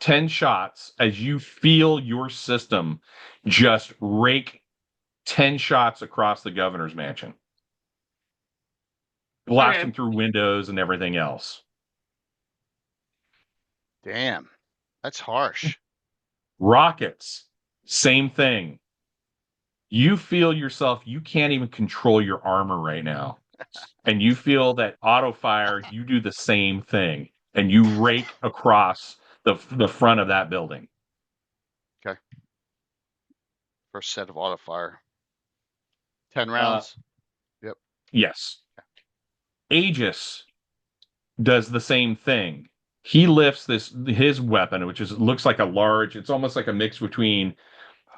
10 shots as you feel your system just rake 10 shots across the governor's mansion, blasting Okay. through windows and everything else. Damn. That's harsh. Rockets, same thing. You feel yourself, you can't even control your armor right now. And you feel that auto fire, you do the same thing. And you rake across the front of that building. Okay. First set of auto fire. 10 Uh, rounds. Yep. Yes. Aegis does the same thing. He lifts his weapon, which looks like a large, it's almost like a mix between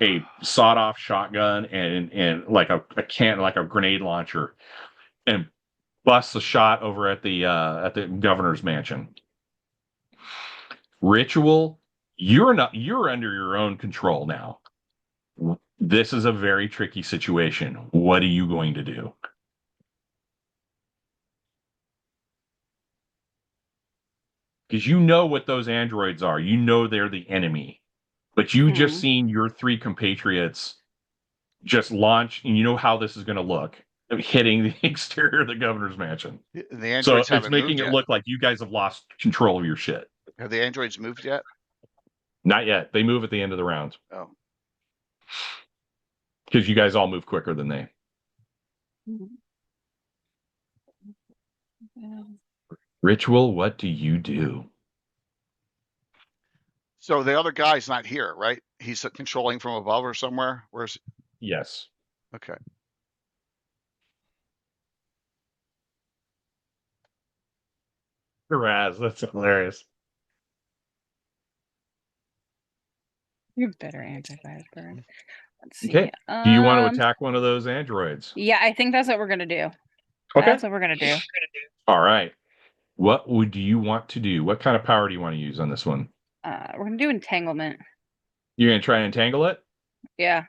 a sawed-off shotgun and like a can, like a grenade launcher, and busts a shot over at the governor's mansion. Ritual, you're under your own control now. This is a very tricky situation. What are you going to do? Because you know what those androids are. You know they're the enemy. But you just seen your 3 compatriots just launch, and you know how this is going to look, hitting the exterior of the governor's mansion. The So androids it's haven't making moved it yet. look like you guys have lost control of your shit. Have the androids moved yet? Not yet. They move at the end of the round. Oh. Because you guys all move quicker than they. Ritual, what do you do? So the other guy's not here, right? He's controlling from above or somewhere. Where's? Yes. Okay. Raz, that's hilarious. You better anti-fire burn. Let's see. Okay. Do you want to attack one of those androids? Yeah, I think that's what we're gonna do. Okay. That's what we're gonna do. All right. What would you want to do? What kind of power do you want to use on this one? We're gonna do entanglement. You're gonna try and entangle it? Yeah.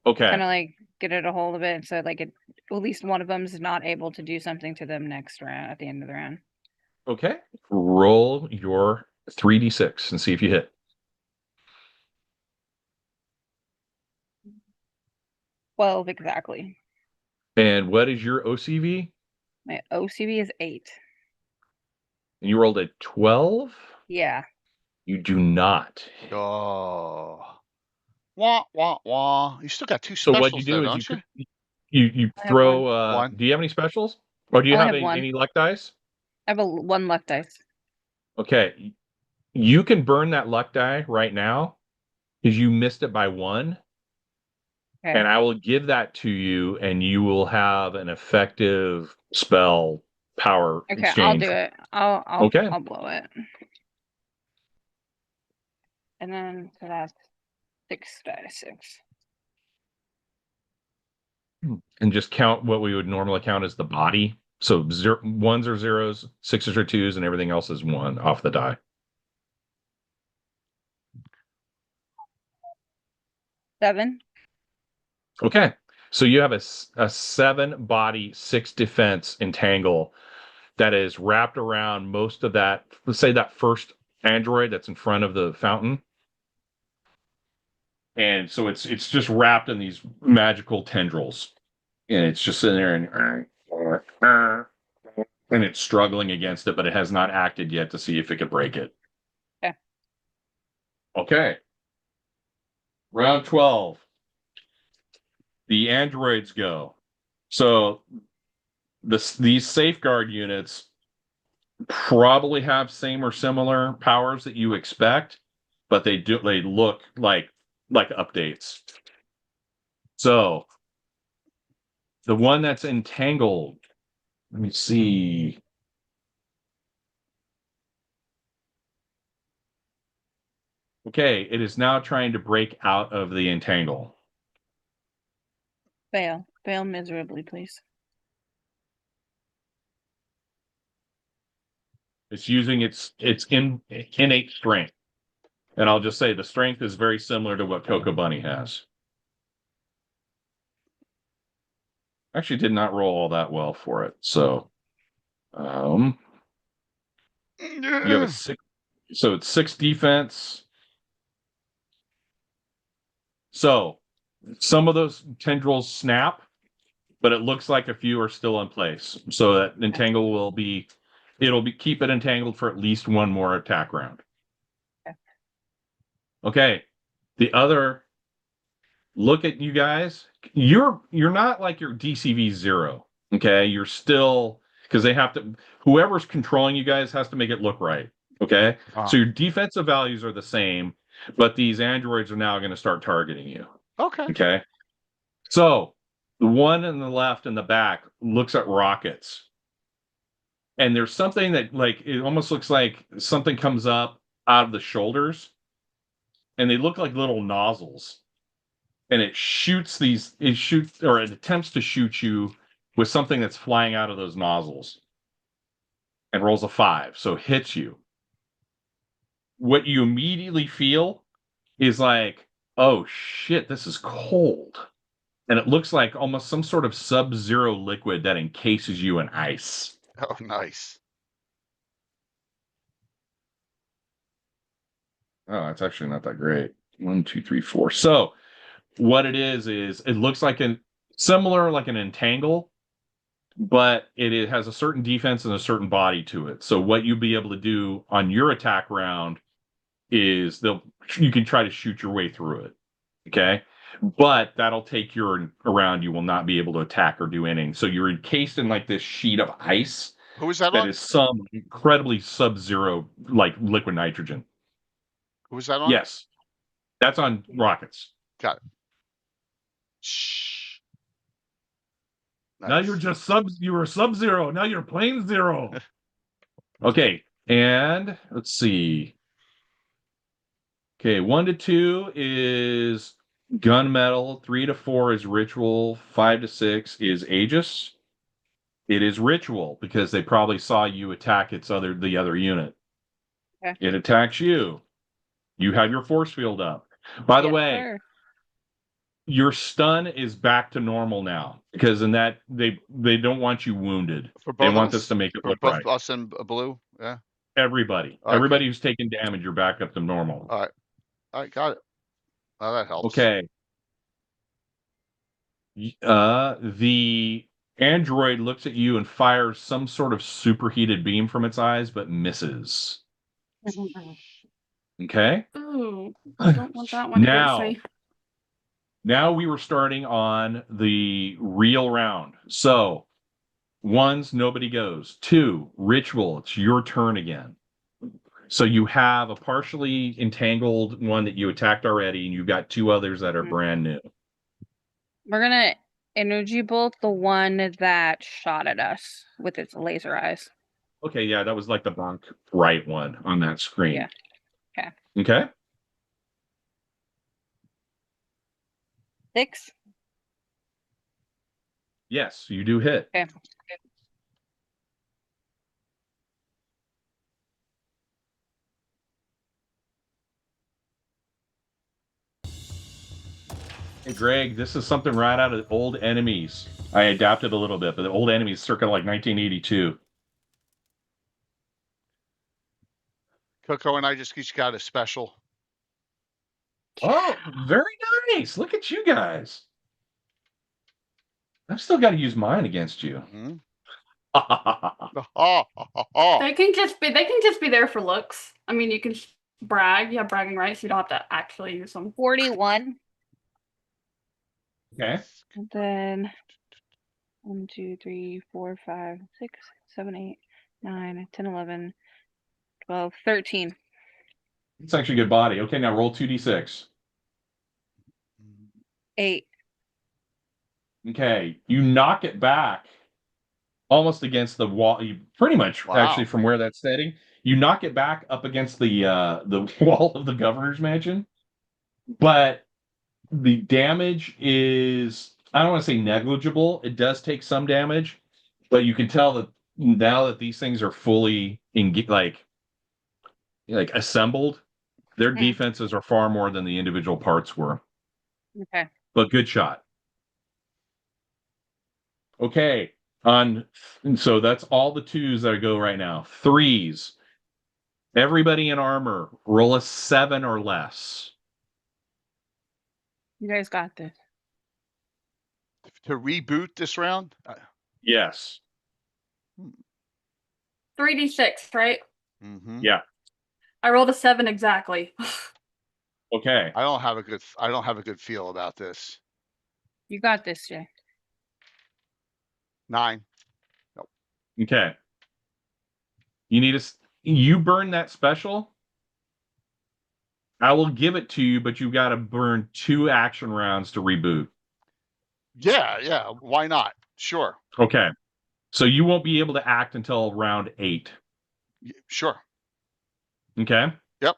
Okay. Kind of like get it a hold of it, so like at least one of them is not able to do something to them next round at the end of the round. Okay. Roll your 3d6 and see if you hit. Well, exactly. And what is your OCV? My OCV is 8. And you rolled a 12? Yeah. You do not. Oh. Wah, wah, wah. You still got 2 So what you specials do though, is don't you? you I have throw one. do you have any specials? Or do you I only have have one. any luck dice? I have one luck dice. Okay. You can burn that luck die right now because you missed it by 1. Okay. And I will give that to you, and you will have an effective spell power Okay, exchange. I'll do it. Okay. I'll blow it. And then so that's 6 dice 6. And just count what we would normally count as the body. So ones or zeros, 6s or 2s, and everything else is 1 off the die. 7. Okay. So you have a 7 body, 6 defense entangle that is wrapped around most of that. Let's say that first android that's in front of the fountain. And so it's just wrapped in these magical tendrils. And it's just sitting there and it's struggling against it, but it has not acted yet to see if it could break it. Okay. Okay. Round 12. The androids go. So these safeguard units probably have same or similar powers that you expect, but they look like updates. So the one that's entangled, let me see. Okay, it is now trying to break out of the entangle. Fail. Fail miserably, please. It's using its innate strength. And I'll just say the strength is very similar to what Coco Bunny has. Actually did not roll all that well for it. So you have a 6, so it's 6 defense. So some of those tendrils snap, but it looks like a few are still in place. So that entangle it'll keep it entangled for at least one more attack round. Okay. The other, look at you guys. You're not like your DCV 0. Okay. You're still, because they have to, whoever's controlling you guys has to make it look right. Okay. So your defensive values are the same, but these androids are now going to start targeting you. Okay. Okay. So the one in the left and the back looks at rockets. And there's something that, like, it almost looks like something comes up out of the shoulders. And they look like little nozzles. And it attempts to shoot you with something that's flying out of those nozzles. And rolls a 5, so hits you. What you immediately feel is like, oh shit, this is cold. And it looks like almost some sort of sub-zero liquid that encases you in ice. Oh, nice. Oh, it's actually not that great. 1, 2, 3, 4. So what it is it looks like similar like an entangle, but it has a certain defense and a certain body to it. So what you'll be able to do on your attack round is you can try to shoot your way through it. Okay. But that'll take your round. You will not be able to attack or do anything. So you're encased in like this sheet of ice. Who is that that on? is some incredibly sub-zero like liquid nitrogen. Who is that on? Yes. That's on rockets. Got it. Shh. Nice. Now you're just you were sub-zero. Now you're plane zero. Okay. And let's see. Okay, 1 to 2 is gunmetal, 3 to 4 is ritual, 5 to 6 is Aegis. It is ritual because they probably saw you attack the other unit. Okay. It attacks you. You have your force field up. By the way, sir. Your stun is back to normal now because in that they don't want you wounded. They want this to make it look right. For both us and Blue, yeah. Everybody who's taking damage, you're back up to normal. All right, got it. Oh, that helps. Okay. The android looks at you and fires some sort of superheated beam from its eyes, but misses. Okay. Ooh, I don't want that one against me. Now we were starting on the real round. So 1s, nobody goes. 2, ritual. It's your turn again. So you have a partially entangled one that you attacked already, and you've got 2 others that are brand new. We're going to energy bolt the one that shot at us with its laser eyes. Okay, yeah, that was like the bunk right one on that screen. Yeah. Okay. Okay. 6? Yes, you do hit. Okay. Hey, Greg, this is something right out of Old Enemies. I adapted a little bit, but the Old Enemies circa like 1982. Coco and I just each got a special. Oh, very Nice. Look at you guys. I've still got to use mine against you. Mm-hmm. They can just be there for looks. I mean, you can brag. You have bragging rights. You don't have to actually use them. 41. Okay. And then 1, 2, 3, 4, 5, 6, 7, 8, 9, 10, 11, 12, 13. It's actually a good body. Okay, now roll 2d6. 8. Okay, you knock it back almost against the wall. You pretty much actually from where that's standing, you knock it back up against the wall of the governor's mansion. But the damage is, I don't want to say negligible. It does take some damage, but you can tell that now that these things are fully like assembled, their defenses are far more than the individual parts were. Okay. But good shot. Okay. And so that's all the 2s that go right now. 3s. Everybody in armor, roll a 7 or less. You guys got this. To reboot this round? Yes. 3d6, right? Mm-hmm. Yeah. I rolled a 7 exactly. Okay. I don't have a good feel about this. You got this, Jay. 9. Nope. Okay. You burn that special. I will give it to you, but you got to burn 2 action rounds to reboot. Yeah. Why not? Sure. Okay. So you won't be able to act until round 8. Sure. Okay. Yep.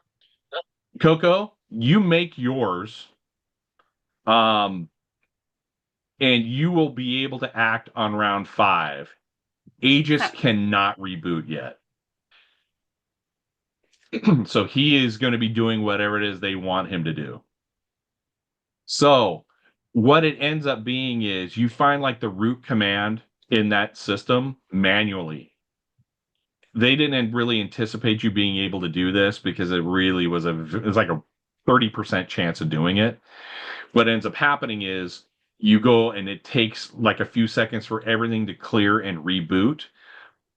Coco, you make yours. And you will be able to act on round 5. Aegis cannot reboot yet. So he is going to be doing whatever it is they want him to do. So what it ends up being is you find like the root command in that system manually. They didn't really anticipate you being able to do this because it really was like a 30% chance of doing it. What ends up happening is you go and it takes like a few seconds for everything to clear and reboot.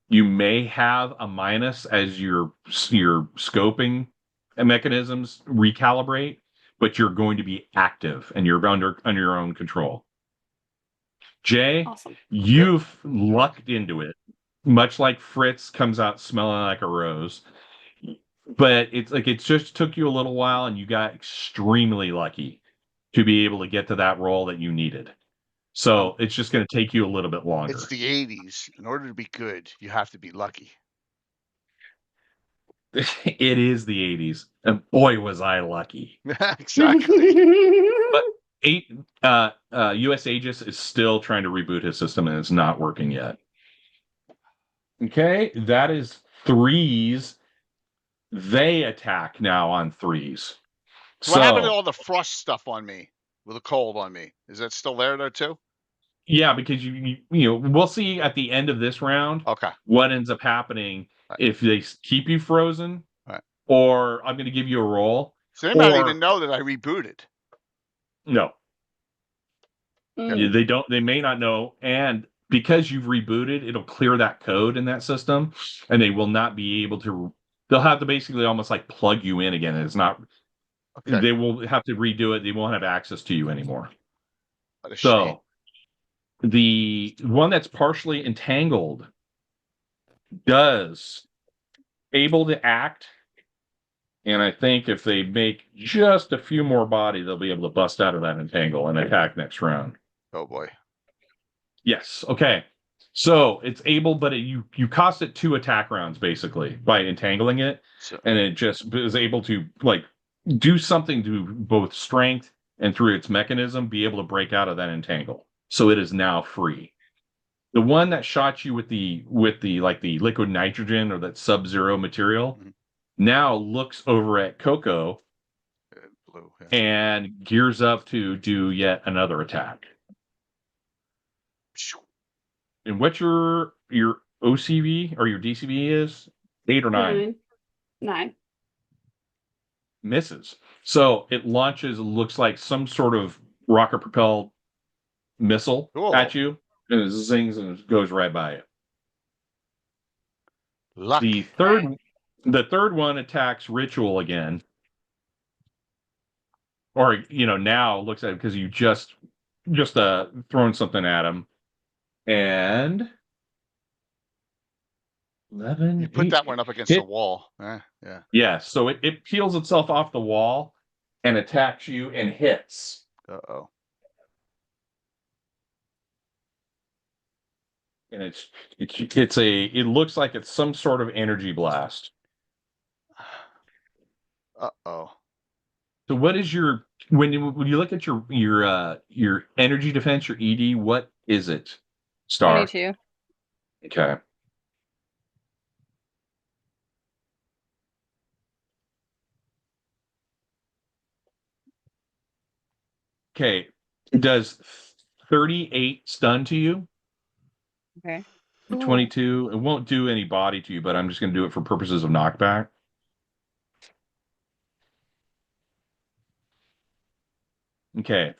You may have a minus as your scoping mechanisms recalibrate, but you're going to be active and you're under your own control. Jay, Awesome. You've lucked into it, much like Fritz comes out smelling like a rose. But it's like it just took you a little while, and you got extremely lucky to be able to get to that role that you needed. So it's just going to take you a little bit longer. It's the 80s. In order to be good, you have to be lucky. It is the 80s, and boy was I lucky. Exactly. But US Aegis is still trying to reboot his system, and it's not working yet. Okay, that is 3s. They attack now on 3s. So what happened to all the frost stuff on me with the cold on me? Is that still there though too? Yeah, because you we'll see at the end of this round. Okay. What ends up happening if they keep you frozen, or I'm going to give you a roll. So they might even know that I rebooted. No, they don't. They may not know, and because you've rebooted, it'll clear that code in that system, and they will not be able to. They'll have to basically almost like plug you in again. It's not. Okay. They will have to redo it. They won't have access to you anymore. What a shame. So the one that's partially entangled does able to act, and I think if they make just a few more body, they'll be able to bust out of that entangle and attack next round. Oh boy. Yes. Okay. So it's able, but you cost it 2 attack rounds basically by entangling it, and it just is able to like do something to both strength and through its mechanism be able to break out of that entangle. So it is now free. The one that shot you with the like the liquid nitrogen or that sub-zero material now looks over at Coco blue, and gears up to do yet another attack. And what your OCV or your DCV is? 8 or 9? 9. Misses. So it launches, looks like some sort of rocket propelled missile at you, and it zings and it goes right by you. Luck. The third one attacks Ritual again. Or now looks at it because you just thrown something at him. And 11. You put that one up against the wall. Yeah. Yeah, so it peels itself off the wall and attacks you and hits. Uh-oh. And it looks like it's some sort of energy blast. Uh-oh. So what is when you look at your energy defense, your ED, what is it? Star. 22. Okay. Okay. Does 38 stun to you? Okay. 22. It won't do any body to you, but I'm just going to do it for purposes of knockback. Okay.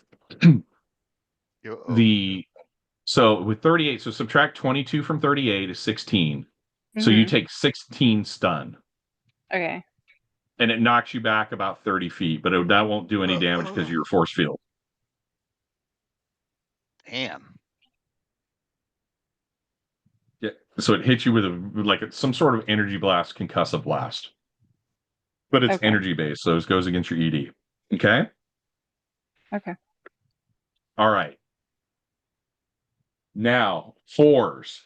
So with 38, so subtract 22 from 38 is 16. So you take 16 stun. Okay. And it knocks you back about 30 feet, but that won't do any damage because of your force field. Damn. Yeah. So it hits you with some sort of energy blast, concussive blast. But it's energy based, so it goes against your ED. Okay? Okay. All right. Now, 4s.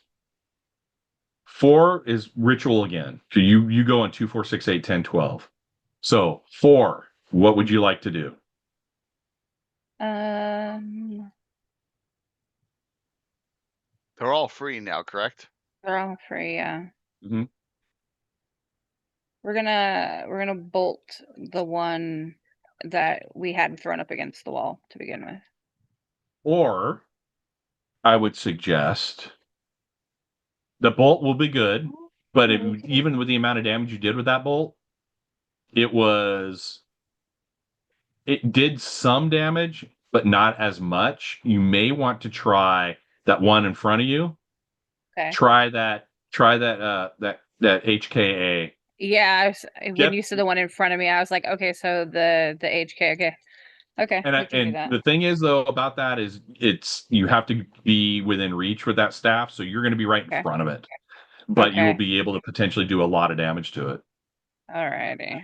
4 is Ritual again. So you go on 2, 4, 6, 8, 10, 12. So 4, what would you like to do? They're all free now, correct? They're all free, yeah. Mm-hmm. We're gonna bolt the one that we had thrown up against the wall to begin with. Or I would suggest the bolt will be good, but even with the amount of damage you did with that bolt, it did some damage, but not as much. You may want to try that one in front of you. Okay. Try that HKA. Yeah, when you said the one in front of me, I was like, okay, so the HK, okay, And we can do that. The thing is though about that is you have to be within reach with that staff, so you're going to be right in front of it, but you will be able to potentially do a lot of damage to it. Alrighty.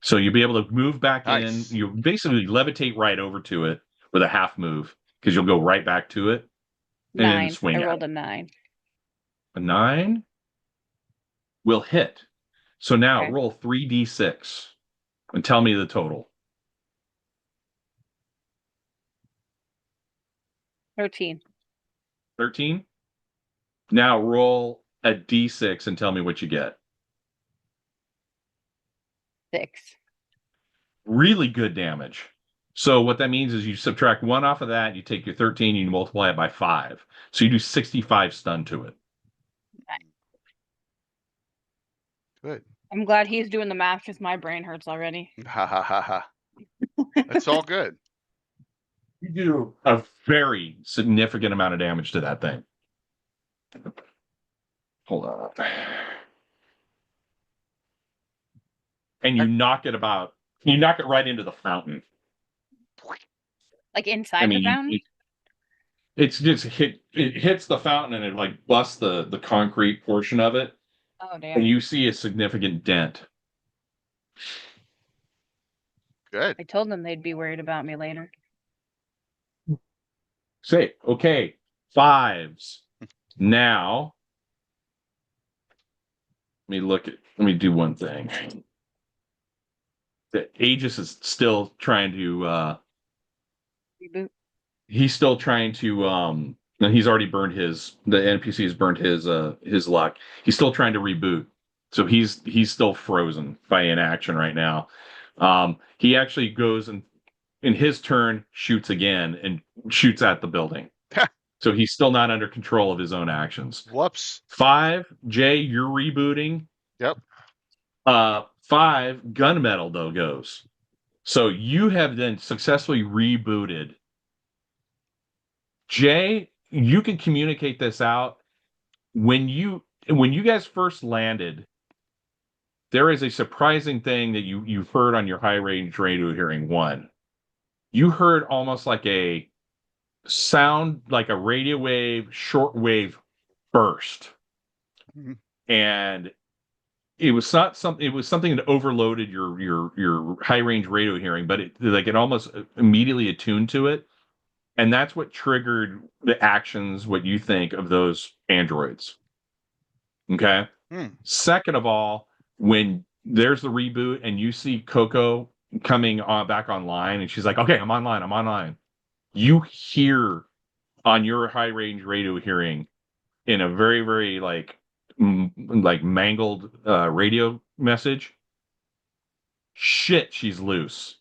So you'll be able to move back in. You basically levitate right over to it with a half move because you'll go right back to it. 9. And swing I rolled a 9. A 9 will hit. So now roll 3d6 and tell me the total. 13. 13? Now roll a d6 and tell me what you get. 6. Really good damage. So what that means is you subtract 1 off of that, you take your 13, and you multiply it by 5. So you do 65 stun to it. Good. I'm glad he's doing the math because my brain hurts already. Ha ha ha ha. That's all good. You do a very significant amount of damage to that thing. Hold on. And you knock it right into the fountain. Like inside the fountain? It's just it hits the fountain and it like busts the concrete portion of it. Oh damn. And you see a significant dent. Good. I told them they'd be worried about me later. Say, okay, 5s. Now, let me do one thing. The Aegis is still trying to reboot. He's still trying to and he's already burned the NPC has burned his luck. He's still trying to reboot. So he's still frozen by inaction right now. He actually goes and in his turn shoots again and shoots at the building. So he's still not under control of his own actions. Whoops. 5, Jay, you're rebooting. Yep. 5, gunmetal though goes. So you have then successfully rebooted. Jay, you can communicate this out. When you guys first landed, there is a surprising thing that you heard on your high range radio hearing. One, you heard almost like a sound, like a radio wave, short wave burst, and it was not something. It was something that overloaded your high range radio hearing, but it almost immediately attuned to it, and that's what triggered the actions. What you think of those androids? Okay. Second of all, when there's the reboot and you see Coco coming back online, and she's like, "Okay, I'm online." You hear on your high range radio hearing in a very, very like mangled radio message, "Shit, she's loose,"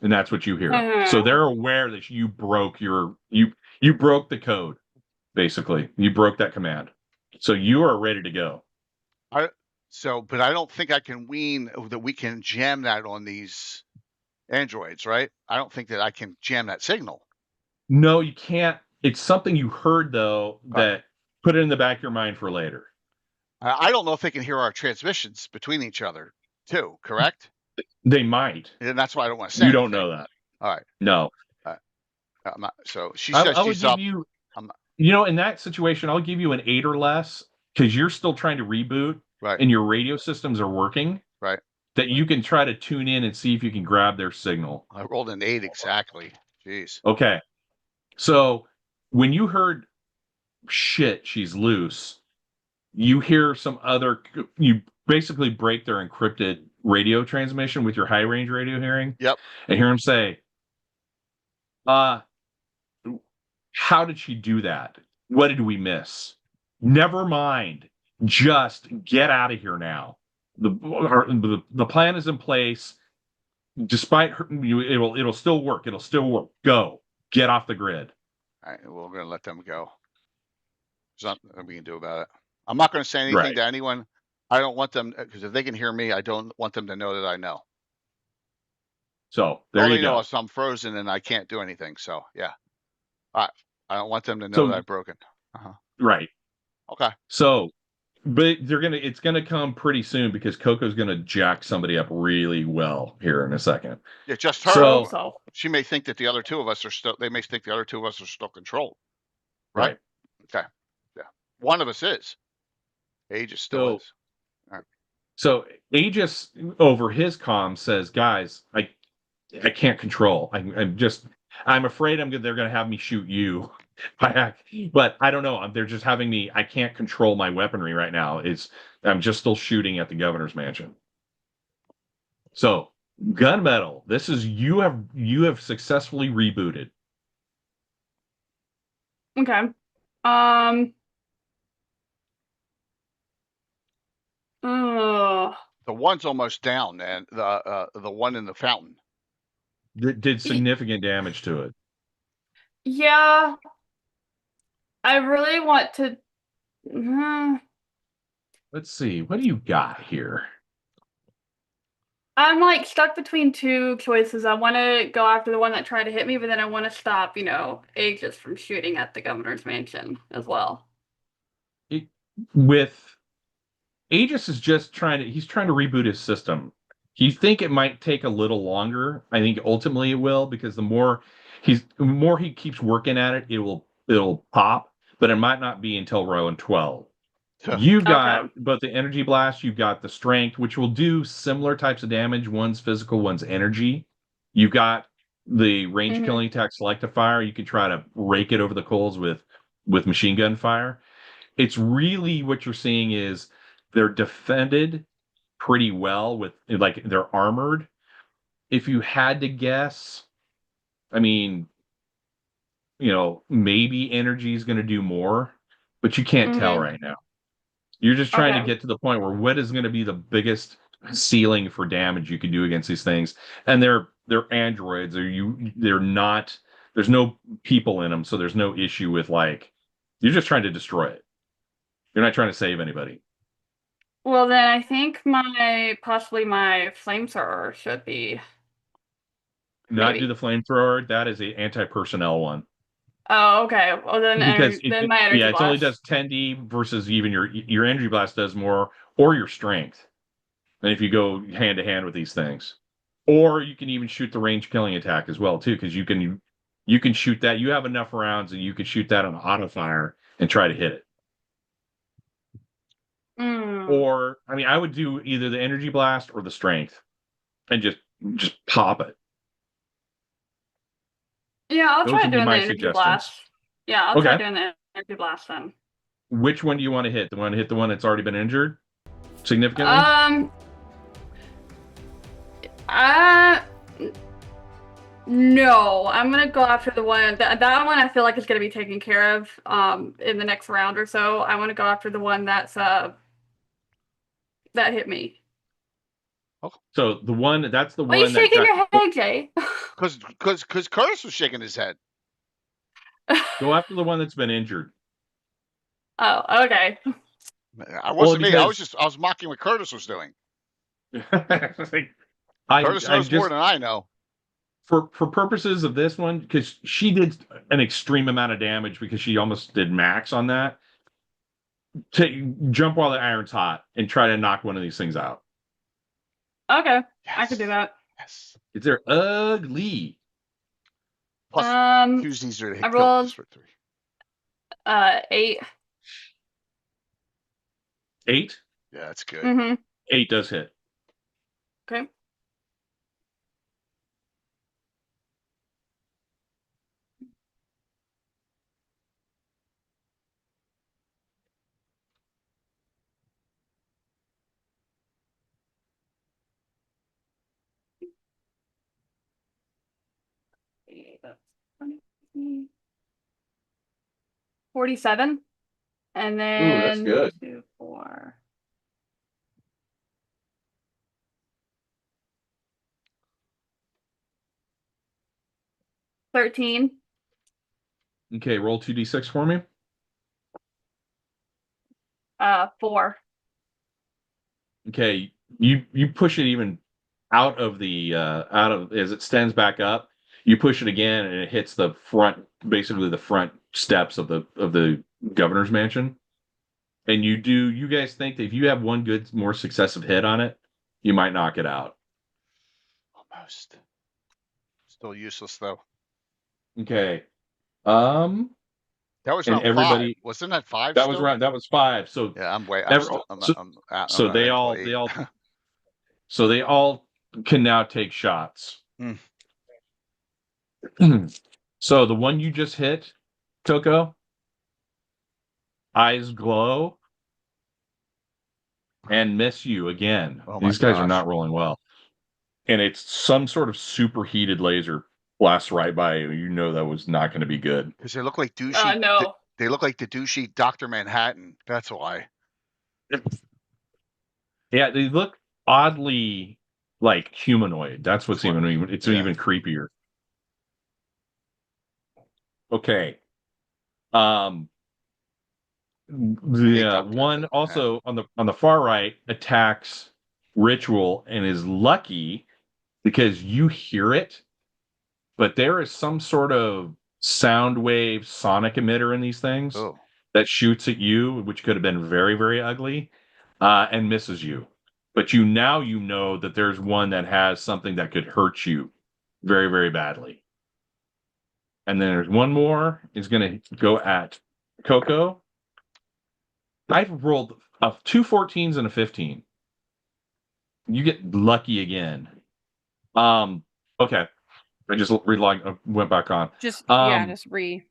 and that's what you hear. So they're aware that you broke you broke the code. Basically, you broke that command. So you are ready to go. But I don't think I can wean that we can jam that on these androids, right? I don't think that I can jam that signal. No, you can't. It's something you heard though that put it in the back of your mind for later. I don't know if they can hear our transmissions between each other too, correct? They might. And that's why I don't want to say You anything. don't know that. All right. No. So she says she's up. In that situation, I'll give you an 8 or less because you're still trying to reboot, right? And your radio systems are working, right? That you can try to tune in and see if you can grab their signal. I rolled an 8 exactly. Jeez. Okay. So when you heard "shit, she's loose," you hear you basically break their encrypted radio transmission with your high range radio hearing. Yep. And hear them say, how did she do that? What did we miss? Never mind. Just get out of here now. The plan is in place. Despite her, it'll still work. It'll still work. Go. Get off the grid. All right. Well, we're going to let them go. There's nothing we can do about it. I'm not going to say anything to anyone. I don't want them, because if they can hear me, I don't want them to know that I know. So there you go. Know is I'm frozen and I can't do anything. So yeah. All right. I don't want them to know that I've broken. Right. Okay. So, but it's gonna come pretty soon because Coco's gonna jack somebody up really well here in a second. Yeah, just her. So she may think that the other two of us are still. They may think the other two of us are still controlled. Right. Okay. Yeah. One of us is. Aegis still is. All right. So Aegis over his comm says, "Guys, I can't control. I'm afraid they're going to have me shoot you." But I don't know. They're just having me. I can't control my weaponry right now. I'm just still shooting at the governor's mansion. So gunmetal. This is you have successfully rebooted. Okay. The one's almost down, and the one in the fountain did significant damage to it. Yeah. I really want to. Let's see. What do you got here? I'm like stuck between two choices. I want to go after the one that tried to hit me, but then I want to stop, Aegis from shooting at the governor's mansion as well. With Aegis is just he's trying to reboot his system. You think it might take a little longer. I think ultimately it will, because the more he keeps working at it, it'll pop, but it might not be until row 12. You've got both the energy blast, you've got the strength, which will do similar types of damage. One's physical, one's energy. You've got the range killing attack selective fire. You can try to rake it over the coals with machine gun fire. It's really what you're seeing is they're defended pretty well with, like, they're armored. If you had to guess, I mean, maybe energy is going to do more, but you can't tell right now. You're just trying to get to the point where what is going to be the biggest ceiling for damage you can do against these things. And they're androids, they're not, there's no people in them, so there's no issue with, like, you're just trying to destroy it. You're not trying to save anybody. Well, then I think possibly my flamethrower should be. Not Maybe. do the flamethrower. That is a anti-personnel one. Oh, okay. Well, Because then my energy it only blast. does 10D versus even your energy blast does more, or your strength. And if you go hand to hand with these things, or you can even shoot the range killing attack as well too, because you can shoot that. You have enough rounds, and you can shoot that on auto fire and try to hit it. Mm. Or I mean, I would do either the energy blast or the strength, and just pop it. Yeah, I'll Those try would be doing the my energy blast. suggestions. Yeah, I'll try Okay, doing the energy blast then. which one do you want to hit? The one to hit the one that's already been injured significantly? Um, uh, no, I'm gonna go after the one that one I feel like is gonna be taken care of in the next round or so. I want to go after the one that hit me. So that's the Why are you one that shaking got. your head, Jay? Because Curtis was shaking his head. Go after the one that's been injured. Oh, okay. I Well, wasn't me. because I was mocking what Curtis was doing. Curtis I knows more just than I know. for purposes of this one, because she did an extreme amount of damage because she almost did max on that. Jump while the iron's hot and try to knock one of these things out. Okay, Yes. I could do that. Yes. They're ugly. Plus, Um, Tuesdays easier to I hit kill rolled just for 3. 8. 8? Yeah, that's good. Mm-hmm. 8 does hit. Okay. That's 47. And Ooh, that's then good. 2, 4. 13. Okay, roll 2d6 for me. 4. Okay, you push it even out of as it stands back up. You push it again, and it hits the front, basically the front steps of the governor's mansion. And you guys think that if you have one good, more successive hit on it, you might knock it out. Almost. Still useless though. Okay. That was And round 5. everybody Wasn't that 5 that was still? around that was 5. So Yeah, I'm way. I'm every, still. I'm so, not. I'm so not they until all 8. they all so they all can now take shots. So the one you just hit, Toko, eyes glow and miss you again. Oh my These guys are gosh. not rolling well. And it's some sort of superheated laser blasts right by you. You know that was not going to be good. Because they look like douchey. No. They look like the douchey Dr. Manhattan. That's why. Yeah, they look oddly like humanoid. That's what's even even creepier. I Okay. hate The Dr. one Manhattan. also on the far right attacks Ritual and is lucky because you hear it, but there is some sort of sound wave sonic emitter in these things Oh. that shoots at you, which could have been very, very ugly, and misses you. But you know that there's one that has something that could hurt you very, very badly. And then there's one more is going to go at Coco. I've rolled 2 14s and a 15. You get lucky again. Okay. I just went back on. Just Um, just re